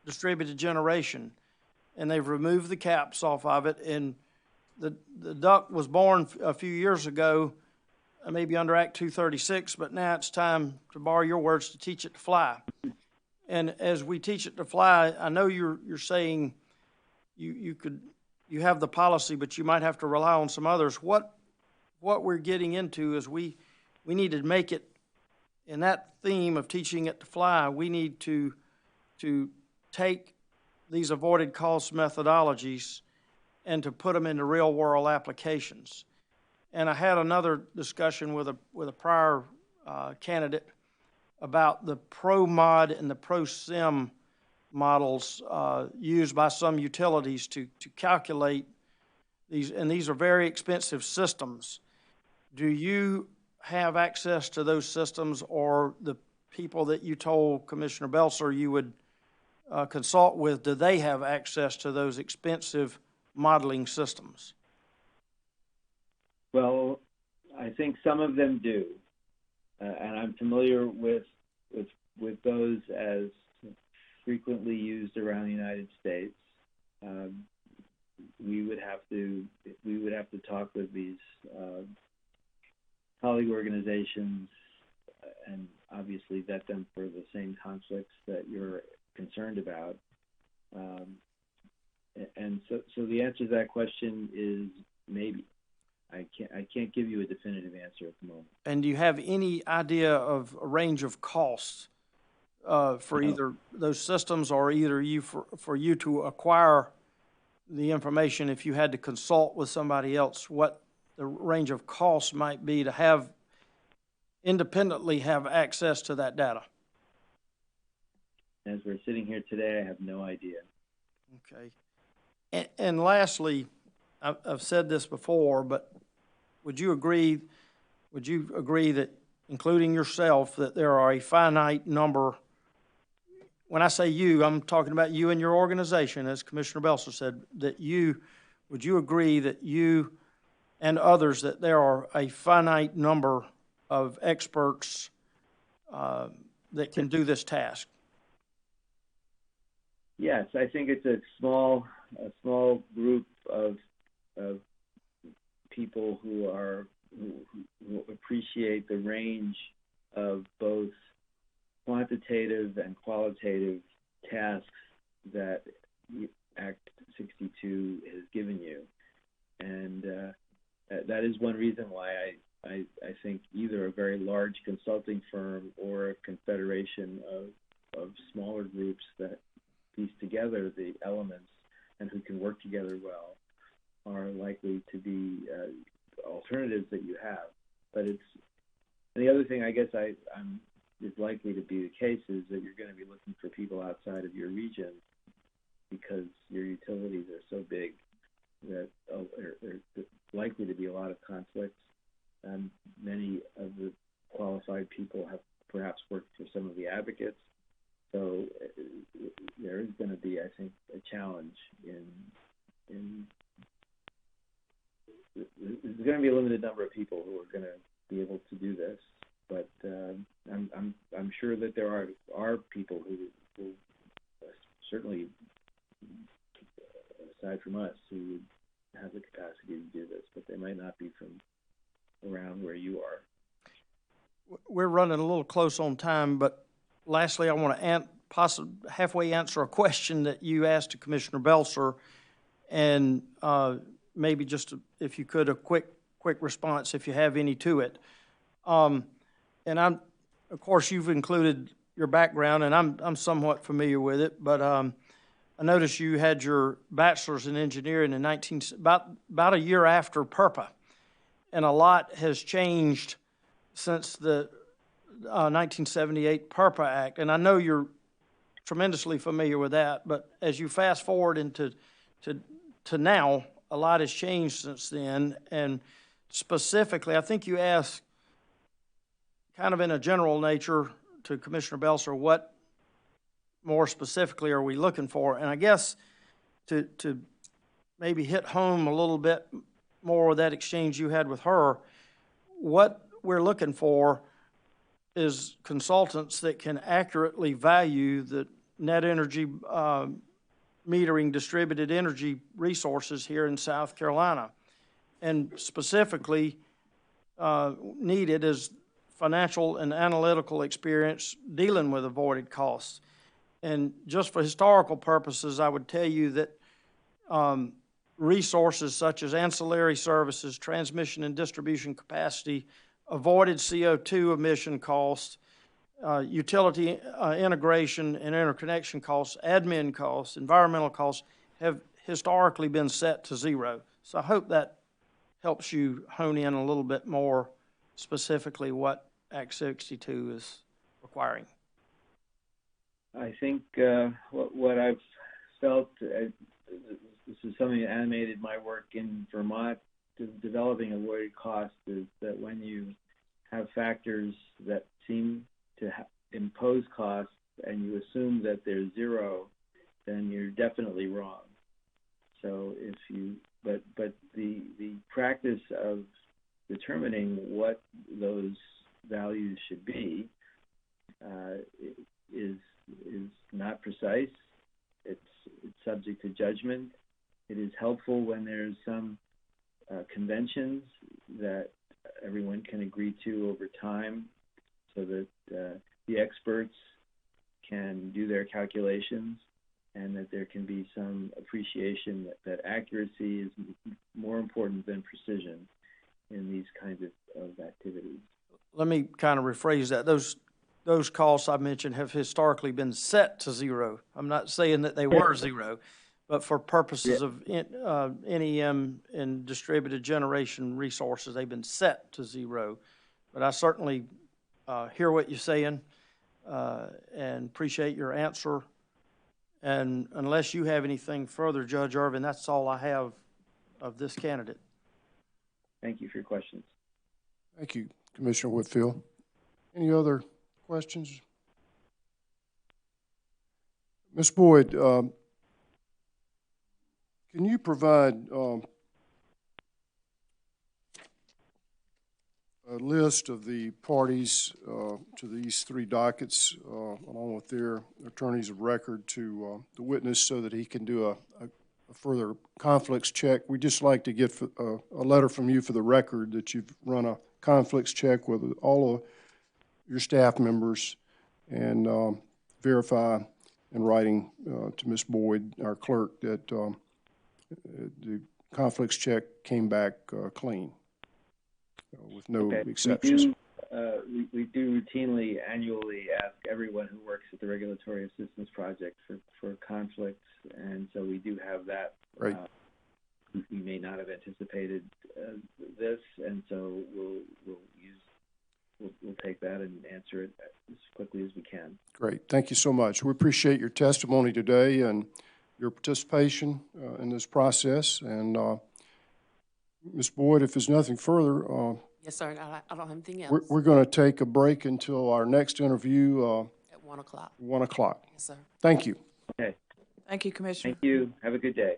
Speaker 6: distributed generation. And they've removed the caps off of it. And the duck was born a few years ago, maybe under Act 236, but now it's time, to borrow your words, to teach it to fly. And as we teach it to fly, I know you're saying you have the policy, but you might have to rely on some others. What we're getting into is we need to make it, in that theme of teaching it to fly, we need to take these avoided cost methodologies and to put them into real-world applications. And I had another discussion with a prior candidate about the ProMod and the ProSim models used by some utilities to calculate these, and these are very expensive systems. Do you have access to those systems, or the people that you told Commissioner Belser you would consult with, do they have access to those expensive modeling systems?
Speaker 9: Well, I think some of them do, and I'm familiar with those as frequently used around the United States. We would have to talk with these colleague organizations and obviously vet them for the same conflicts that you're concerned about. And so the answer to that question is maybe. I can't give you a definitive answer at the moment. And
Speaker 6: do you have any idea of a range of costs for either those systems, or either for you to acquire the information, if you had to consult with somebody else, what the range of costs might be to have independently have access to that data?
Speaker 9: As we're sitting here today, I have no idea.
Speaker 6: Okay. And lastly, I've said this before, but would you agree that, including yourself, that there are a finite number? When I say you, I'm talking about you and your organization, as Commissioner Belser said, would you agree that you and others, that there are a finite number of experts that can do this task?
Speaker 9: Yes, I think it's a small group of people who appreciate the range of both quantitative and qualitative tasks that Act 62 has given you. And that is one reason why I think either a very large consulting firm or a confederation of smaller groups that piece together the elements and who can work together well are likely to be alternatives that you have. But the other thing I guess is likely to be the case is that you're going to be looking for people outside of your region, because your utilities are so big that there's likely to be a lot of conflicts. Many of the qualified people have perhaps worked for some of the advocates. So there is going to be, I think, a challenge in there's going to be a limited number of people who are going to be able to do this, but I'm sure that there are people who certainly, aside from us, who would have the capacity to do this, but they might not be from around where you are.
Speaker 6: We're running a little close on time, but lastly, I want to possibly halfway answer a question that you asked to Commissioner Belser, and maybe just if you could, a quick response if you have any to it. And of course, you've included your background, and I'm somewhat familiar with it, but I noticed you had your bachelor's in engineering in about a year after PURPA, and a lot has changed since the 1978 PURPA Act, and I know you're tremendously familiar with that, but as you fast forward into now, a lot has changed since then, and specifically, I think you asked kind of in a general nature to Commissioner Belser, what more specifically are we looking for? And I guess to maybe hit home a little bit more with that exchange you had with her, what we're looking for is consultants that can accurately value the net energy metering distributed energy resources here in South Carolina. And specifically needed is financial and analytical experience dealing with avoided costs. And just for historical purposes, I would tell you that resources such as ancillary services, transmission and distribution capacity, avoided CO2 emission costs, utility integration and interconnection costs, admin costs, environmental costs have historically been set to zero. So I hope that helps you hone in a little bit more specifically what Act 62 is requiring.
Speaker 9: I think what I've felt, this is something that animated my work in Vermont, developing avoided cost, is that when you have factors that seem to impose costs and you assume that they're zero, then you're definitely wrong. So if you, but the practice of determining what those values should be is not precise. It's subject to judgment. It is helpful when there's some conventions that everyone can agree to over time, so that the experts can do their calculations, and that there can be some appreciation that accuracy is more important than precision in these kinds of activities.
Speaker 6: Let me kind of rephrase that. Those costs I mentioned have historically been set to zero. I'm not saying that they were zero, but for purposes of NEM and distributed generation resources, they've been set to zero. But I certainly hear what you're saying and appreciate your answer. And unless you have anything further, Judge Irvin, that's all I have of this candidate.
Speaker 9: Thank you for your questions.
Speaker 1: Thank you, Commissioner Whitfield. Any other questions? Ms. Boyd, can you provide a list of the parties to these three dockets, along with their attorneys of record, to the witness, so that he can do a further conflicts check? We'd just like to get a letter from you for the record that you've run a conflicts check with all of your staff members, and verify in writing to Ms. Boyd, our clerk, that the conflicts check came back clean, with no exceptions.
Speaker 9: We do routinely, annually ask everyone who works at the Regulatory Assistance Project for conflicts, and so we do have that.
Speaker 1: Right.
Speaker 9: We may not have anticipated this, and so we'll take that and answer it as quickly as we can.
Speaker 1: Great. Thank you so much. We appreciate your testimony today and your participation in this process. And Ms. Boyd, if there's nothing further,
Speaker 7: Yes, sir. I don't have anything else.
Speaker 1: we're going to take a break until our next interview
Speaker 7: At 1 o'clock.
Speaker 1: 1 o'clock.
Speaker 7: Yes, sir.
Speaker 1: Thank you.
Speaker 9: Okay.
Speaker 5: Thank you, Commissioner.
Speaker 9: Thank you. Have a good day.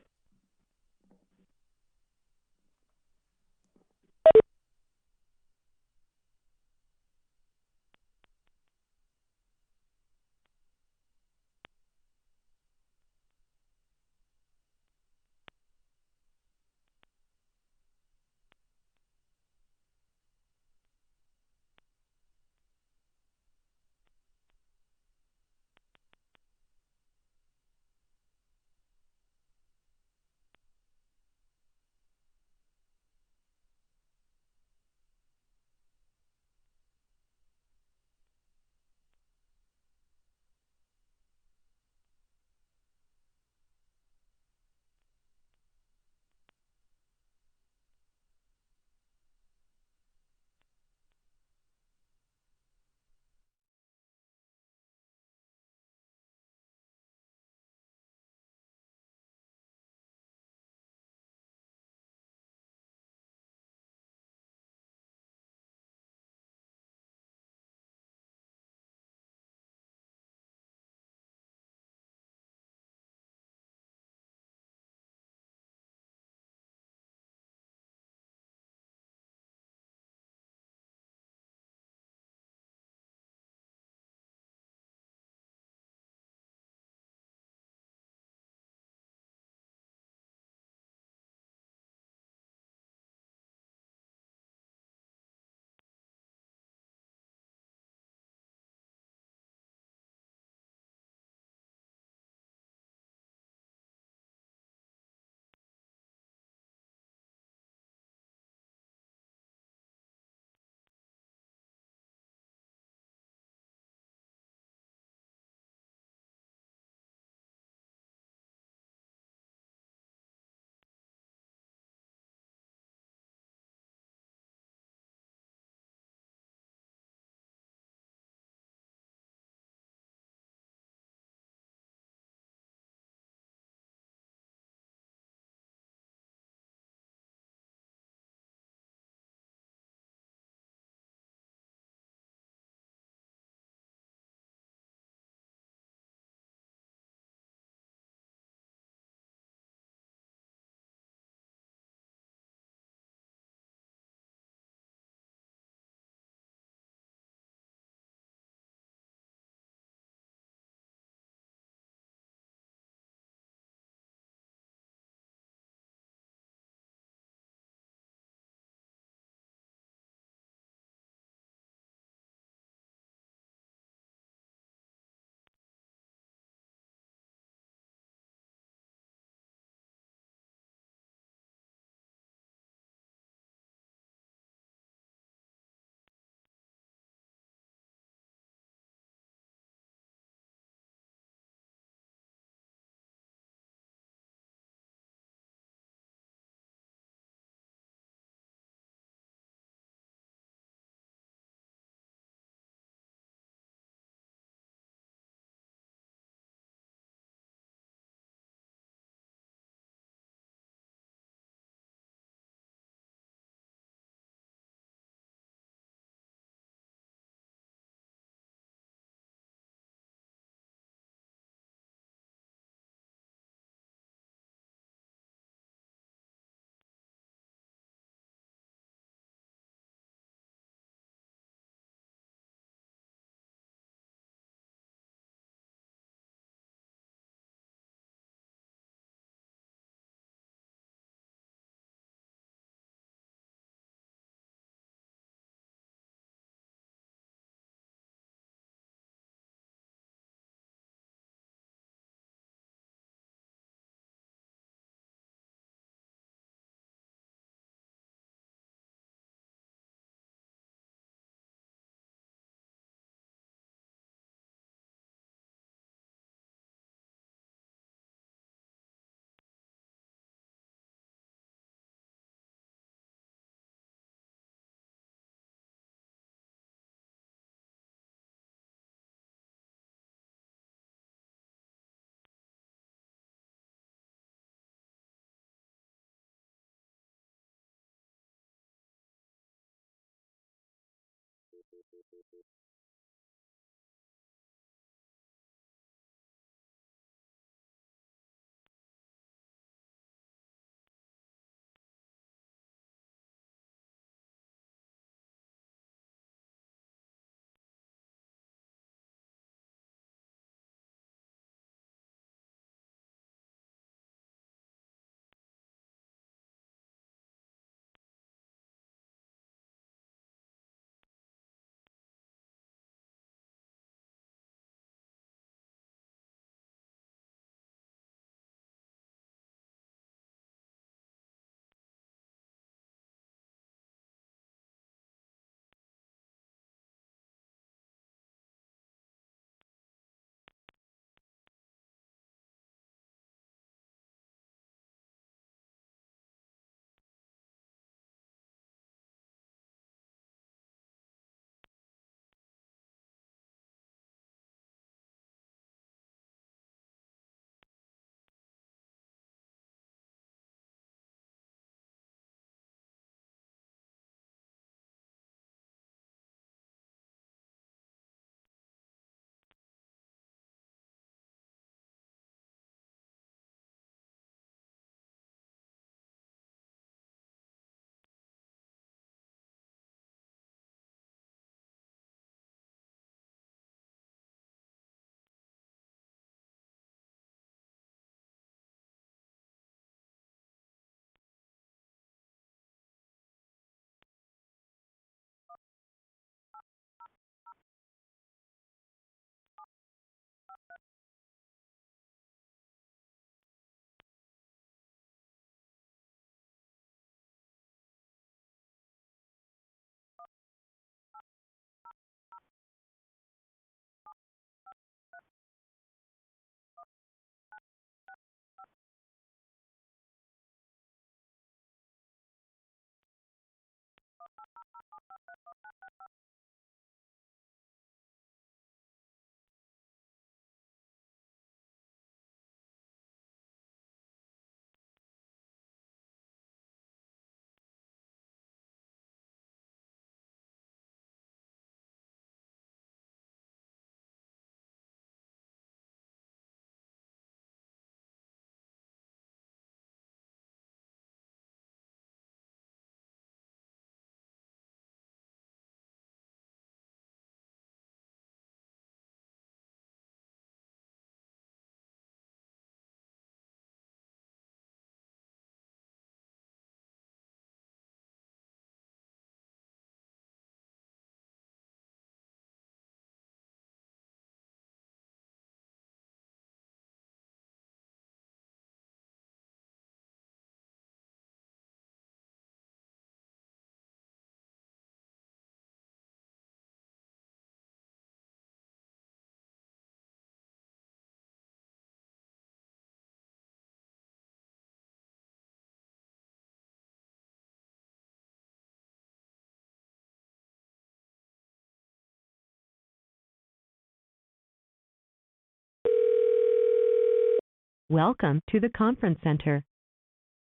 Speaker 10: Welcome to the conference center.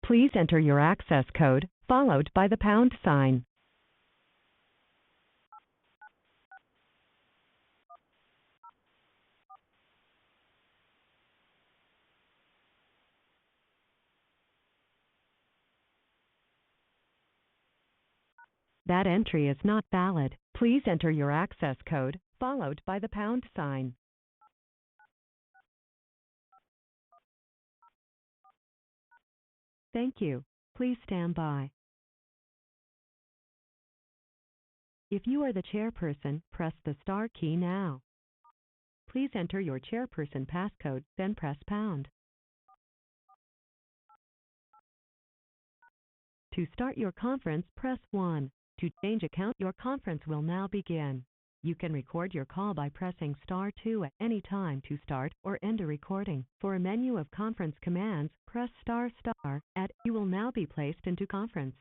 Speaker 10: Please enter your access code, followed by the pound sign. That entry is not valid. Please enter your access code, followed by the pound sign. Thank you. Please stand by. If you are the chairperson, press the star key now. Please enter your chairperson passcode, then press pound. To start your conference, press 1. To change account, your conference will now begin. You can record your call by pressing star 2 at any time to start or end a recording. For a menu of conference commands, press star star. You will now be placed into conference.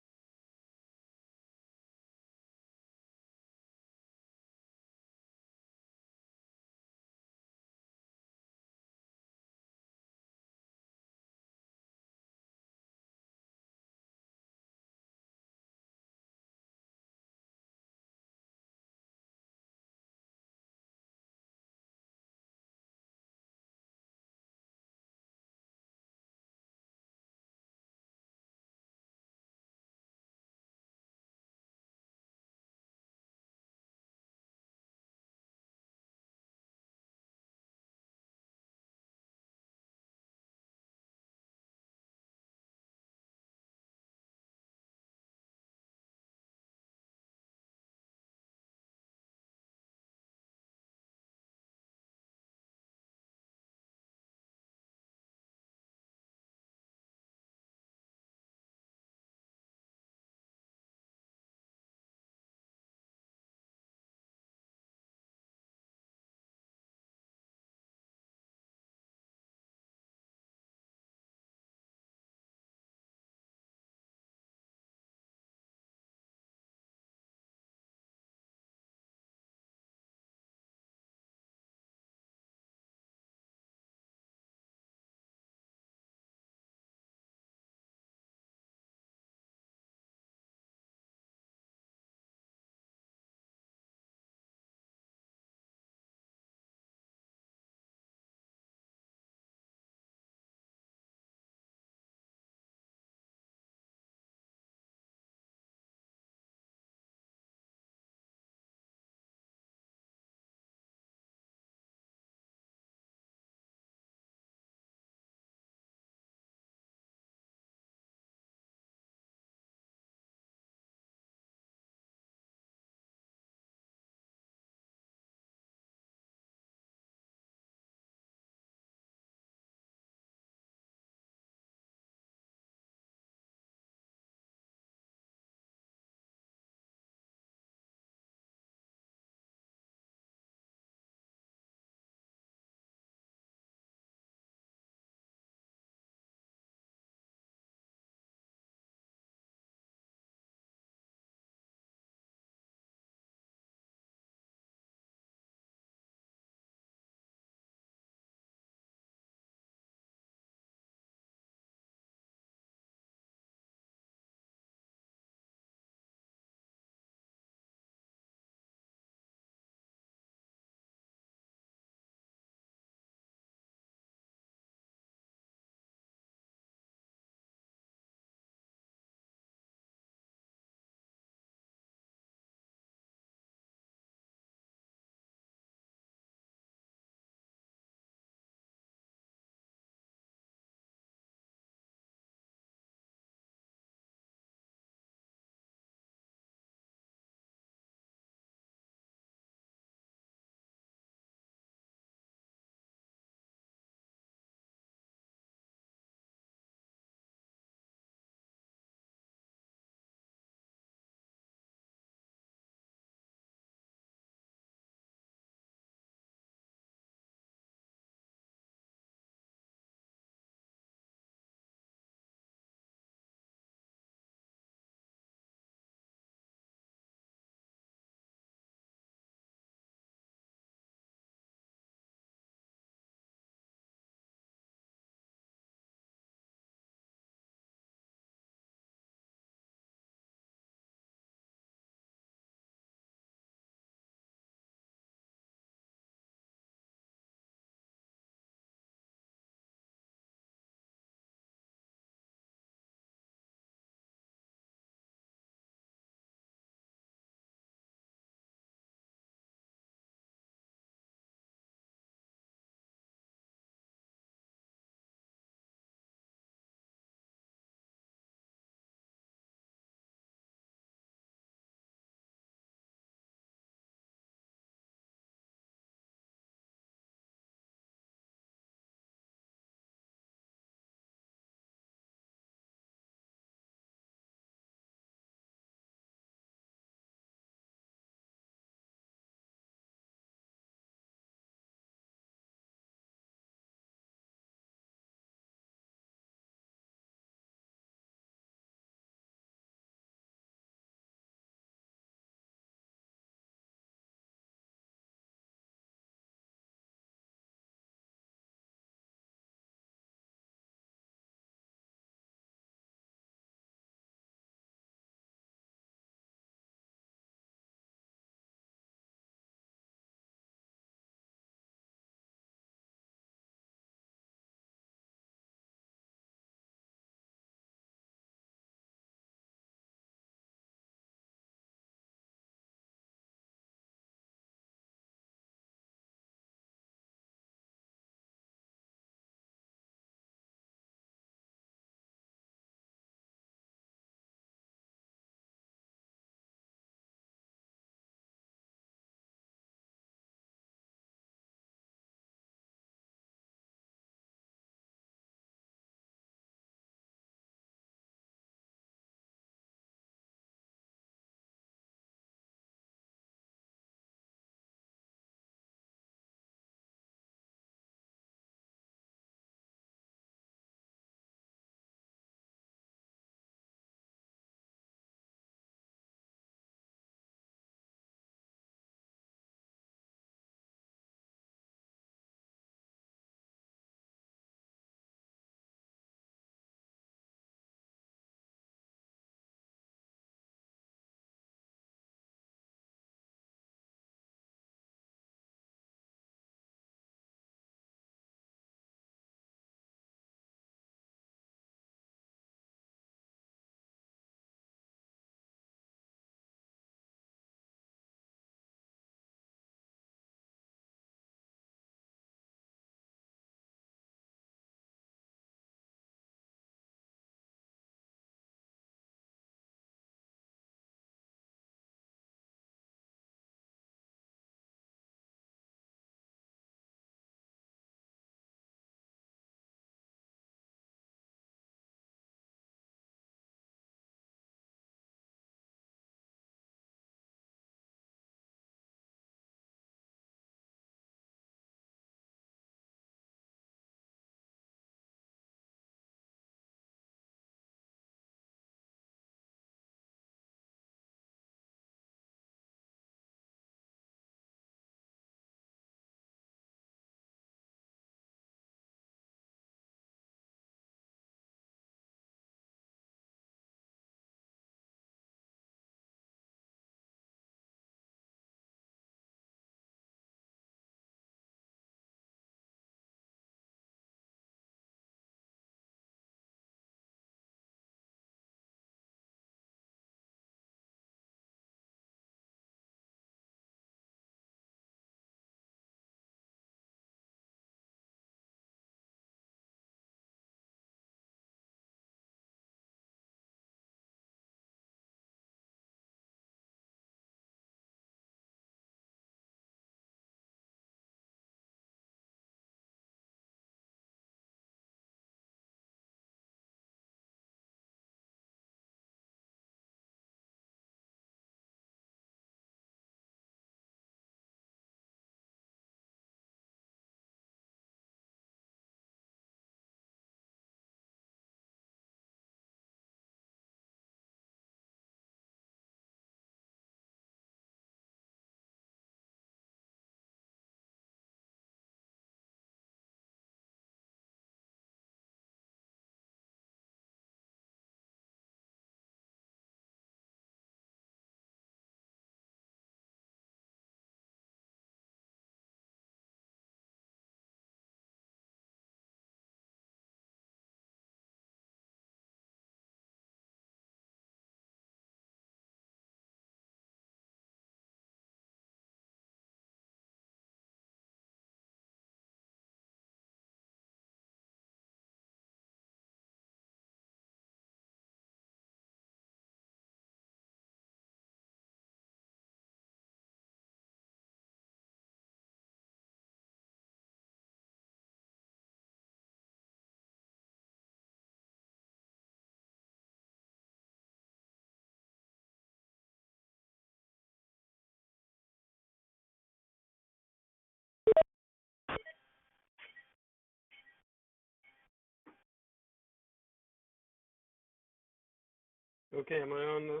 Speaker 11: Okay, am I on?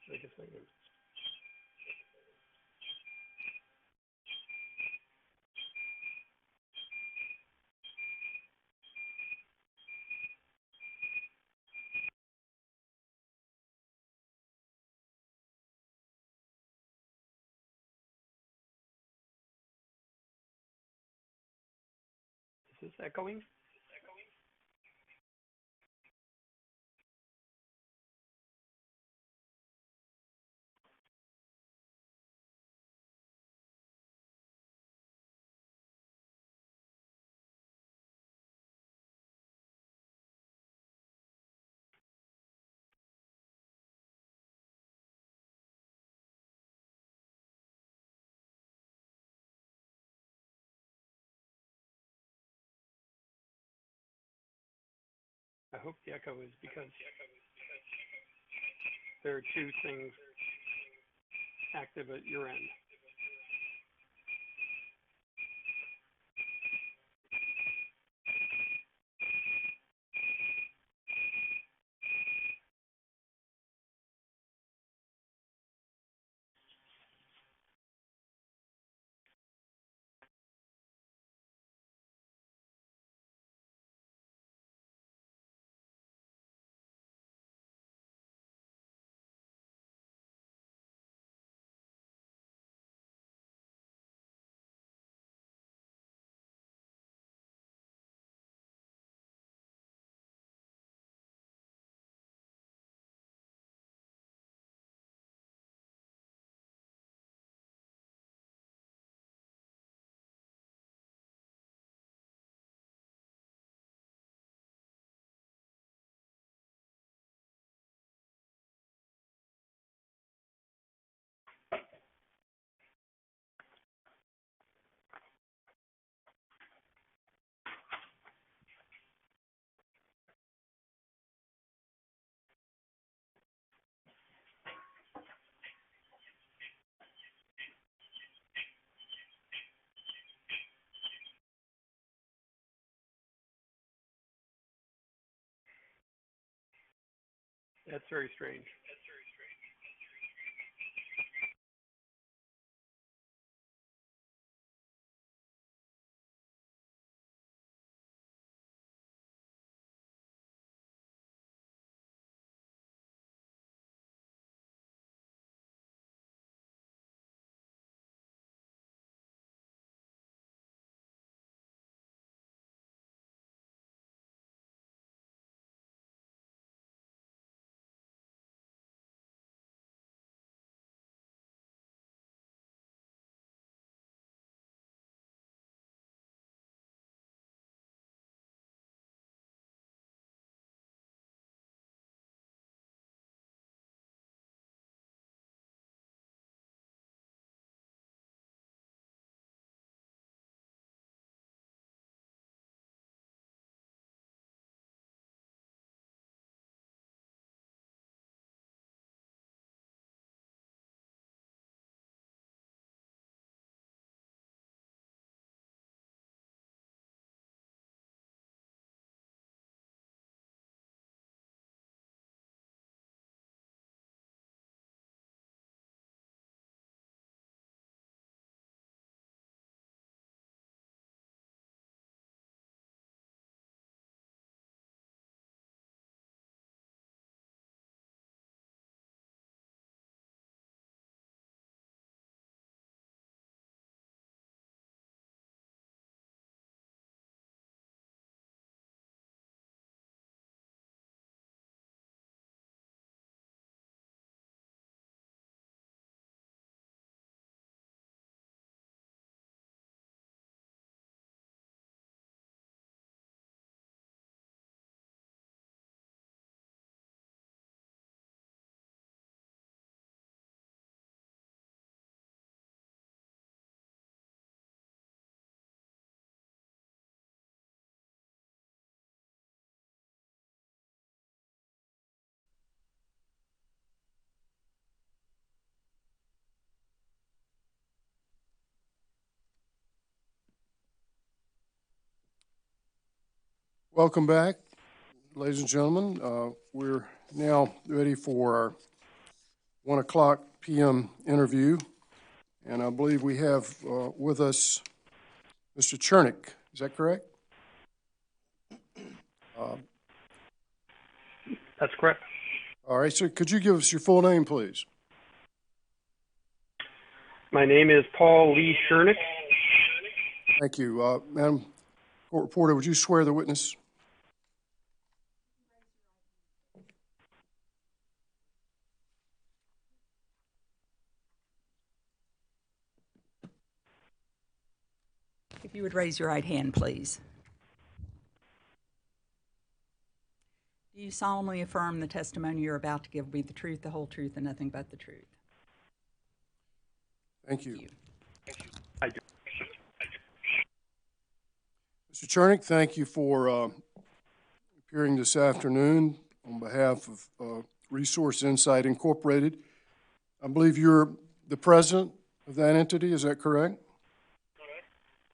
Speaker 11: Take a second. Is this echoing? I hope the echo is because there are two things active at your end. That's very strange.
Speaker 1: Welcome back. ladies and gentlemen, we're now ready for our 1 o'clock p.m. interview, and I believe we have with us Mr. Chernick. Is that correct?
Speaker 11: That's correct.
Speaker 1: All right, sir. Could you give us your full name, please?
Speaker 11: My name is Paul Lee Schernick.
Speaker 1: Thank you. Madam Court Reporter, would you swear the witness?
Speaker 2: If you would raise your right hand, please. Do you solemnly affirm the testimony you're about to give will be the truth, the whole truth, and nothing but the truth?
Speaker 1: Thank you.
Speaker 11: I do.
Speaker 1: Mr. Chernick, thank you for appearing this afternoon on behalf of Resource Insight Incorporated. I believe you're the president of that entity, is that correct?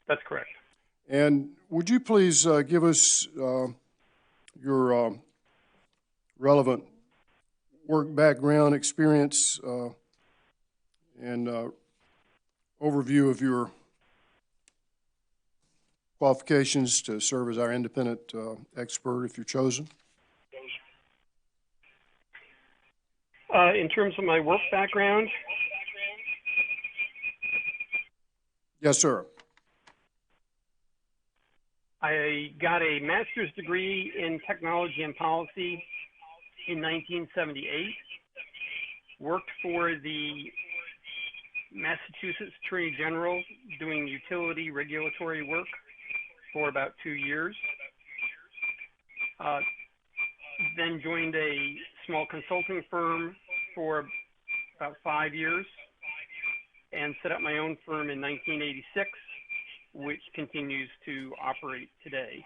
Speaker 11: That's correct.
Speaker 1: And would you please give us your relevant work background, experience, and overview of your qualifications to serve as our independent expert if you're chosen?
Speaker 11: In terms of my work background,
Speaker 1: Yes, sir.
Speaker 11: I got a master's degree in technology and policy in 1978. Worked for the Massachusetts Attorney General doing utility regulatory work for about 2 years. Then joined a small consulting firm for about 5 years and set up my own firm in 1986, which continues to operate today.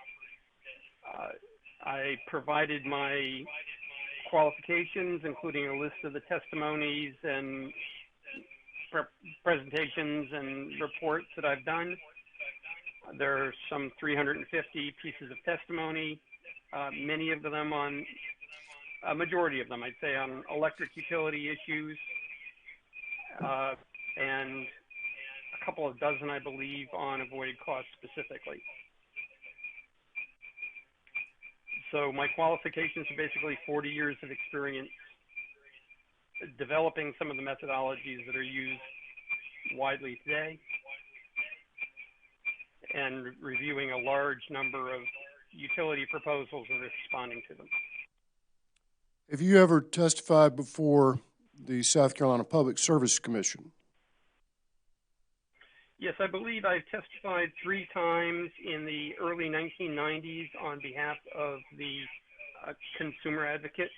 Speaker 11: I provided my qualifications, including a list of the testimonies and presentations and reports that I've done. There are some 350 pieces of testimony, many of them on, a majority of them, I'd say, on electric utility issues, and a couple of dozen, I believe, on avoided costs specifically. So my qualifications are basically 40 years of experience developing some of the methodologies that are used widely today and reviewing a large number of utility proposals and responding to them.
Speaker 1: Have you ever testified before the South Carolina Public Service Commission?
Speaker 11: Yes, I believe I've testified 3 times in the early 1990s on behalf of the consumer advocate.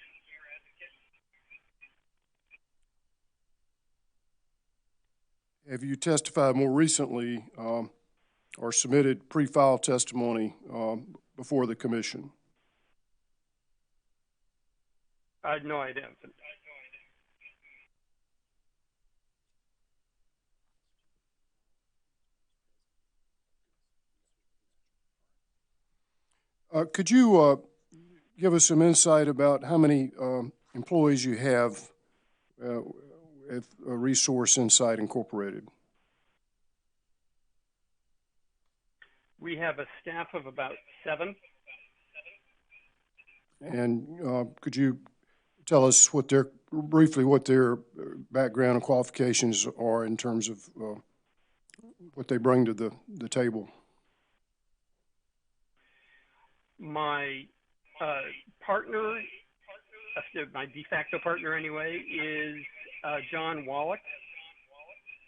Speaker 1: Have you testified more recently or submitted pre-file testimony before the commission?
Speaker 11: No, I haven't.
Speaker 1: Could you give us some insight about how many employees you have at Resource Insight Incorporated?
Speaker 11: We have a staff of about 7.
Speaker 1: And could you tell us briefly what their background and qualifications are in terms of what they bring to the table?
Speaker 11: My partner, my de facto partner anyway, is John Wallach.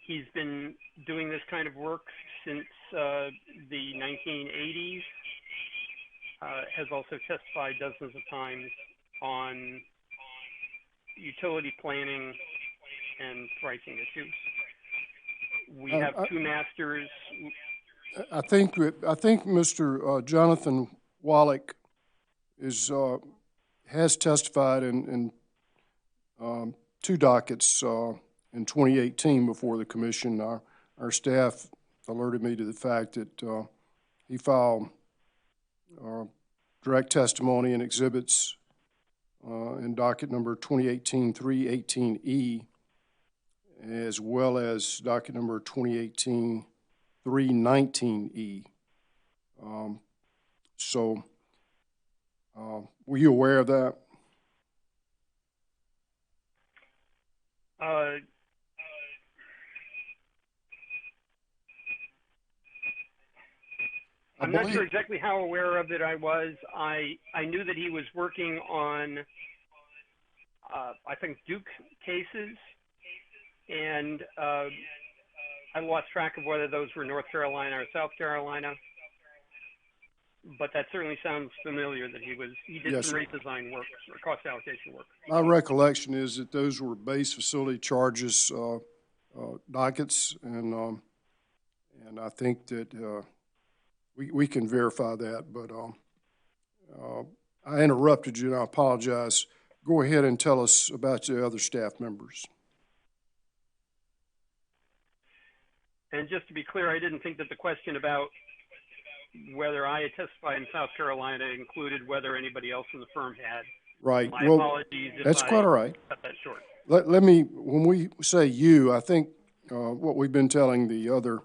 Speaker 11: He's been doing this kind of work since the 1980s. Has also testified dozens of times on utility planning and pricing issues. We have 2 masters.
Speaker 1: I think Mr. Jonathan Wallach has testified in 2 dockets in 2018 before the commission. Our staff alerted me to the fact that he filed direct testimony and exhibits in docket number 2018-318E, as well as docket number 2018-319E. Were you aware of that?
Speaker 11: I'm not sure exactly how aware of it I was. I knew that he was working on, I think, Duke cases, and I lost track of whether those were North Carolina or South Carolina. But that certainly sounds familiar that he did
Speaker 1: Yes,
Speaker 11: some rate design work or cost allocation work.
Speaker 1: My recollection is that those were base facility charges dockets, and I think that we can verify that. But I interrupted you, and I apologize. Go ahead and tell us about the other staff members.
Speaker 11: And just to be clear, I didn't think that the question about whether I had testified in South Carolina included whether anybody else in the firm had.
Speaker 1: Right.
Speaker 11: My apologies if
Speaker 1: that's quite all right.
Speaker 11: cut that short.
Speaker 1: Let me, when we say you, I think what we've been telling the other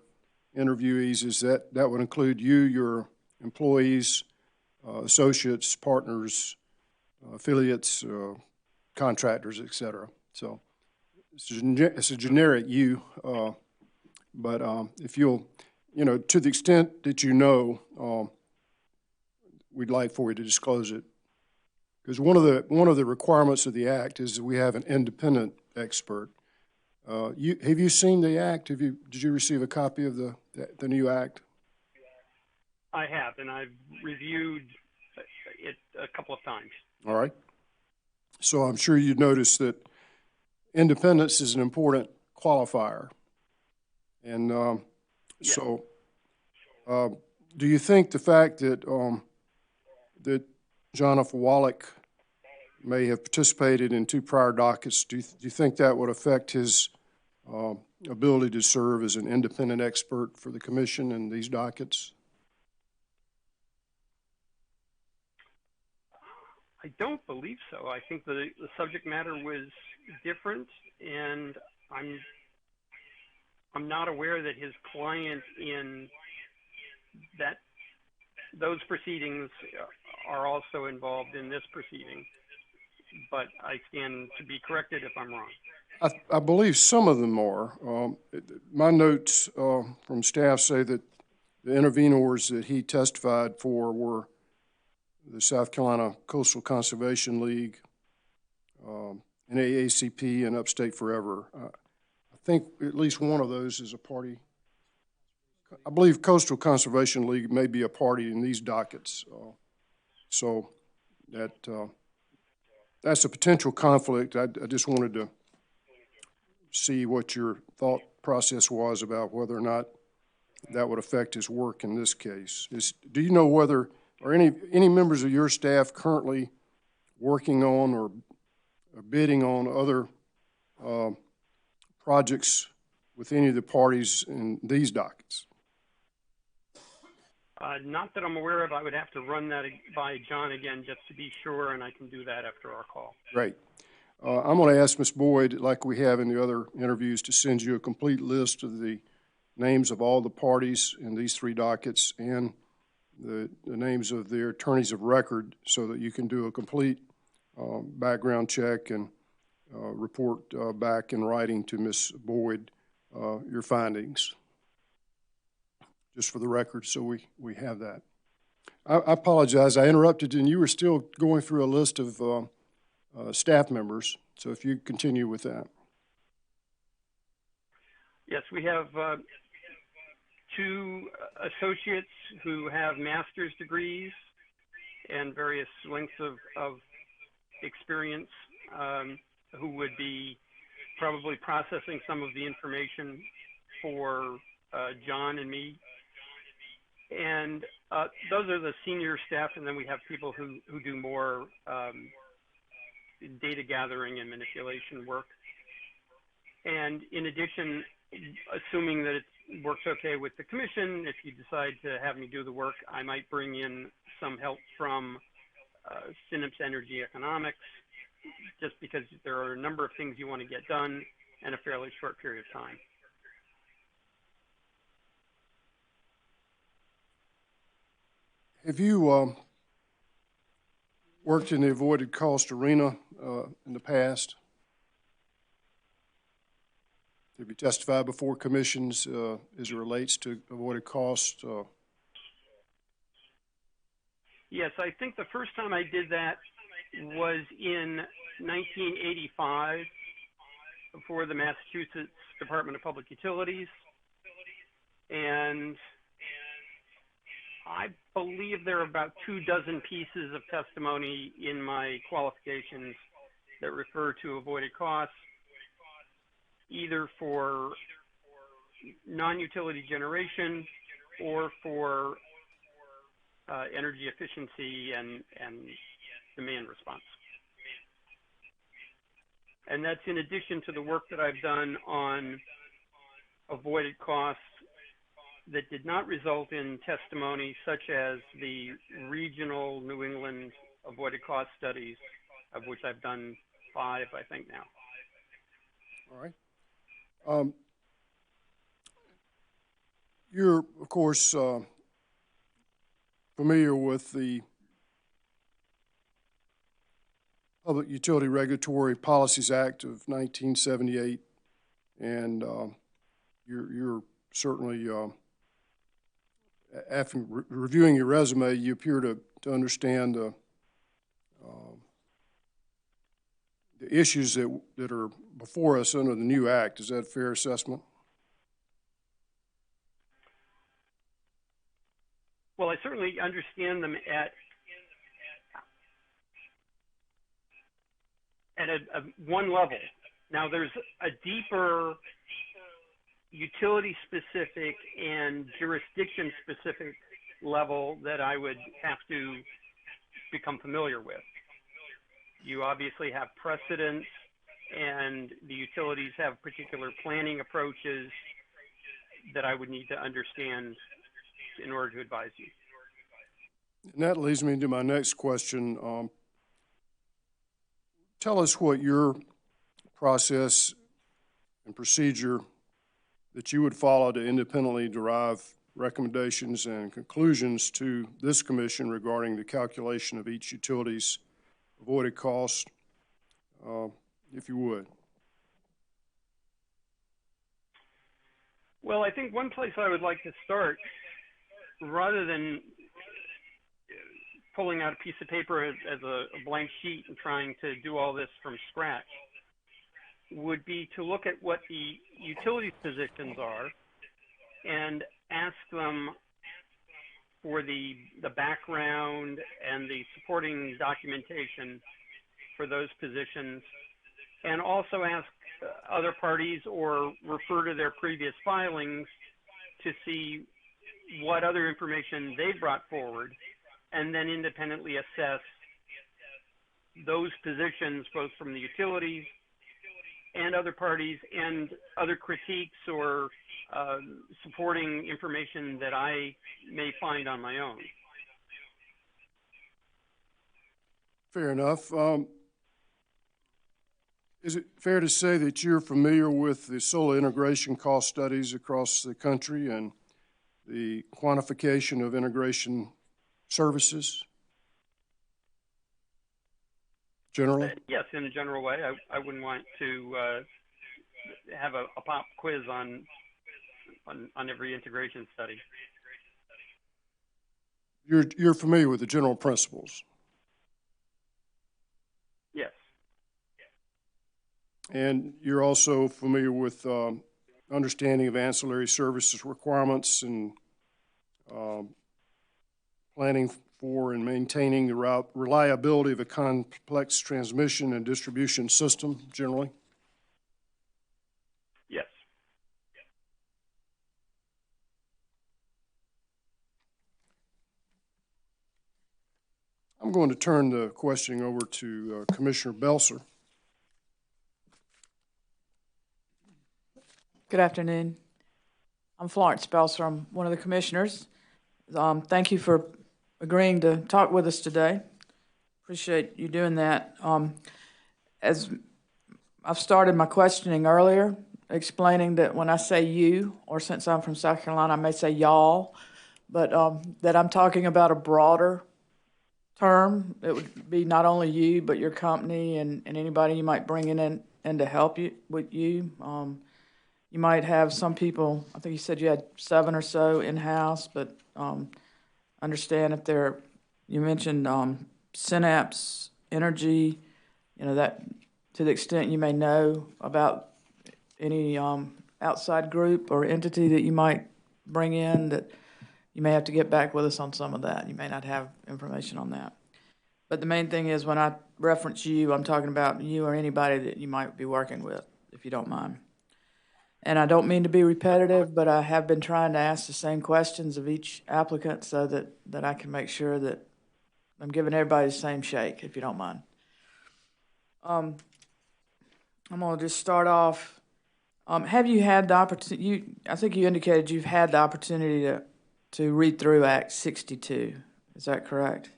Speaker 1: interviewees is that that would include you, your employees, associates, partners, affiliates, contractors, et cetera. So it's a generic you, but if you'll, to the extent that you know, we'd like for you to disclose it. Because one of the requirements of the Act is that we have an independent expert. Have you seen the Act? Did you receive a copy of the new Act?
Speaker 11: I have, and I've reviewed it a couple of times.
Speaker 1: All right. So I'm sure you noticed that independence is an important qualifier. And
Speaker 11: Yeah.
Speaker 1: so do you think the fact that that John F. Wallach may have participated in 2 prior dockets, do you think that would affect his ability to serve as an independent expert for the commission in these dockets?
Speaker 11: I don't believe so. I think the subject matter was different, and I'm not aware that his client in those proceedings are also involved in this proceeding. But I stand to be corrected if I'm wrong.
Speaker 1: I believe some of them are. My notes from staff say that the intervenors that he testified for were the South Carolina Coastal Conservation League, NAACP, and Upstate Forever. I think at least one of those is a party. I believe Coastal Conservation League may be a party in these dockets. So that's a potential conflict. I just wanted to see what your thought process was about whether or not that would affect his work in this case. Do you know whether, are any members of your staff currently working on or bidding on other projects with any of the parties in these dockets?
Speaker 11: Not that I'm aware of. I would have to run that by John again just to be sure, and I can do that after our call.
Speaker 1: Great. I'm going to ask Ms. Boyd, like we have in the other interviews, to send you a complete list of the names of all the parties in these 3 dockets and the names of their attorneys of record so that you can do a complete background check and report back in writing to Ms. Boyd your findings, just for the record, so we have that. I apologize. I interrupted you, and you were still going through a list of staff members, so if you continue with that.
Speaker 11: Yes, we have 2 associates who have master's degrees and various lengths of experience who would be probably processing some of the information for John and me. And those are the senior staff, and then we have people who do more data gathering and manipulation work. And in addition, assuming that it works okay with the commission, if you decide to have me do the work, I might bring in some help from Synapse Energy Economics, just because there are a number of things you want to get done in a fairly short period of time.
Speaker 1: Have you worked in the avoided cost arena in the past? Have you testified before commissions as it relates to avoided cost?
Speaker 11: Yes, I think the first time I did that was in 1985 for the Massachusetts Department of Public Utilities. And I believe there are about 24 pieces of testimony in my qualifications that refer to avoided costs, either for non-utility generation or for energy efficiency and demand response. And that's in addition to the work that I've done on avoided costs that did not result in testimony, such as the regional New England avoided cost studies, of which I've done 5, I think, now.
Speaker 1: All right. You're, of course, familiar with the Public Utility Regulatory Policies Act of 1978, and you're certainly, after reviewing your resume, you appear to understand the issues that are before us under the new act. Is that a fair assessment?
Speaker 11: Well, I certainly understand them at one level. Now, there's a deeper utility-specific and jurisdiction-specific level that I would have to become familiar with. You obviously have precedents, and the utilities have particular planning approaches that I would need to understand in order to advise you.
Speaker 1: And that leads me to my next question. Tell us what your process and procedure that you would follow to independently derive recommendations and conclusions to this commission regarding the calculation of each utility's avoided cost, if you would.
Speaker 11: Well, I think one place I would like to start, rather than pulling out a piece of paper as a blank sheet and trying to do all this from scratch, would be to look at what the utilities positions are and ask them for the background and the supporting documentation for those positions, and also ask other parties or refer to their previous filings to see what other information they brought forward, and then independently assess those positions both from the utilities and other parties and other critiques or supporting information that I may find on my own.
Speaker 1: Fair enough. Is it fair to say that you're familiar with the solar integration cost studies across the country and the quantification of integration services generally?
Speaker 11: Yes, in a general way. I wouldn't want to have a pop quiz on every integration study.
Speaker 1: You're familiar with the general principles?
Speaker 11: Yes.
Speaker 1: And you're also familiar with understanding of ancillary services requirements and planning for and maintaining the reliability of a complex transmission and distribution system generally?
Speaker 11: Yes.
Speaker 1: I'm going to turn the questioning over to Commissioner Belser.
Speaker 5: Good afternoon. I'm Florence Belser. I'm one of the commissioners. Thank you for agreeing to talk with us today. Appreciate you doing that. As I've started my questioning earlier, explaining that when I say you, or since I'm from South Carolina, I may say y'all, but that I'm talking about a broader term. It would be not only you, but your company and anybody you might bring in to help you with you. You might have some people, I think you said you had 7 or so in-house, but understand if they're, you mentioned Synapse Energy, you know, that to the extent you may know about any outside group or entity that you might bring in, that you may have to get back with us on some of that. You may not have information on that. But the main thing is when I reference you, I'm talking about you or anybody that you might be working with, if you don't mind. And I don't mean to be repetitive, but I have been trying to ask the same questions of each applicant so that I can make sure that I'm giving everybody the same shake, if you don't mind. I'm going to just start off. Have you had the opportunity, I think you indicated you've had the opportunity to read through Act 62. Is that correct?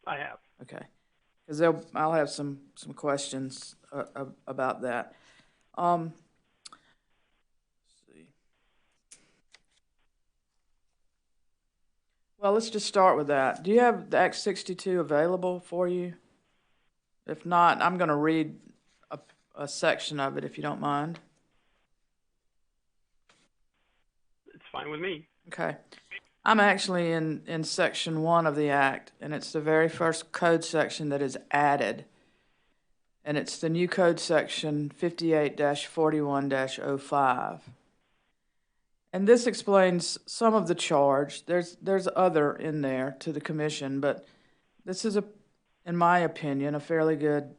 Speaker 11: I have.
Speaker 5: Okay. Because I'll have some questions about that. Let's see. Well, let's just start with that. Do you have the Act 62 available for you? If not, I'm going to read a section of it, if you don't mind.
Speaker 11: It's fine with me.
Speaker 5: Okay. I'm actually in Section 1 of the Act, and it's the very first code section that is added. And it's the new code section 58-41-05. And this explains some of the charge. There's other in there to the commission, but this is, in my opinion, a fairly good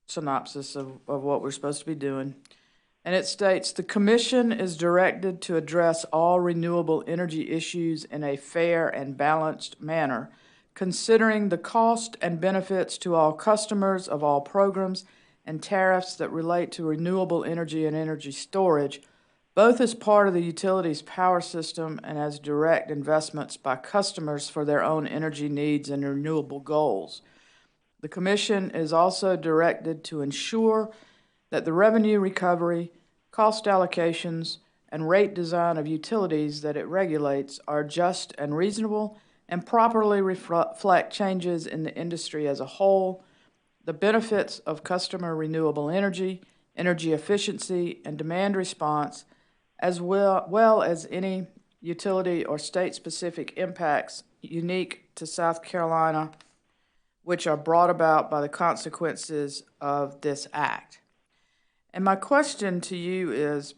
Speaker 5: synopsis of what we're supposed to be doing. And it states, the commission is directed to address all renewable energy issues in a fair and balanced manner, considering the cost and benefits to all customers of all programs and tariffs that relate to renewable energy and energy storage, both as part of the utility's power system and as direct investments by customers for their own energy needs and renewable goals. The commission is also directed to ensure that the revenue recovery, cost allocations, and rate design of utilities that it regulates are just and reasonable and properly reflect changes in the industry as a whole, the benefits of customer renewable energy, energy efficiency, and demand response, as well as any utility or state-specific impacts unique to South Carolina, which are brought about by the consequences of this act. And my question to you is,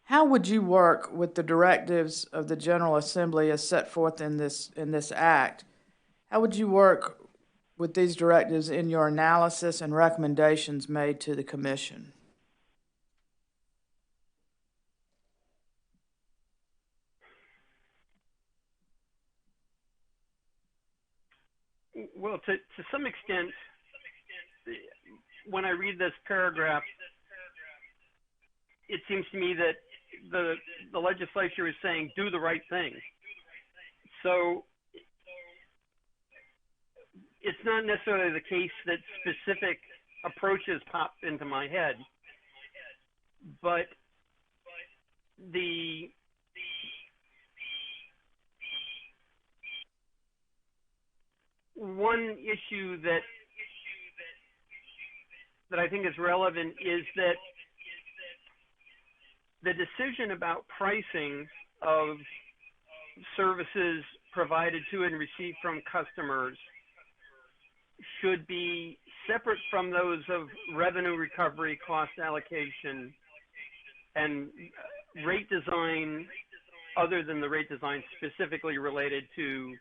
Speaker 5: how would you work with the directives of the General Assembly as set forth in this act? How would you work with these directives in your analysis and recommendations made to the commission?
Speaker 11: Well, to some extent, when I read this paragraph, it seems to me that the legislature is saying, do the right thing. So it's not necessarily the case that specific approaches pop into my head, but the one issue that I think is relevant is that the decision about pricing of services provided to and received from customers should be separate from those of revenue recovery, cost allocation, and rate design, other than the rate design specifically related to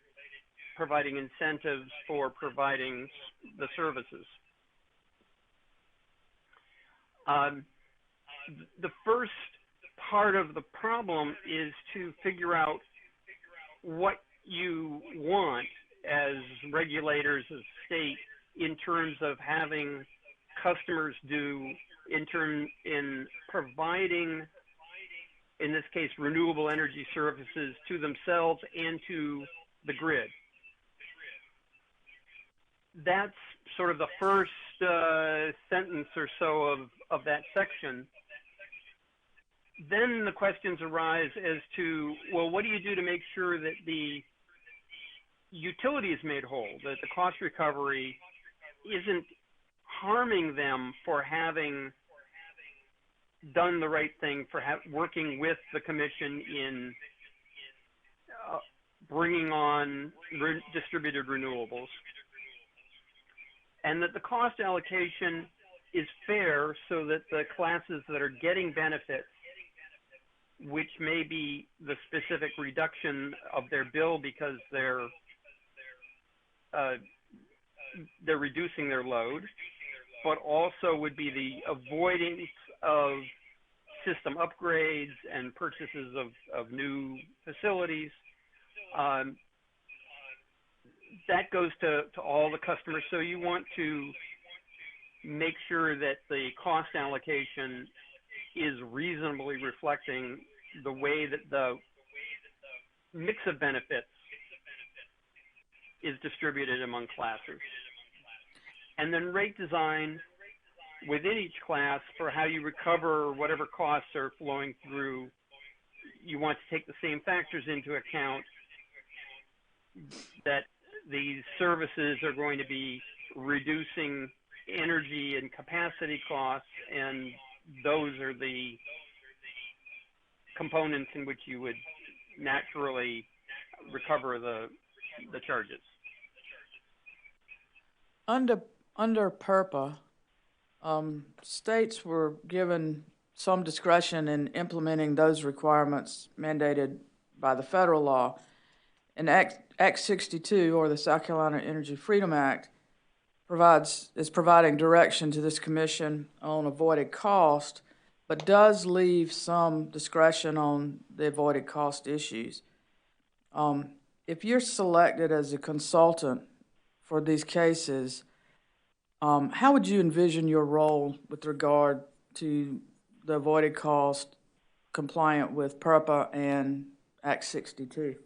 Speaker 11: providing incentives for providing the services. The first part of the problem is to figure out what you want as regulators of state in terms of having customers do in providing, in this case, renewable energy services to themselves and to the grid. that's sort of the first sentence or so of that section. Then the questions arise as to, well, what do you do to make sure that the utility is made whole, that the cost recovery isn't harming them for having done the right thing, for working with the commission in bringing on distributed renewables, and that the cost allocation is fair so that the classes that are getting benefits, which may be the specific reduction of their bill because they're reducing their load, but also would be the avoidance of system upgrades and purchases of new facilities. That goes to all the customers. So you want to make sure that the cost allocation is reasonably reflecting the way that the mix of benefits is distributed among classes. And then rate design within each class for how you recover whatever costs are flowing through. You want to take the same factors into account, that these services are going to be reducing energy and capacity costs, and those are the components in which you would naturally recover the charges.
Speaker 5: Under PURPA, states were given some discretion in implementing those requirements mandated by the federal law. And Act 62, or the South Carolina Energy Freedom Act, is providing direction to this commission on avoided cost, but does leave some discretion on the avoided cost issues. If you're selected as a consultant for these cases, how would you envision your role with regard to the avoided cost compliant with PURPA and Act 62?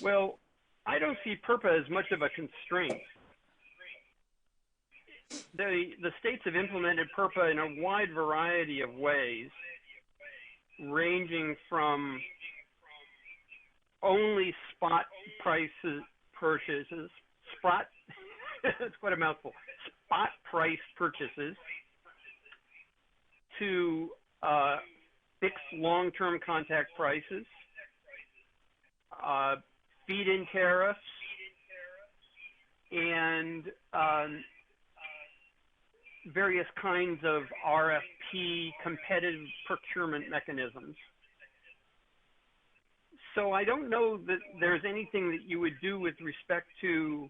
Speaker 11: Well, I don't see PURPA as much of a constraint. The states have implemented PURPA in a wide variety of ways, ranging from only spot prices purchases, that's quite a mouthful, spot price purchases, to fixed long-term contract prices, feed-in tariffs, and various kinds of RFP competitive procurement mechanisms. So I don't know that there's anything that you would do with respect to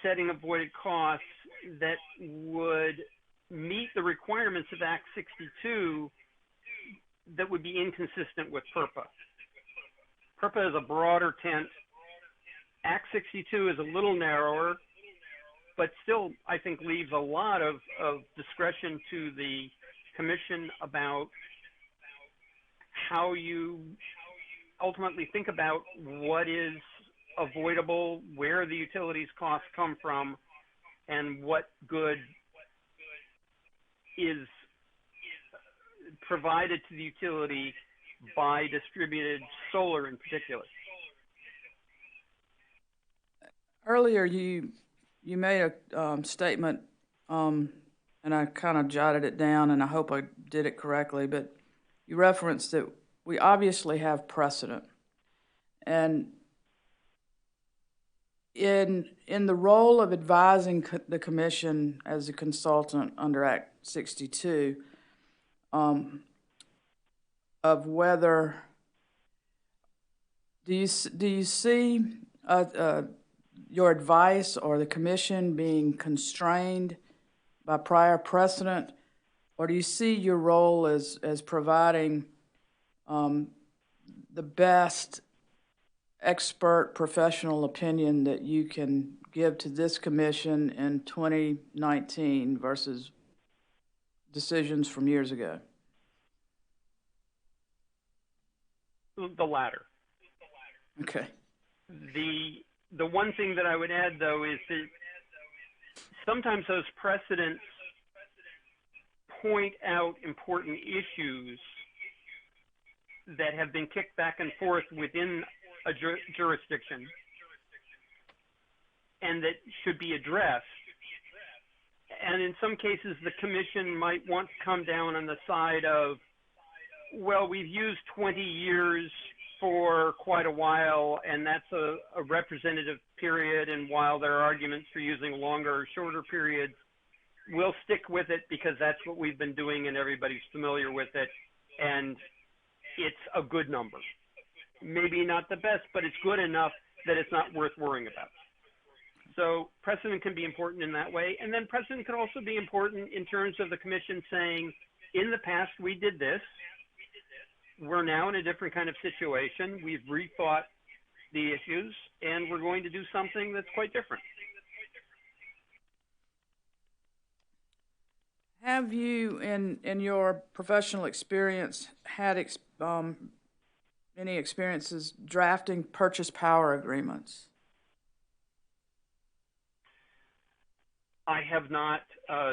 Speaker 11: setting avoided costs that would meet the requirements of Act 62 that would be inconsistent with PURPA. PURPA is a broader tent. Act 62 is a little narrower, but still, I think, leaves a lot of discretion to the commission about how you ultimately think about what is avoidable, where the utilities costs come from, and what good is provided to the utility by distributed solar in particular.
Speaker 5: Earlier, you made a statement, and I kind of jotted it down, and I hope I did it correctly, but you referenced that we obviously have precedent. And in the role of advising the commission as a consultant under Act 62, of whether, do you see your advice or the commission being constrained by prior precedent, or do you see your role as providing the best expert professional opinion that you can give to this commission in 2019 versus decisions from years ago?
Speaker 11: The latter.
Speaker 5: Okay.
Speaker 11: The one thing that I would add, though, is that sometimes those precedents point out important issues that have been kicked back and forth within a jurisdiction and that should be addressed. And in some cases, the commission might want to come down on the side of, well, we've used 20 years for quite a while, and that's a representative period, and while there are arguments for using longer or shorter periods, we'll stick with it because that's what we've been doing and everybody's familiar with it, and it's a good number. Maybe not the best, but it's good enough that it's not worth worrying about. So precedent can be important in that way, and then precedent can also be important in terms of the commission saying, in the past we did this, we're now in a different kind of situation, we've rethought the issues, and we're going to do something that's quite different.
Speaker 5: Have you, in your professional experience, had any experiences drafting purchase power agreements?
Speaker 11: I have not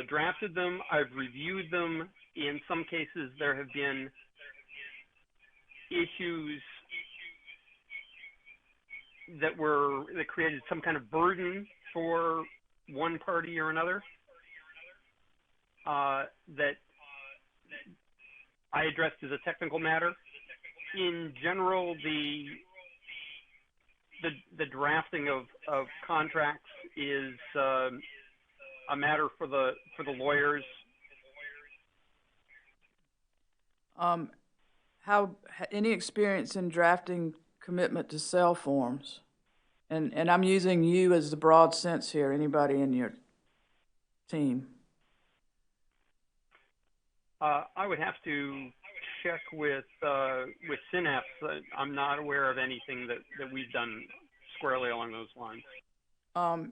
Speaker 11: drafted them. I've reviewed them. In some cases, there have been issues that created some kind of burden for one party or another that I addressed as a technical matter. In general, the drafting of contracts is a matter for the lawyers.
Speaker 5: Any experience in drafting commitment to sell forms? And I'm using you as the broad sense here, anybody in your team.
Speaker 11: I would have to check with Synapse. I'm not aware of anything that we've done squarely along those lines.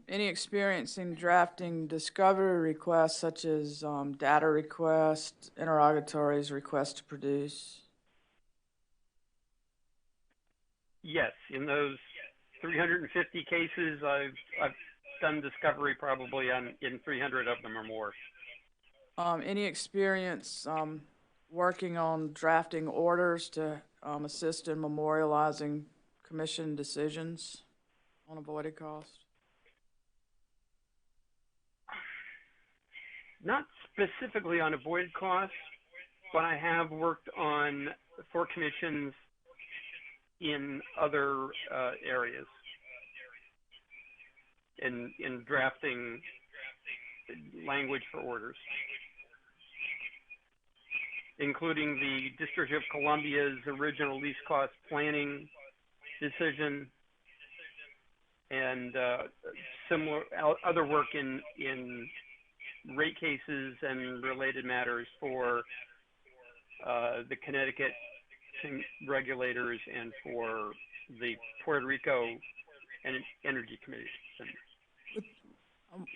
Speaker 5: Any experience in drafting discovery requests such as data requests, interrogatories, requests to produce?
Speaker 11: Yes, in those 350 cases, I've done discovery probably in 300 of them or more.
Speaker 5: Any experience working on drafting orders to assist in memorializing commission decisions on avoided cost?
Speaker 11: Not specifically on avoided costs, but I have worked for commissions in other areas in drafting language for orders, including the District of Columbia's original least cost planning decision and similar other work in rate cases and related matters for the Connecticut regulators and for the Puerto Rico Energy Commission.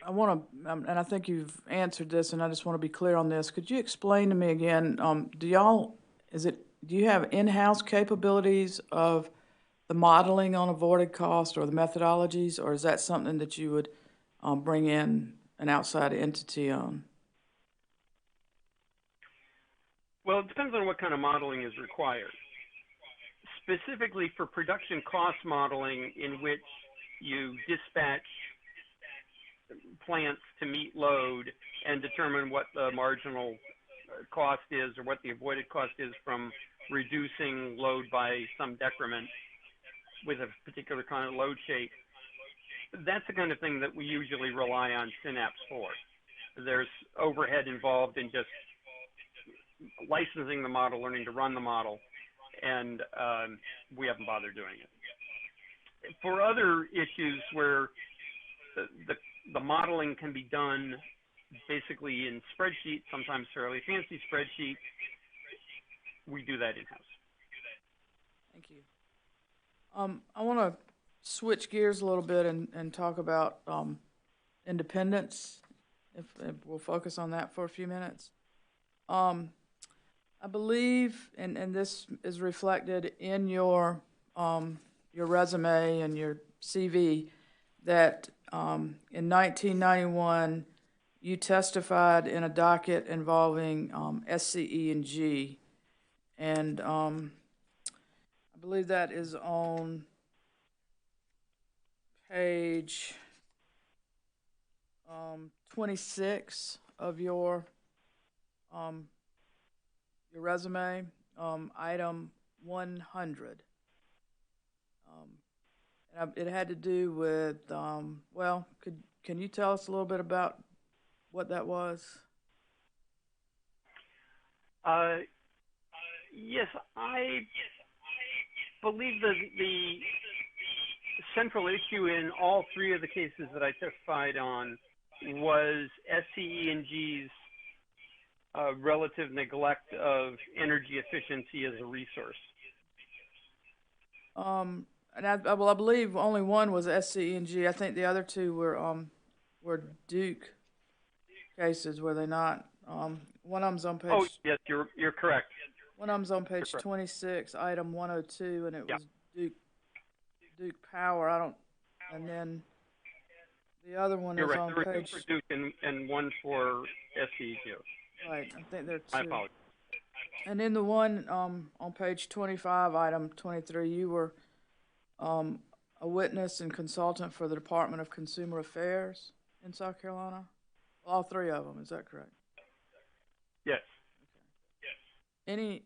Speaker 5: I want to, and I think you've answered this, and I just want to be clear on this. Could you explain to me again? Do you have in-house capabilities of the modeling on avoided cost or the methodologies, or is that something that you would bring in an outside entity on?
Speaker 11: Well, it depends on what kind of modeling is required. Specifically for production cost modeling, in which you dispatch plants to meet load and determine what the marginal cost is or what the avoided cost is from reducing load by some decrement with a particular kind of load shape, that's the kind of thing that we usually rely on Synapse for. There's overhead involved in just licensing the model, learning to run the model, and we haven't bothered doing it. For other issues where the modeling can be done basically in spreadsheets, sometimes fairly fancy spreadsheets, we do that in-house.
Speaker 5: Thank you. I want to switch gears a little bit and talk about independence, if we'll focus on that for a few minutes. I believe, and this is reflected in your your resume and your CV that in 1991 you testified in a docket involving SCE&G, and I believe that is on page 26 of your resume, item 100. And it had to do with, well, can you tell us a little bit about what that was?
Speaker 11: Yes, I believe the central issue in all three of the cases that I testified on was SCE&G's relative neglect of energy efficiency as a resource.
Speaker 5: And I believe only one was SCE&G. I think the other two were Duke cases, were they not? One of them's on page.
Speaker 11: Oh, yes, you're correct.
Speaker 5: One of them's on page 26, item 102, and it was Duke Power. And then the other one
Speaker 11: You're
Speaker 5: is
Speaker 11: right.
Speaker 5: on
Speaker 11: There were
Speaker 5: page.
Speaker 11: two for Duke and one for SCE&G.
Speaker 5: Right, I think there are two.
Speaker 11: My apologies.
Speaker 5: And in the one on page 25, item 23, you were a witness and consultant for the Department of Consumer Affairs in South Carolina? All three of them, is that correct?
Speaker 11: Yes.
Speaker 5: Any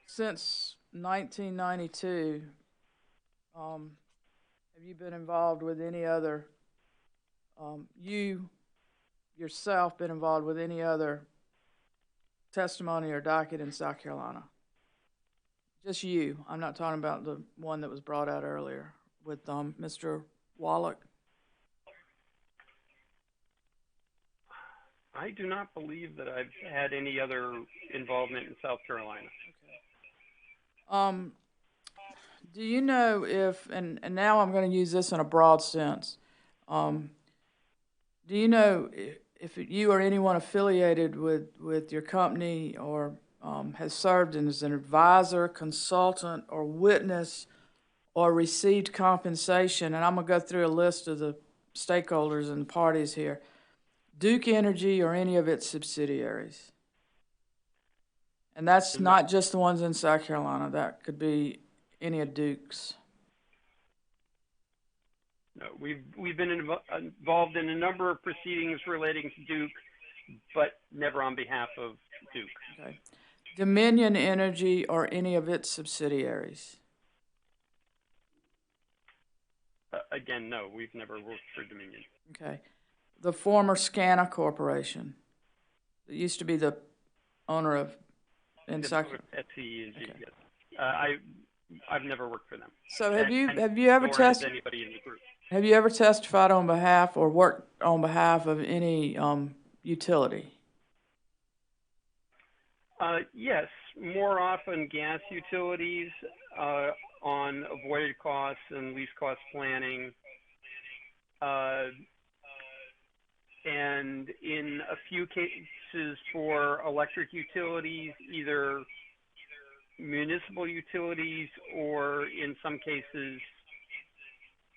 Speaker 5: since 1992, have you been involved with any other, you yourself been involved with any other testimony or docket in South Carolina? Just you. I'm not talking about the one that was brought out earlier with Mr. Wallach.
Speaker 11: I do not believe that I've had any other involvement in South Carolina.
Speaker 5: Okay. Do you know if, and now I'm going to use this in a broad sense, do you know if you or anyone affiliated with your company or has served as an advisor, consultant, or witness, or received compensation, and I'm going to go through a list of the stakeholders and parties here, Duke Energy or any of its subsidiaries? And that's not just the ones in South Carolina. That could be any of Duke's.
Speaker 11: No, we've been involved in a number of proceedings relating to Duke, but never on behalf of Duke.
Speaker 5: Okay. Dominion Energy or any of its subsidiaries?
Speaker 11: Again, no, we've never worked for Dominion.
Speaker 5: Okay. The former SCANA Corporation. It used to be the owner of
Speaker 11: SCE&G, okay. Yes. I've never worked for them.
Speaker 5: So have you ever have you ever testified on behalf or worked on behalf of any utility?
Speaker 11: Yes, more often gas utilities on avoided costs and least cost planning. And in a few cases for electric utilities, either municipal utilities or in some cases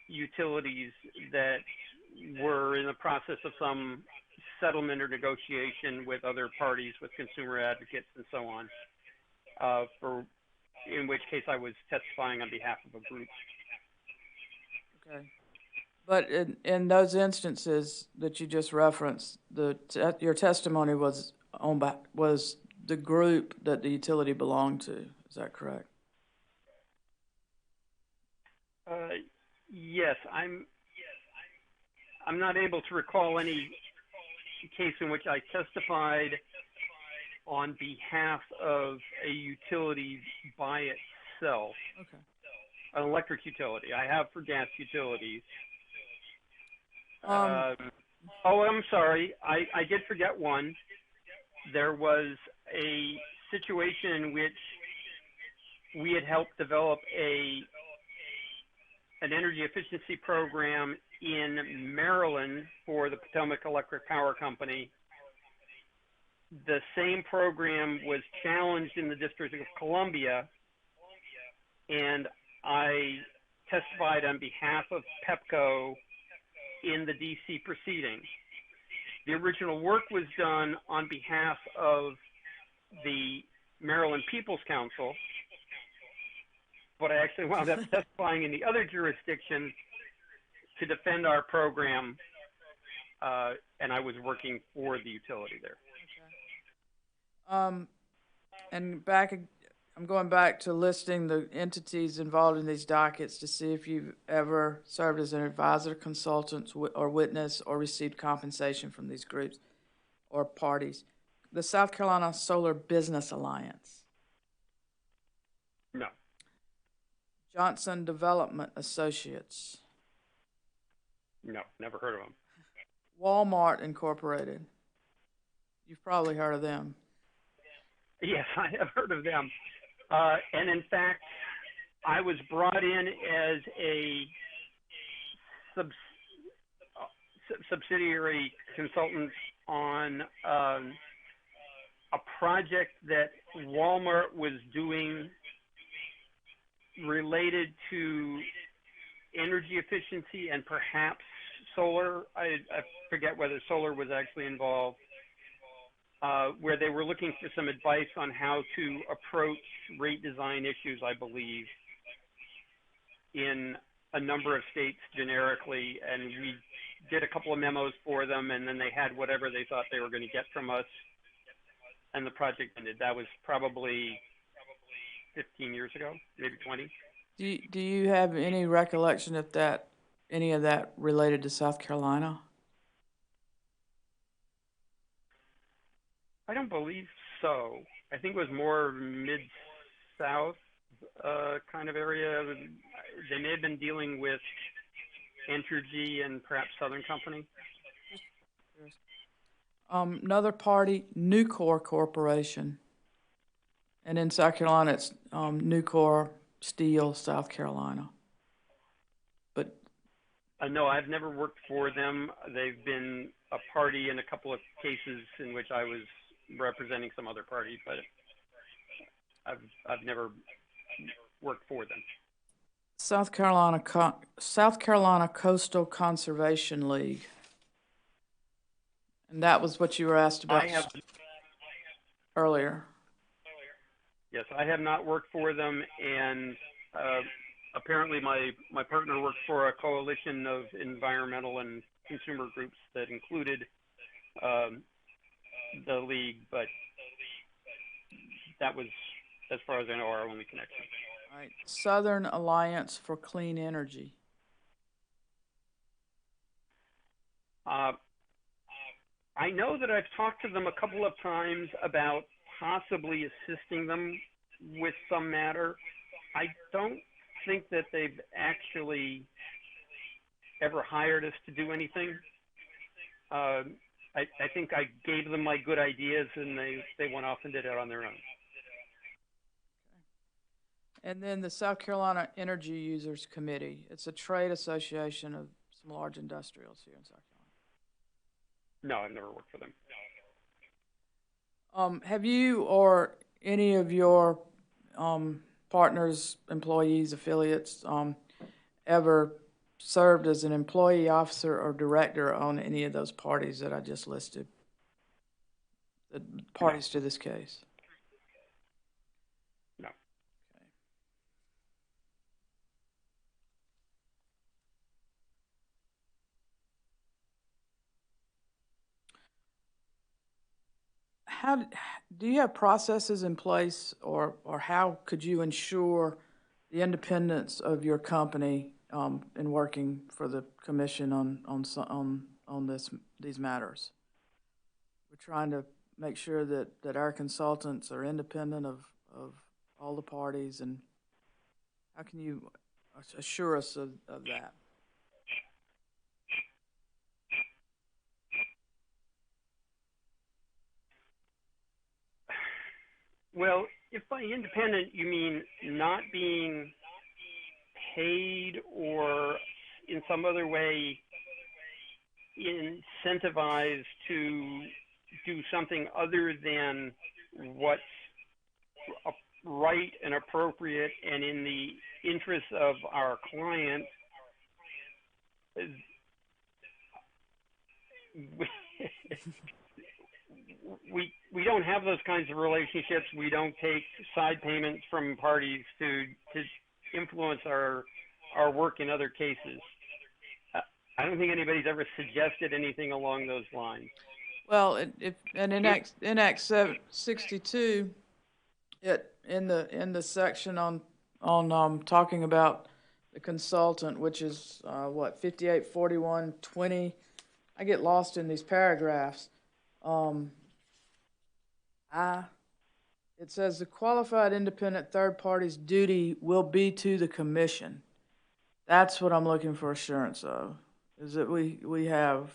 Speaker 11: utilities that were in the process of some settlement or negotiation with other parties, with consumer advocates and so on, in which case I was testifying on behalf of a group.
Speaker 5: Okay. But in those instances that you just referenced, your testimony was the group that the utility belonged to. Is that correct?
Speaker 11: Yes, I'm not able to recall any case in which I testified on behalf of a utility by itself.
Speaker 5: Okay.
Speaker 11: An electric utility. I have for gas utilities. Oh, I'm sorry. I did forget one. There was a situation in which we had helped develop an energy efficiency program in Maryland for the Potomac Electric Power Company. The same program was challenged in the District of Columbia, and I testified on behalf of PEPCO in the DC proceeding. The original work was done on behalf of the Maryland People's Council, but I actually wound up testifying in the other jurisdiction to defend our program, and I was working for the utility there.
Speaker 5: And I'm going back to listing the entities involved in these dockets to see if you've ever served as an advisor, consultant, or witness, or received compensation from these groups or parties. The South Carolina Solar Business Alliance.
Speaker 11: No.
Speaker 5: Johnson Development Associates.
Speaker 11: No, never heard of them.
Speaker 5: Walmart Incorporated. You've probably heard of them.
Speaker 11: Yes, I have heard of them. And in fact, I was brought in as a subsidiary consultant on a project that Walmart was doing related to energy efficiency and perhaps solar. I forget whether solar was actually involved. Where they were looking for some advice on how to approach rate design issues, I believe, in a number of states generically, and we did a couple of memos for them, and then they had whatever they thought they were going to get from us, and the project ended. That was probably 15 years ago, maybe 20.
Speaker 5: Do you have any recollection if any of that related to South Carolina?
Speaker 11: I don't believe so. I think it was more mid-south kind of area. They may have been dealing with Entergy and perhaps Southern Company.
Speaker 5: Another party, Nucor Corporation. And in South Carolina, it's Nucor Steel, South Carolina. But
Speaker 11: no, I've never worked for them. They've been a party in a couple of cases in which I was representing some other party, but I've never worked for them.
Speaker 5: South Carolina Coastal Conservation League, and that was what you were asked about earlier.
Speaker 11: Yes, I have not worked for them, and apparently my partner worked for a coalition of environmental and consumer groups that included the league, but that was, as far as I know, our only connection.
Speaker 5: All right. Southern Alliance for Clean Energy.
Speaker 11: I know that I've talked to them a couple of times about possibly assisting them with some matter. I don't think that they've actually ever hired us to do anything. I think I gave them my good ideas, and they went off and did it on their own.
Speaker 5: And then the South Carolina Energy Users Committee. It's a trade association of some large industrials here in South Carolina.
Speaker 11: No, I've never worked for them.
Speaker 5: Have you or any of your partners, employees, affiliates, ever served as an employee, officer, or director on any of those parties that I just listed? The parties to this case?
Speaker 11: No.
Speaker 5: Okay. Do you have processes in place, or how could you ensure the independence of your company in working for the commission on these matters? We're trying to make sure that our consultants are independent of all the parties, and how can you assure us of that?
Speaker 11: Well, if by independent you mean not being paid or in some other way incentivized to do something other than what's right and appropriate and in the interest of our client, we don't have those kinds of relationships. We don't take side payments from parties to influence our work in other cases. I don't think anybody's ever suggested anything along those lines.
Speaker 5: Well, in Act 62, in the section on talking about the consultant, which is 58, 41, 20. I get lost in these paragraphs. It says the qualified independent third party's duty will be to the commission. That's what I'm looking for assurance of, is that we have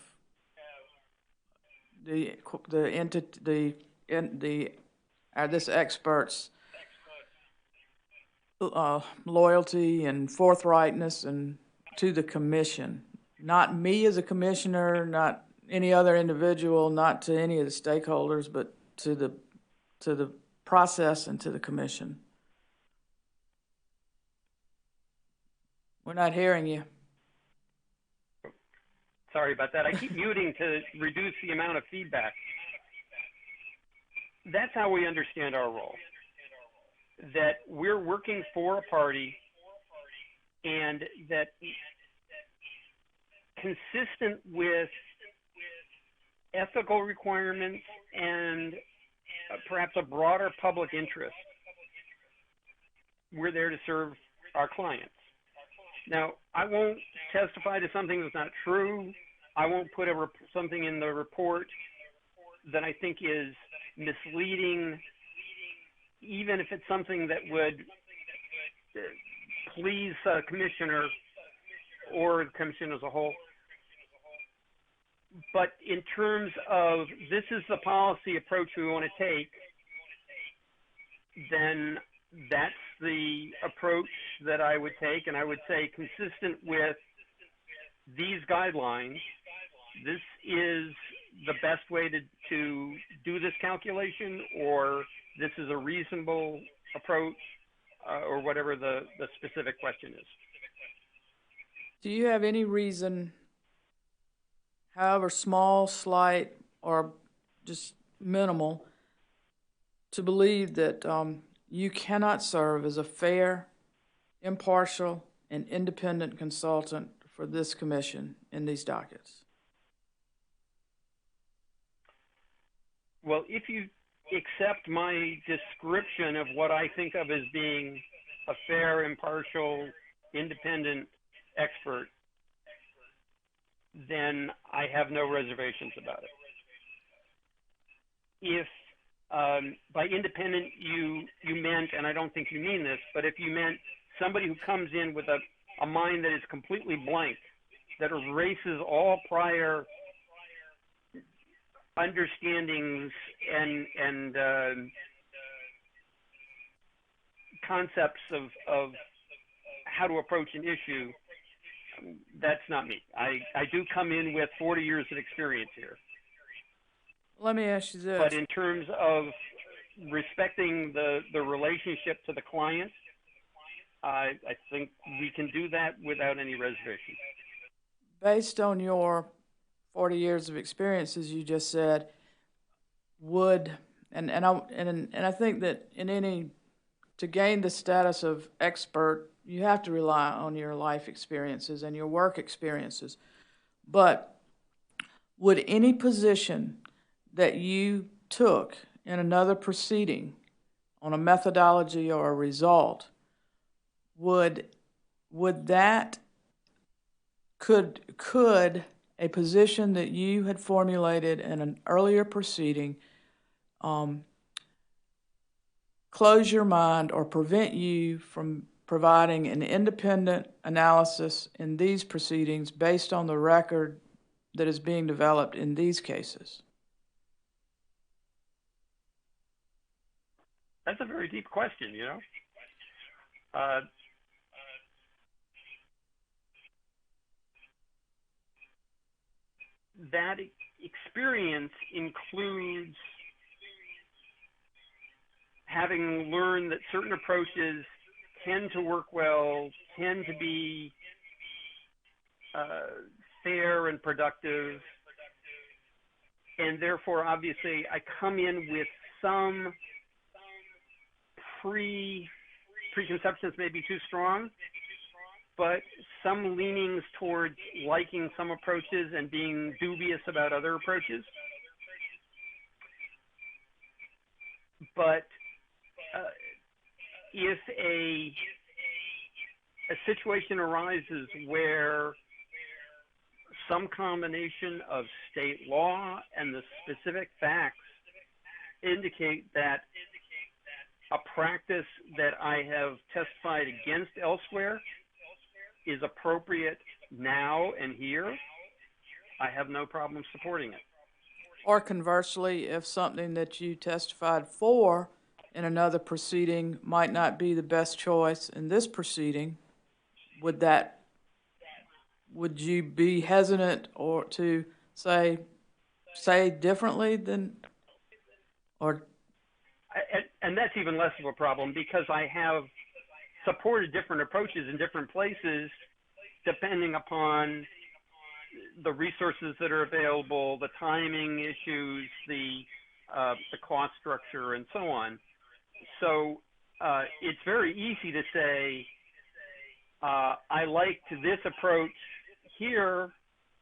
Speaker 5: this expert's loyalty and forthrightness and to the commission, not me as a commissioner, not any other individual, not to any of the stakeholders, but to the process and to the commission. We're not hearing you.
Speaker 11: Sorry about that. I keep muting to reduce the amount of feedback. That's how we understand our role. That we're working for a party and that consistent with ethical requirements and perhaps a broader public interest, we're there to serve our clients. Now, I won't testify to something that's not true. I won't put something in the report that I think is misleading, even if it's something that would please a commissioner or the commission as a whole. But in terms of this is the policy approach we want to take, then that's the approach that I would take, and I would say consistent with these guidelines, this is the best way to do this calculation, or this is a reasonable approach, or whatever the specific question is.
Speaker 5: Do you have any reason, however small, slight, or just minimal, to believe that you cannot serve as a fair, impartial, and independent consultant for this commission in these dockets?
Speaker 11: Well, if you accept my description of what I think of as being a fair, impartial, independent expert, then I have no reservations about it. If by independent you meant, and I don't think you mean this, but if you meant somebody who comes in with a mind that is completely blank, that erases all prior understandings and concepts of how to approach an issue, that's not me. I do come in with 40 years of experience here.
Speaker 5: Let me ask you this.
Speaker 11: But in terms of respecting the relationship to the client, I think we can do that without any reservation.
Speaker 5: Based on your 40 years of experience, as you just said, and I think that to gain the status of expert, you have to rely on your life experiences and your work experiences. But would any position that you took in another proceeding on a methodology or a result, could a position that you had formulated in an earlier proceeding close your mind or prevent you from providing an independent analysis in these proceedings based on the record that is being developed in these cases?
Speaker 11: That's a very deep question, you know. That experience includes having learned that certain approaches tend to work well, tend to be fair and productive, and therefore, obviously, I come in with some preconceptions may be too strong, but some leanings towards liking some approaches and being dubious about other approaches. But if a situation arises where some combination of state law and the specific facts indicate that a practice that I have testified against elsewhere is appropriate now and here, I have no problem supporting it.
Speaker 5: Or conversely, if something that you testified for in another proceeding might not be the best choice in this proceeding, would you be hesitant or to say differently than, or?
Speaker 11: And that's even less of a problem because I have supported different approaches in different places depending upon the resources that are available, the timing issues, the cost structure, and so on. So it's very easy to say, I liked this approach here,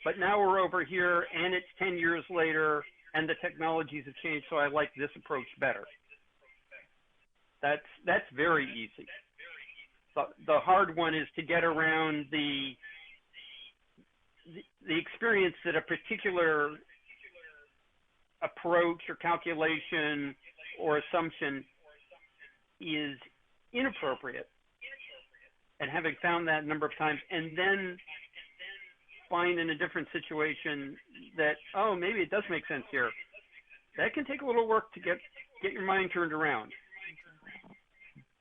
Speaker 11: but now we're over here and it's 10 years later and the technologies have changed, so I like this approach better. That's very easy. The hard one is to get around the experience that a particular approach or calculation or assumption is inappropriate, and having found that a number of times, and then find in a different situation that, oh, maybe it does make sense here. That can take a little work to get your mind turned around.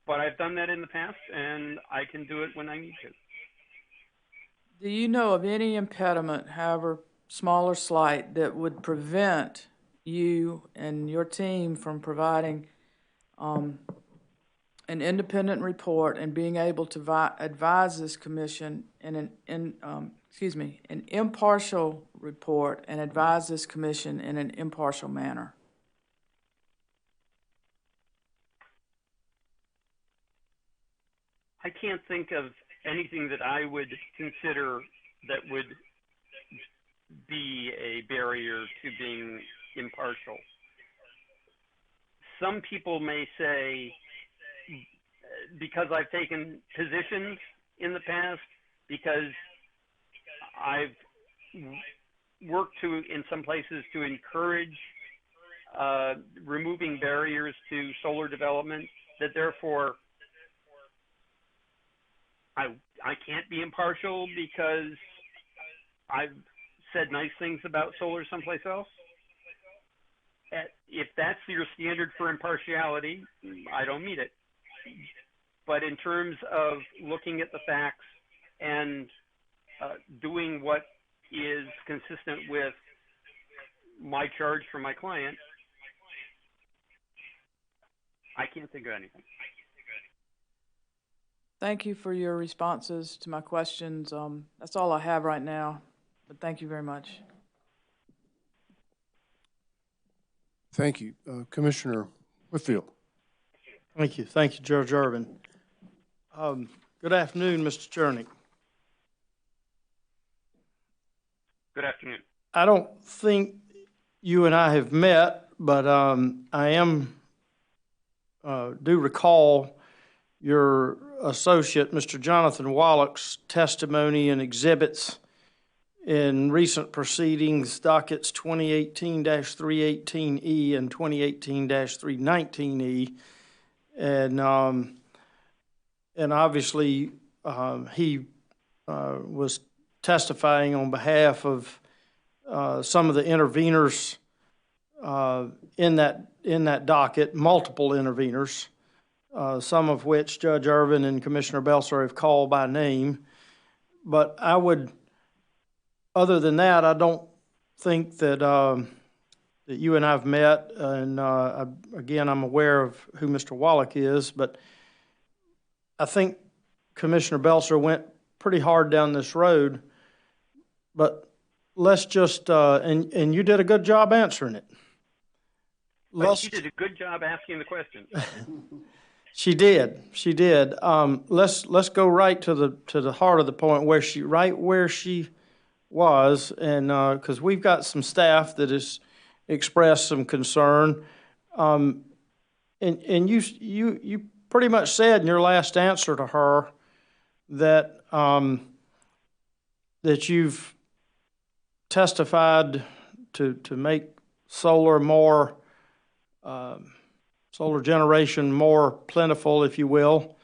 Speaker 11: But I've done that in the past, and I can do it when I need to.
Speaker 5: Do you know of any impediment, however small or slight, that would prevent you and your team from providing an independent report and being able to advise this commission in an impartial report and advise this commission in an impartial manner?
Speaker 11: I can't think of anything that I would consider that would be a barrier to being impartial. Some people may say, because I've taken positions in the past, because I've worked in some places to encourage removing barriers to solar development, that therefore I can't be impartial because I've said nice things about solar someplace else. If that's your standard for impartiality, I don't meet it. But in terms of looking at the facts and doing what is consistent with my charge for my client, I can't think of anything.
Speaker 5: Thank you for your responses to my questions. That's all I have right now, but thank you very much.
Speaker 1: Thank you. Commissioner Whitfield.
Speaker 6: Thank you. Thank you, Judge Irvin. Good afternoon, Mr. Chernick.
Speaker 11: Good afternoon.
Speaker 6: I don't think you and I have met, but I do recall your associate, Mr. Jonathan Wallach's testimony and exhibits in recent proceedings, dockets 2018-318E and 2018-319E. And obviously he was testifying on behalf of some of the interveners in that docket, multiple interveners, some of which Judge Irvin and Commissioner Belser have called by name. But other than that, I don't think that that you and I've met, and again, I'm aware of who Mr. Wallach is, but I think Commissioner Belser went pretty hard down this road, but let's just, and you did a good job answering it.
Speaker 11: She did a good job asking the questions.
Speaker 6: She did. Let's go right to the heart of the point, where she was, and because we've got some staff that has expressed some concern, and you pretty much said in your last answer to her that that you've testified to make solar generation more plentiful, if you will,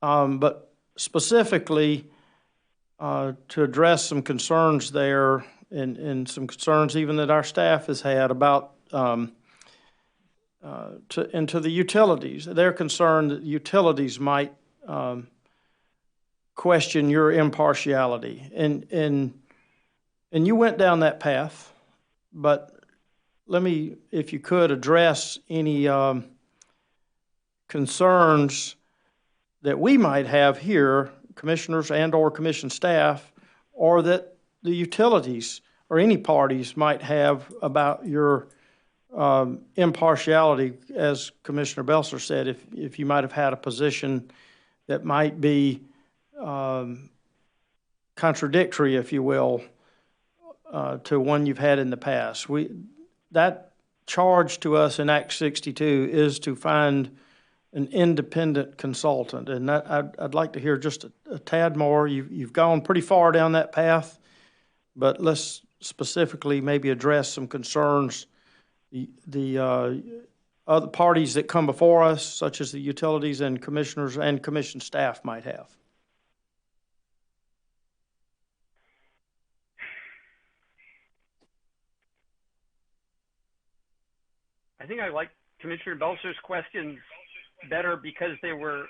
Speaker 6: but specifically to address some concerns there, and some concerns even that our staff has had about to the utilities. They're concerned that utilities might question your impartiality, and you went down that path, but let me, if you could, address any concerns that we might have here, commissioners and or commission staff, or that the utilities or any parties might have about your impartiality, as Commissioner Belser said, if you might have had a position that might be contradictory, if you will, to one you've had in the past. That charge to us in Act 62 is to find an independent consultant, and that I'd like to hear just a tad more. You've gone pretty far down that path, but let's specifically maybe address some concerns the other parties that come before us, such as the utilities and commissioners and commission staff, might have.
Speaker 11: I think I like Commissioner Belser's questions better because they were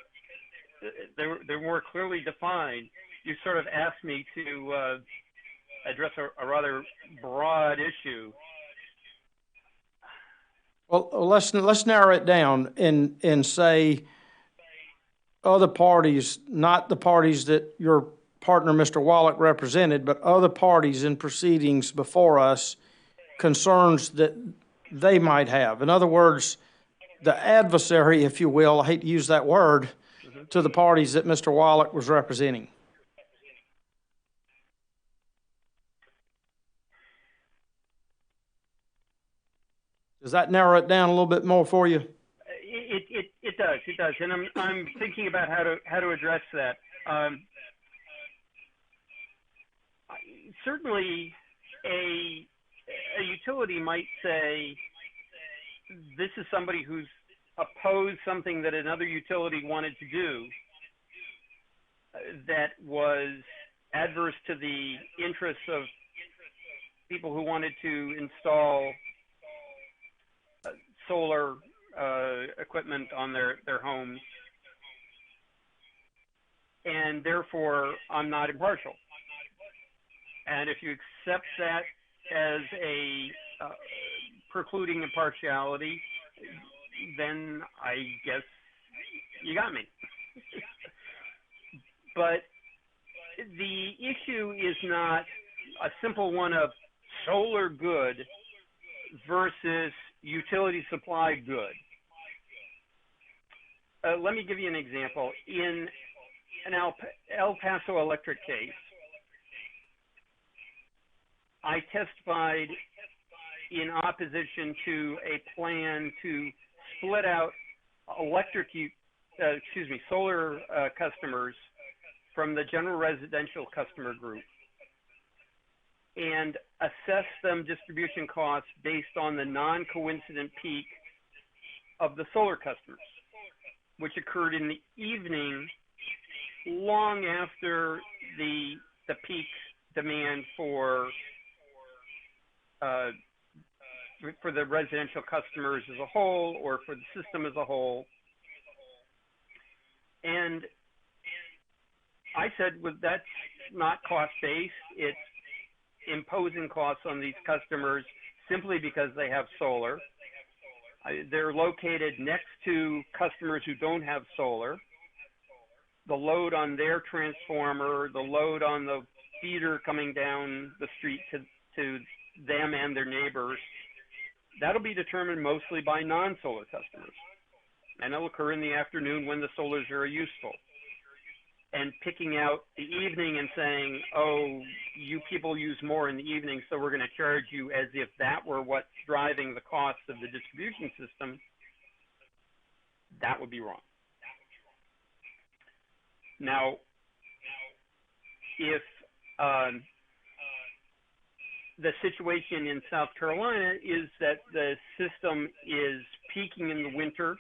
Speaker 11: more clearly defined. You sort of asked me to address a rather broad issue.
Speaker 6: Well, let's narrow it down and say other parties, not the parties that your partner, Mr. Wallach, represented, but other parties in proceedings before us, concerns that they might have. In other words, the adversary, if you will, I hate to use that word, to the parties that Mr. Wallach was representing. Does that narrow it down a little bit more for you?
Speaker 11: It does, and I'm thinking about how to address that. Certainly, a utility might say, this is somebody who's opposed something that another utility wanted to do that was adverse to the interests of people who wanted to install solar equipment on their homes, and therefore I'm not impartial. And if you accept that as a precluding impartiality, then I guess you got me. But the issue is not a simple one of solar good versus utility supply good. Let me give you an example. In an El Paso Electric case, I testified in opposition to a plan to split out solar customers from the general residential customer group and assess them distribution costs based on the non-coincident peak of the solar customers, which occurred in the evening long after the peak demand for the residential customers as a whole, or for the system as a whole. And I said, well, that's not cost-based. It's imposing costs on these customers simply because they have solar. They're located next to customers who don't have solar. The load on their transformer, the load on the feeder coming down the street to them and their neighbors, that'll be determined mostly by non-solar customers. And it'll occur in the afternoon when the solar is very useful. And picking out the evening and saying, oh, you people use more in the evening, so we're going to charge you as if that were what's driving the cost of the distribution system, that would be wrong. Now, if the situation in South Carolina is that the system is peaking in the winter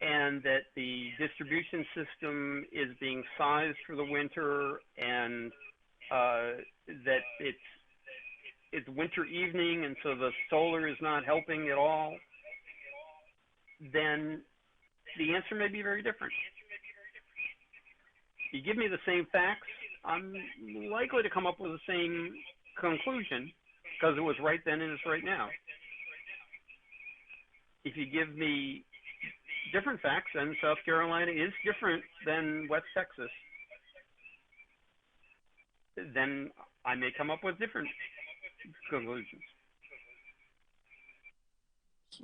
Speaker 11: and that the distribution system is being sized for the winter, and that it's winter evening, and so the solar is not helping at all, then the answer may be very different. You give me the same facts, I'm likely to come up with the same conclusion because it was right then and it's right now. If you give me different facts, then South Carolina is different than West Texas, then I may come up with different conclusions.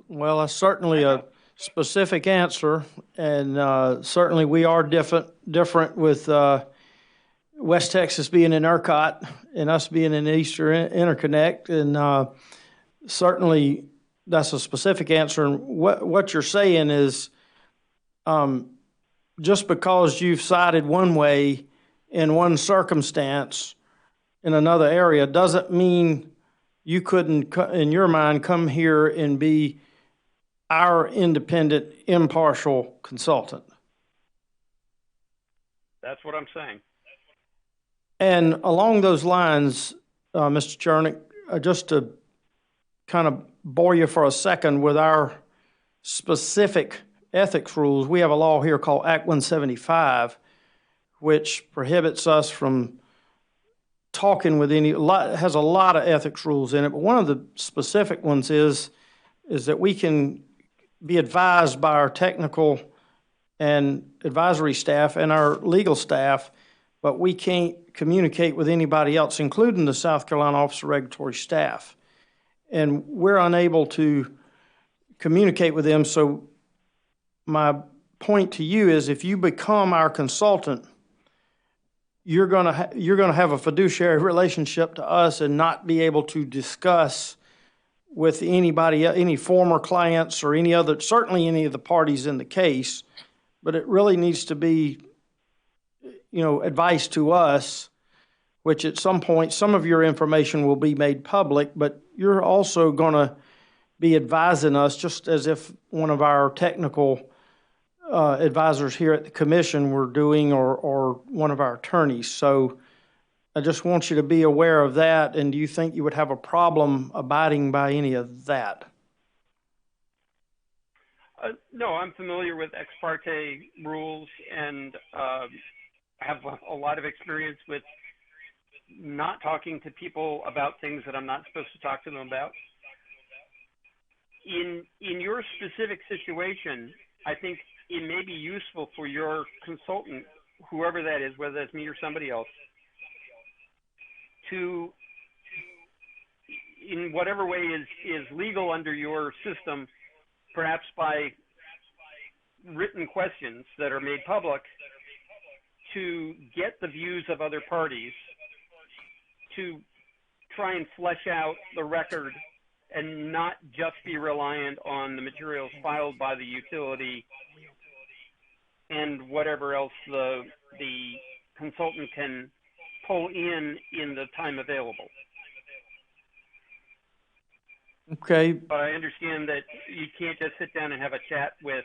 Speaker 6: Well, that's certainly a specific answer, and certainly we are different with West Texas being in ERCOT and us being in Eastern Interconnect, and certainly that's a specific answer. And what you're saying is just because you've cited one way in one circumstance in another area doesn't mean you couldn't, in your mind, come here and be our independent, impartial consultant.
Speaker 11: That's what I'm saying.
Speaker 6: And along those lines, Mr. Chernick, just to kind of bore you for a second with our specific ethics rules, we have a law here called Act 175, which prohibits us from talking with has a lot of ethics rules in it, but one of the specific ones is that we can be advised by our technical and advisory staff and our legal staff, but we can't communicate with anybody else, including the South Carolina Office of Regulatory Staff. And we're unable to communicate with them. So my point to you is, if you become our consultant, you're going to have a fiduciary relationship to us and not be able to discuss with anybody, any former clients or any other, certainly any of the parties in the case. But it really needs to be, advice to us, which at some point, some of your information will be made public, but you're also going to be advising us just as if one of our technical advisors here at the commission were doing, or one of our attorneys. So I just want you to be aware of that. And do you think you would have a problem abiding by any of that?
Speaker 11: No, I'm familiar with ex parte rules, and have a lot of experience with not talking to people about things that I'm not supposed to talk to them about. In your specific situation, I think it may be useful for your consultant, whoever that is, whether that's me or somebody else, to, in whatever way is legal under your system, perhaps by written questions that are made public, to get the views of other parties, to try and flesh out the record and not just be reliant on the materials filed by the utility and whatever else the consultant can pull in the time available.
Speaker 6: Okay.
Speaker 11: But I understand that you can't just sit down and have a chat with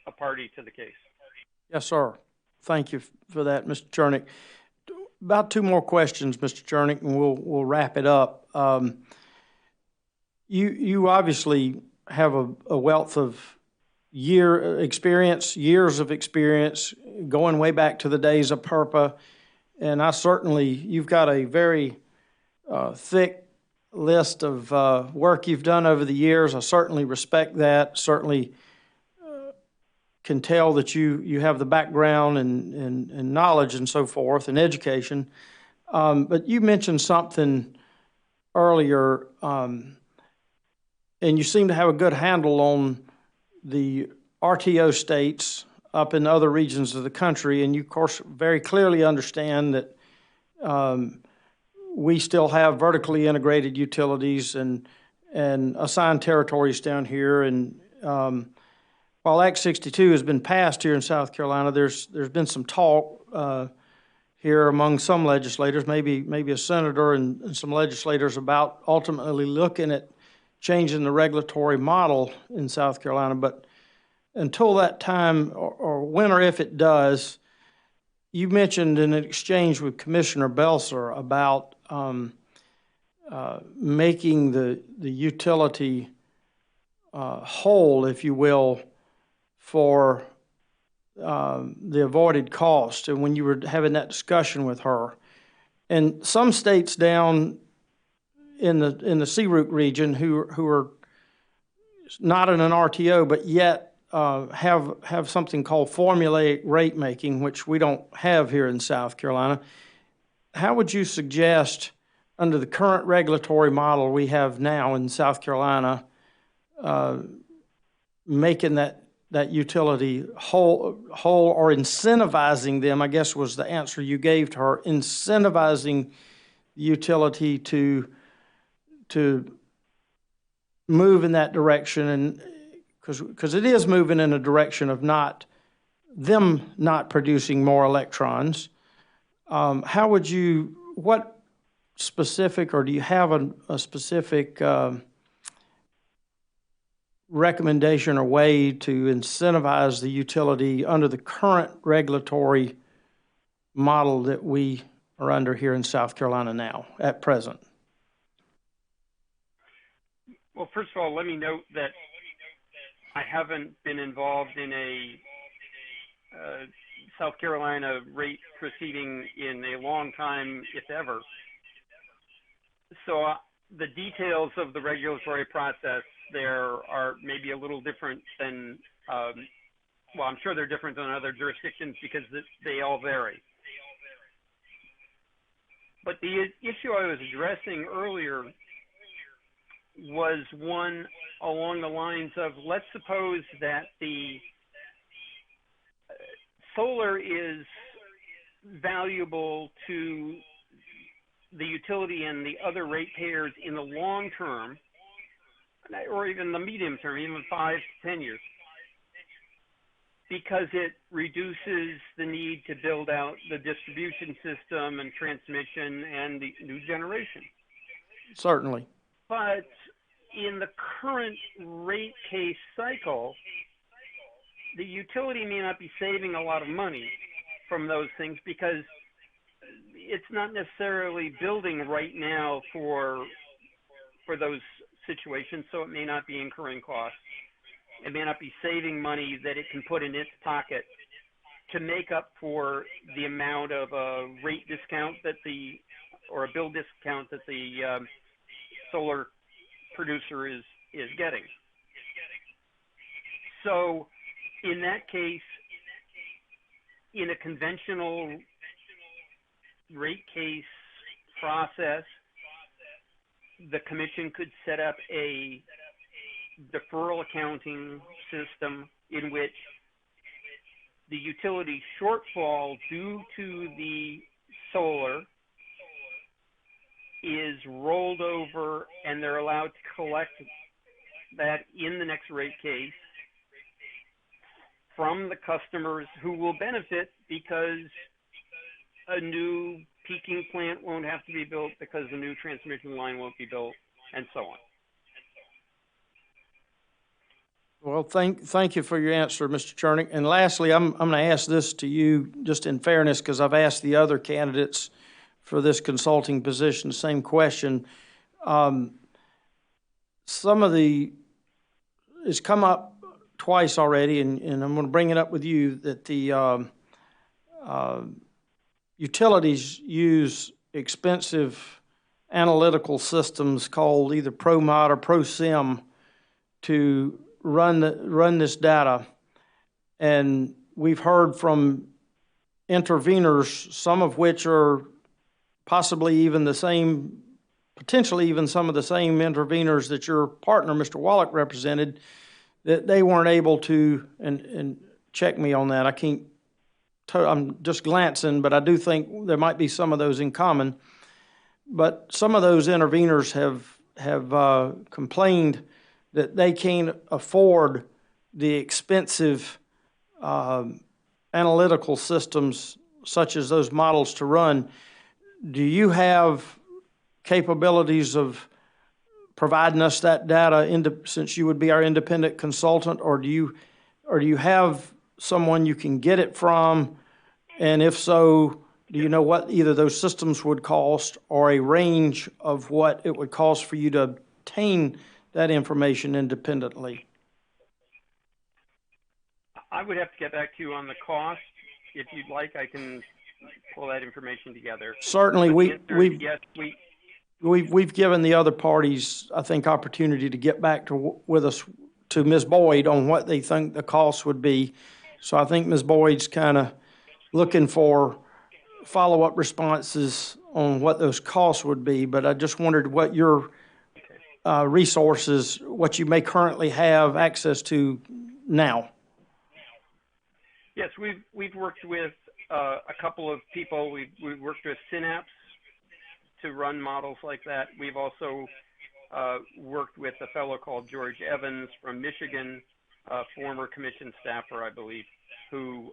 Speaker 11: a party to the case.
Speaker 6: Yes, sir. Thank you for that, Mr. Chernick. About two more questions, Mr. Chernick, and we'll wrap it up. You obviously have a wealth of years of experience, going way back to the days of PURPA, and you've got a very thick list of work you've done over the years. I certainly respect that, certainly can tell that you have the background and knowledge and so forth and education. But you mentioned something earlier, and you seem to have a good handle on the RTO states up in other regions of the country, and you, of course, very clearly understand that we still have vertically integrated utilities and assigned territories down here. And while Act 62 has been passed here in South Carolina, there's been some talk here among some legislators, maybe a senator and some legislators, about ultimately looking at changing the regulatory model in South Carolina. But until that time, or when or if it does, you mentioned in an exchange with Commissioner Belser about making the utility whole, if you will, for the avoided cost, and when you were having that discussion with her. And some states down in the CROOC region who are not in an RTO, but yet have something called formulaic rate making, which we don't have here in South Carolina. How would you suggest, under the current regulatory model we have now in South Carolina, making that utility whole, or incentivizing them, I guess was the answer you gave to her, incentivizing the utility to move in that direction, and because it is moving in a direction of not producing more electrons. How would you, what specific, or do you have a specific recommendation or way to incentivize the utility under the current regulatory model that we are under here in South Carolina now, at present?
Speaker 11: Well, first of all, let me note that I haven't been involved in a South Carolina rate proceeding in a long time, if ever. So the details of the regulatory process there are maybe a little different than, well, I'm sure they're different than other jurisdictions because they all vary. But the issue I was addressing earlier was one along the lines of, let's suppose that the solar is valuable to the utility and the other ratepayers in the long term, or even the medium term, even 5 to 10 years, because it reduces the need to build out the distribution system and transmission and the new generation.
Speaker 6: Certainly.
Speaker 11: But in the current rate case cycle, the utility may not be saving a lot of money from those things because it's not necessarily building right now for those situations, so it may not be incurring costs. It may not be saving money that it can put in its pocket to make up for the amount of a rate discount or a bill discount that the solar producer is getting. So in that case, in a conventional rate case process, the commission could set up a deferral accounting system in which the utility shortfall due to the solar is rolled over, and they're allowed to collect that in the next rate case from the customers who will benefit because a new peaking plant won't have to be built because the new transmission line won't be built, and so on.
Speaker 6: Well, thank you for your answer, Mr. Chernick. And lastly, I'm going to ask this to you just in fairness, because I've asked the other candidates for this consulting position the same question. It's come up twice already, and I'm going to bring it up with you, that the utilities use expensive analytical systems called either ProMod or ProSim to run this data. And we've heard from interveners, some of which are possibly even the same, potentially even some of the same interveners that your partner, Mr. Wallach, represented, that they weren't able to, and check me on that, I'm just glancing, but I do think there might be some of those in common. But some of those interveners have complained that they can't afford the expensive analytical systems such as those models to run. Do you have capabilities of providing us that data since you would be our independent consultant, or do you have someone you can get it from? And if so, do you know what either those systems would cost or a range of what it would cost for you to obtain that information independently?
Speaker 11: I would have to get back to you on the cost. If you'd like, I can pull that information together.
Speaker 6: Certainly,
Speaker 11: Yes,
Speaker 6: we've given the other parties, I think, opportunity to get back with us to Ms. Boyd on what they think the cost would be. So I think Ms. Boyd's kind of looking for follow-up responses on what those costs would be. But I just wondered what your resources, what you may currently have access to now.
Speaker 11: Yes, we've worked with a couple of people. We've worked with Synapse to run models like that. We've also worked with a fellow called George Evans from Michigan, a former commission staffer, I believe, who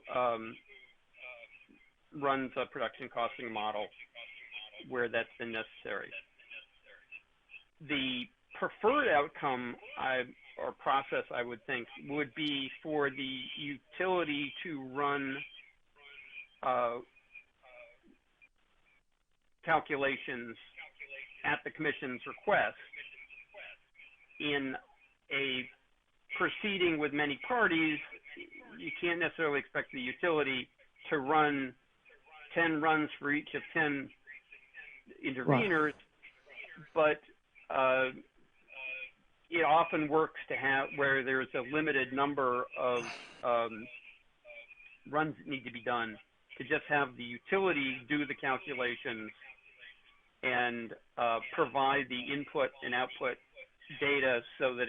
Speaker 11: runs a production costing model where that's been necessary. The preferred outcome or process, I would think, would be for the utility to run calculations at the commission's request in a proceeding with many parties. You can't necessarily expect the utility to run 10 runs for each of 10 interveners, but it often works to have where there's a limited number of runs that need to be done, to just have the utility do the calculations and provide the input and output data so that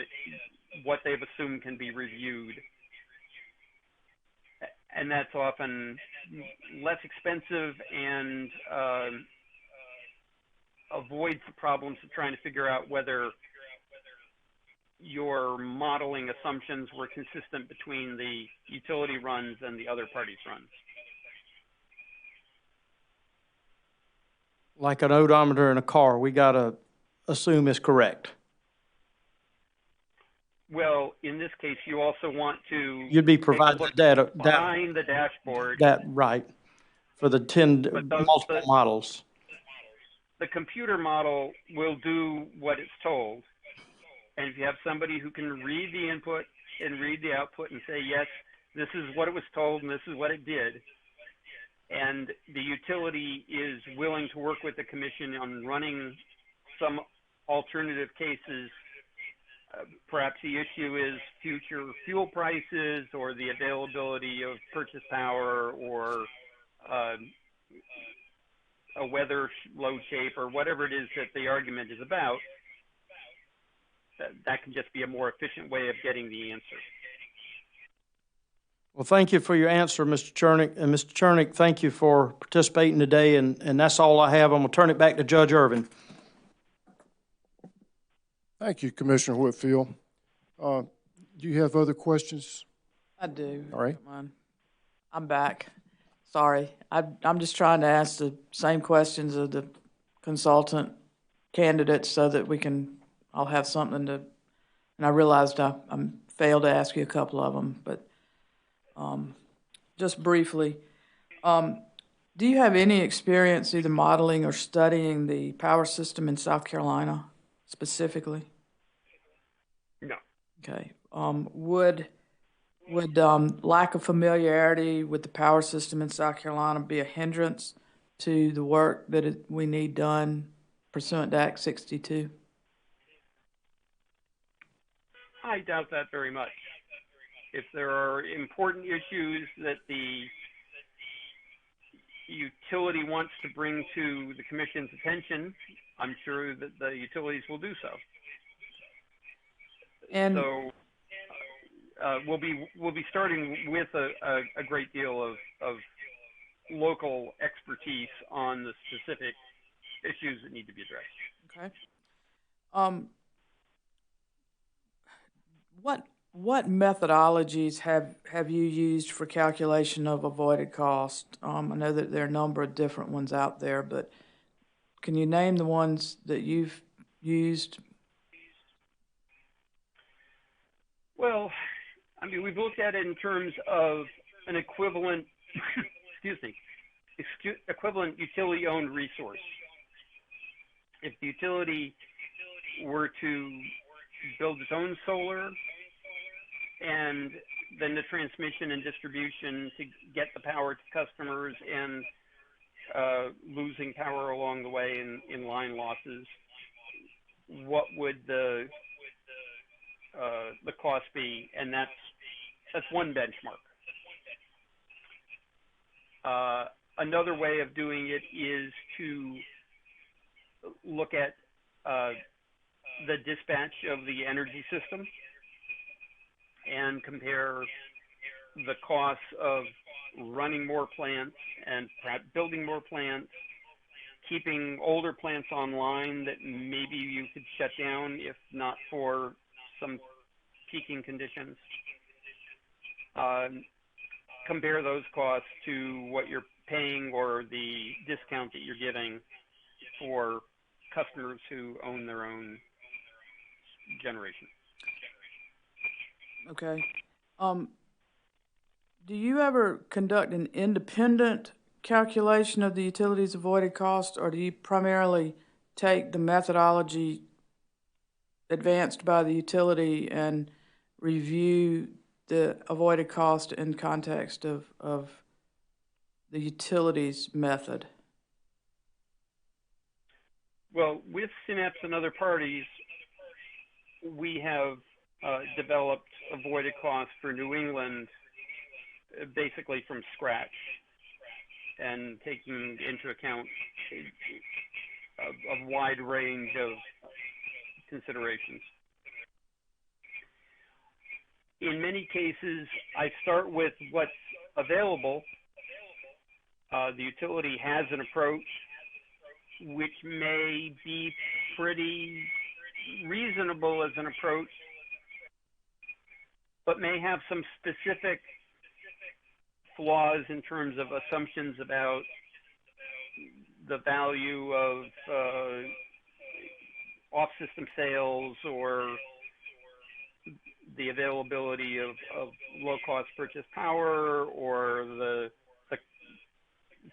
Speaker 11: what they've assumed can be reviewed. And that's often less expensive and avoids the problems of trying to figure out whether your modeling assumptions were consistent between the utility runs and the other parties' runs.
Speaker 6: Like an odometer in a car, we got to assume is correct.
Speaker 11: Well, in this case, you also want to...
Speaker 6: You'd be providing the data.
Speaker 11: Behind the dashboard.
Speaker 6: Right, for the 10 multiple models.
Speaker 11: The computer model will do what it's told. And if you have somebody who can read the input and read the output and say, yes, this is what it was told and this is what it did, and the utility is willing to work with the commission on running some alternative cases, perhaps the issue is future fuel prices or the availability of purchase power or a weather load shape or whatever it is that the argument is about, that can just be a more efficient way of getting the answer.
Speaker 6: Well, thank you for your answer, Mr. Chernick. And Mr. Chernick, thank you for participating today. And that's all I have. I'm going to turn it back to Judge Irvin.
Speaker 1: Thank you, Commissioner Whitfield. Do you have other questions?
Speaker 5: I do.
Speaker 1: All right.
Speaker 5: I'm back. Sorry. I'm just trying to ask the same questions of the consultant candidates so that I'll have something to, and I realized I failed to ask you a couple of them, but just briefly, do you have any experience either modeling or studying the power system in South Carolina specifically?
Speaker 11: No.
Speaker 5: Okay. Would lack of familiarity with the power system in South Carolina be a hindrance to the work that we need done pursuant to Act 62?
Speaker 11: I doubt that very much. If there are important issues that the utility wants to bring to the commission's attention, I'm sure that the utilities will do so.
Speaker 5: And
Speaker 11: So we'll be starting with a great deal of local expertise on the specific issues that need to be addressed.
Speaker 5: okay. What methodologies have you used for calculation of avoided cost? I know that there are a number of different ones out there, but can you name the ones that you've used?
Speaker 11: Well, I mean, we've looked at it in terms of an equivalent, equivalent utility-owned resource. If the utility were to build its own solar, and then the transmission and distribution to get the power to customers, and losing power along the way in line losses, what would the cost be? And that's one benchmark. Another way of doing it is to look at the dispatch of the energy system and compare the costs of running more plants and perhaps building more plants, keeping older plants online that maybe you could shut down if not for some peaking conditions. Compare those costs to what you're paying or the discount that you're giving for customers who own their own generation.
Speaker 5: Okay. Do you ever conduct an independent calculation of the utilities avoided cost, or do you primarily take the methodology advanced by the utility and review the avoided cost in context of the utilities method?
Speaker 11: Well, with Synapse and other parties, we have developed avoided costs for New England basically from scratch, and taking into account a wide range of considerations. In many cases, I start with what's available. The utility has an approach which may be pretty reasonable as an approach, but may have some specific flaws in terms of assumptions about the value of off-system sales or the availability of low-cost purchase power or the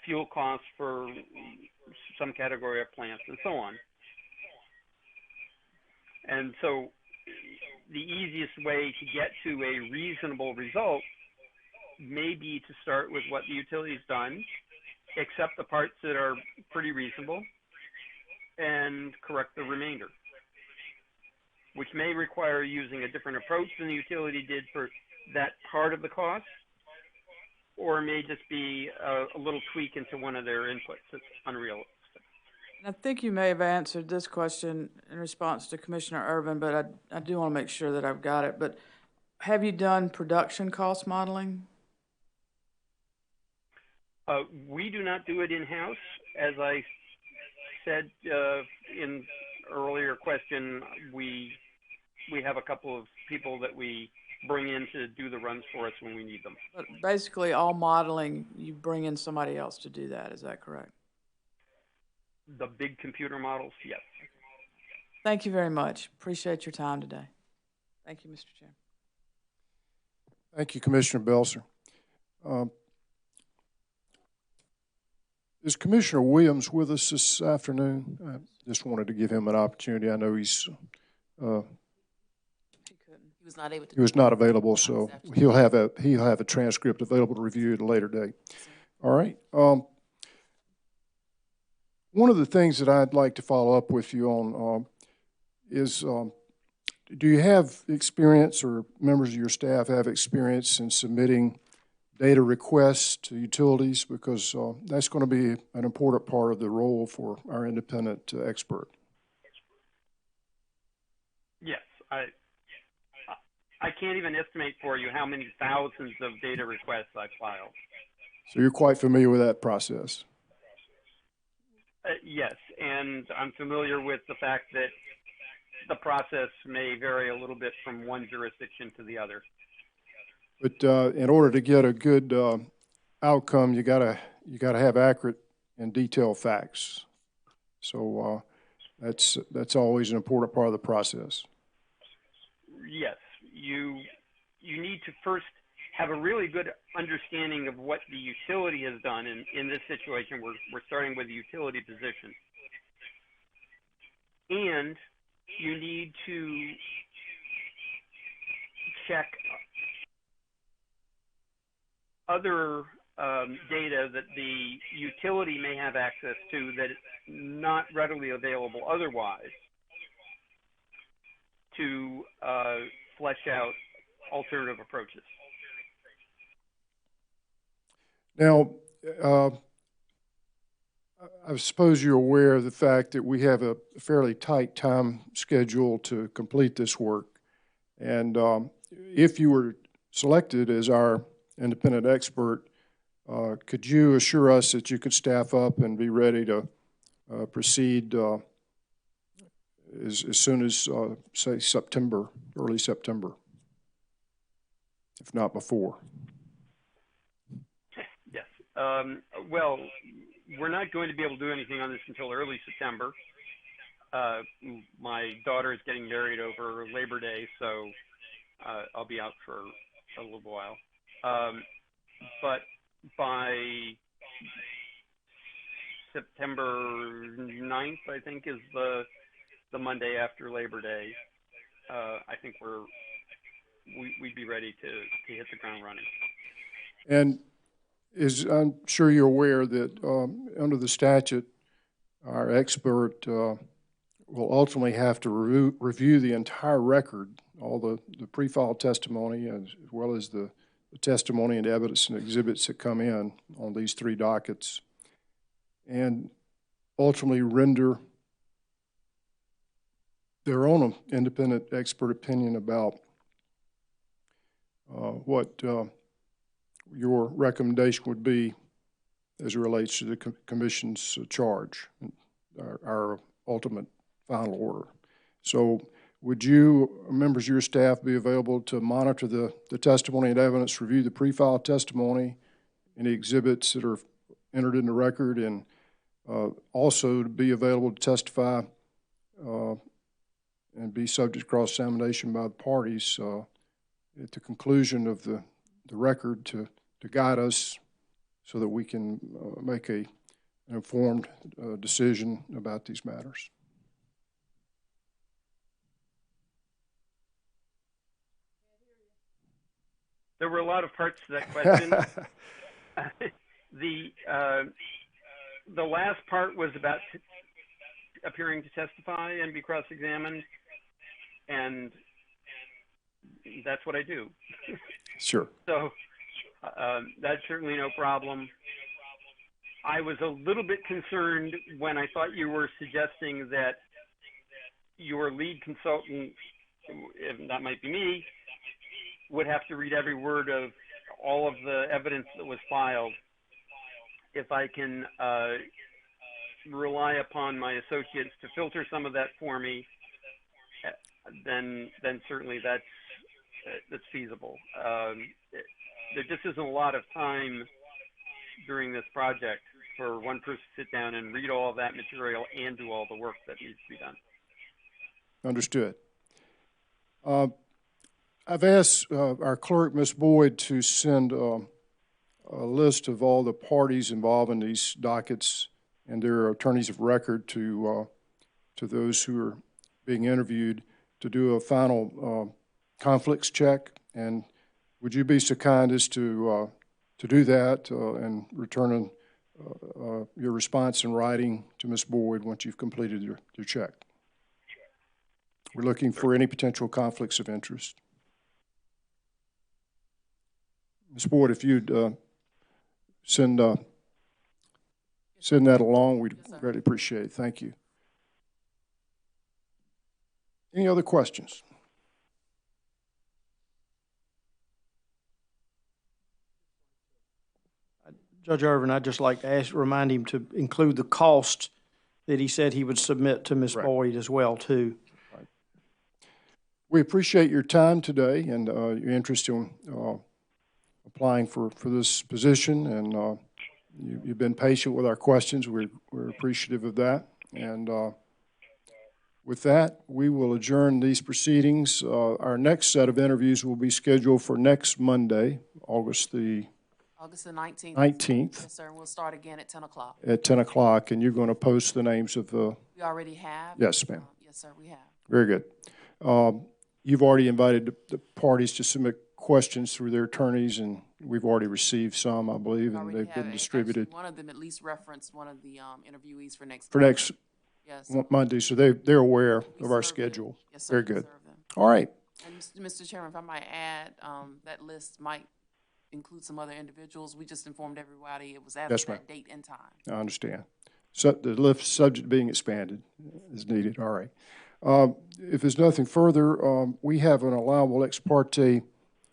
Speaker 11: fuel costs for some category of plants and so on. And so the easiest way to get to a reasonable result may be to start with what the utility's done, accept the parts that are pretty reasonable, and correct the remainder, which may require using a different approach than the utility did for that part of the cost, or may just be a little tweak into one of their inputs that's unrealistic.
Speaker 5: I think you may have answered this question in response to Commissioner Irvin, but I do want to make sure that I've got it. But have you done production cost modeling?
Speaker 11: We do not do it in-house. As I said in earlier question, we have a couple of people that we bring in to do the runs for us when we need them.
Speaker 5: But basically, all modeling, you bring in somebody else to do that. Is that correct?
Speaker 11: The big computer models, yes.
Speaker 5: Thank you very much. Appreciate your time today. Thank you, Mr. Chair.
Speaker 1: Thank you, Commissioner Belser. Is Commissioner Williams with us this afternoon? I just wanted to give him an opportunity. I know he's
Speaker 7: He was not able to.
Speaker 1: he was not available, so he'll have a transcript available to review at a later date. All right. One of the things that I'd like to follow up with you on is, do you have experience, or members of your staff have experience in submitting data requests to utilities? Because that's going to be an important part of the role for our independent expert.
Speaker 11: Yes, I can't even estimate for you how many thousands of data requests I filed.
Speaker 1: So you're quite familiar with that process?
Speaker 11: Yes, and I'm familiar with the fact that the process may vary a little bit from one jurisdiction to the other.
Speaker 1: But in order to get a good outcome, you gotta have accurate and detailed facts. So that's always an important part of the process.
Speaker 11: Yes, you need to first have a really good understanding of what the utility has done. In this situation, we're starting with the utility position. And you need to check other data that the utility may have access to that is not readily available otherwise to flesh out alternative approaches.
Speaker 1: Now, I suppose you're aware of the fact that we have a fairly tight time schedule to complete this work. And if you were selected as our independent expert, could you assure us that you could staff up and be ready to proceed as soon as, say, September, early September, if not before?
Speaker 11: Yes. Well, we're not going to be able to do anything on this until early September. My daughter is getting married over Labor Day, so I'll be out for a little while. But by September 9th, I think, is the Monday after Labor Day. I think we'd be ready to hit the ground running.
Speaker 1: And I'm sure you're aware that under the statute, our expert will ultimately have to review the entire record, all the pre-filed testimony, as well as the testimony and evidence and exhibits that come in on these three dockets, and ultimately render their own independent expert opinion about what your recommendation would be as it relates to the Commission's charge, our ultimate final order. So would you, members of your staff, be available to monitor the testimony and evidence, review the pre-filed testimony, any exhibits that are entered in the record, and also to be available to testify and be subject to cross-examination by the parties at the conclusion of the record to guide us so that we can make an informed decision about these matters?
Speaker 11: There were a lot of parts to that question. The last part was about appearing to testify and be cross-examined, and that's what I do.
Speaker 1: Sure.
Speaker 11: So that's certainly no problem. I was a little bit concerned when I thought you were suggesting that your lead consultant, that might be me, would have to read every word of all of the evidence that was filed. If I can rely upon my associates to filter some of that for me, then certainly that's feasible. There just isn't a lot of time during this project for one person to sit down and read all of that material and do all the work that needs to be done.
Speaker 1: Understood. I've asked our clerk, Ms. Boyd, to send a list of all the parties involved in these dockets and their attorneys of record to those who are being interviewed to do a final conflicts check. And would you be so kind as to do that and return your response in writing to Ms. Boyd once you've completed your check. We're looking for any potential conflicts of interest. Ms. Boyd, if you'd send that along, we'd greatly appreciate it. Thank you. Any other questions?
Speaker 6: Judge Irvin, I'd just like to remind him to include the cost that he said he would submit to Ms. Boyd as well, too.
Speaker 1: We appreciate your time today and your interest in applying for this position, and you've been patient with our questions. We're appreciative of that. And with that, we will adjourn these proceedings. Our next set of interviews will be scheduled for next Monday, August the
Speaker 7: 19th.
Speaker 1: 19th.
Speaker 7: Yes, sir. We'll start again at 10 o'clock.
Speaker 1: At 10 o'clock, and you're going to post the names of the...
Speaker 7: We already have.
Speaker 1: Yes, ma'am.
Speaker 7: Yes, sir, we have.
Speaker 1: Very good. You've already invited the parties to submit questions through their attorneys, and we've already received some, I believe, and they've been distributed.
Speaker 7: Actually, one of them at least referenced one of the interviewees for next yes.
Speaker 1: Monday, so they're aware of our schedule.
Speaker 7: Yes, sir.
Speaker 1: Very good. All right.
Speaker 7: And Mr. Chairman, if I might add, that list might include some other individuals. We just informed everybody it was after that date and time.
Speaker 1: I understand. So the list subject being expanded is needed. All right. If there's nothing further, we have an allowable ex parte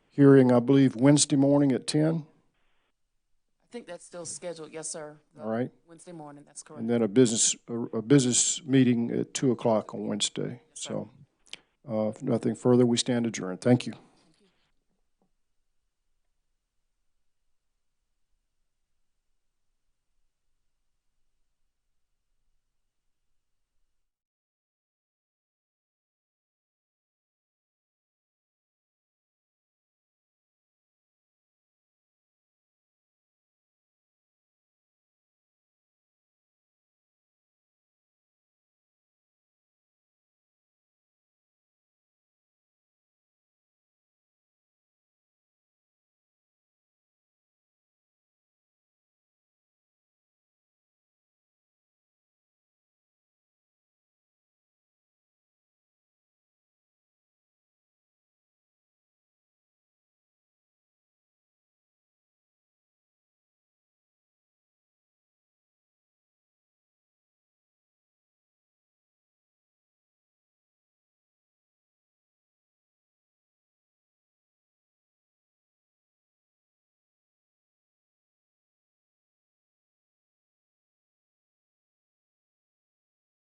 Speaker 1: hearing, I believe, Wednesday morning at 10.
Speaker 7: I think that's still scheduled. Yes, sir.
Speaker 1: All right.
Speaker 7: Wednesday morning, that's correct.
Speaker 1: And then a business meeting at 2 o'clock on Wednesday.
Speaker 7: Yes,
Speaker 1: so if nothing further, we stand adjourned. Thank you.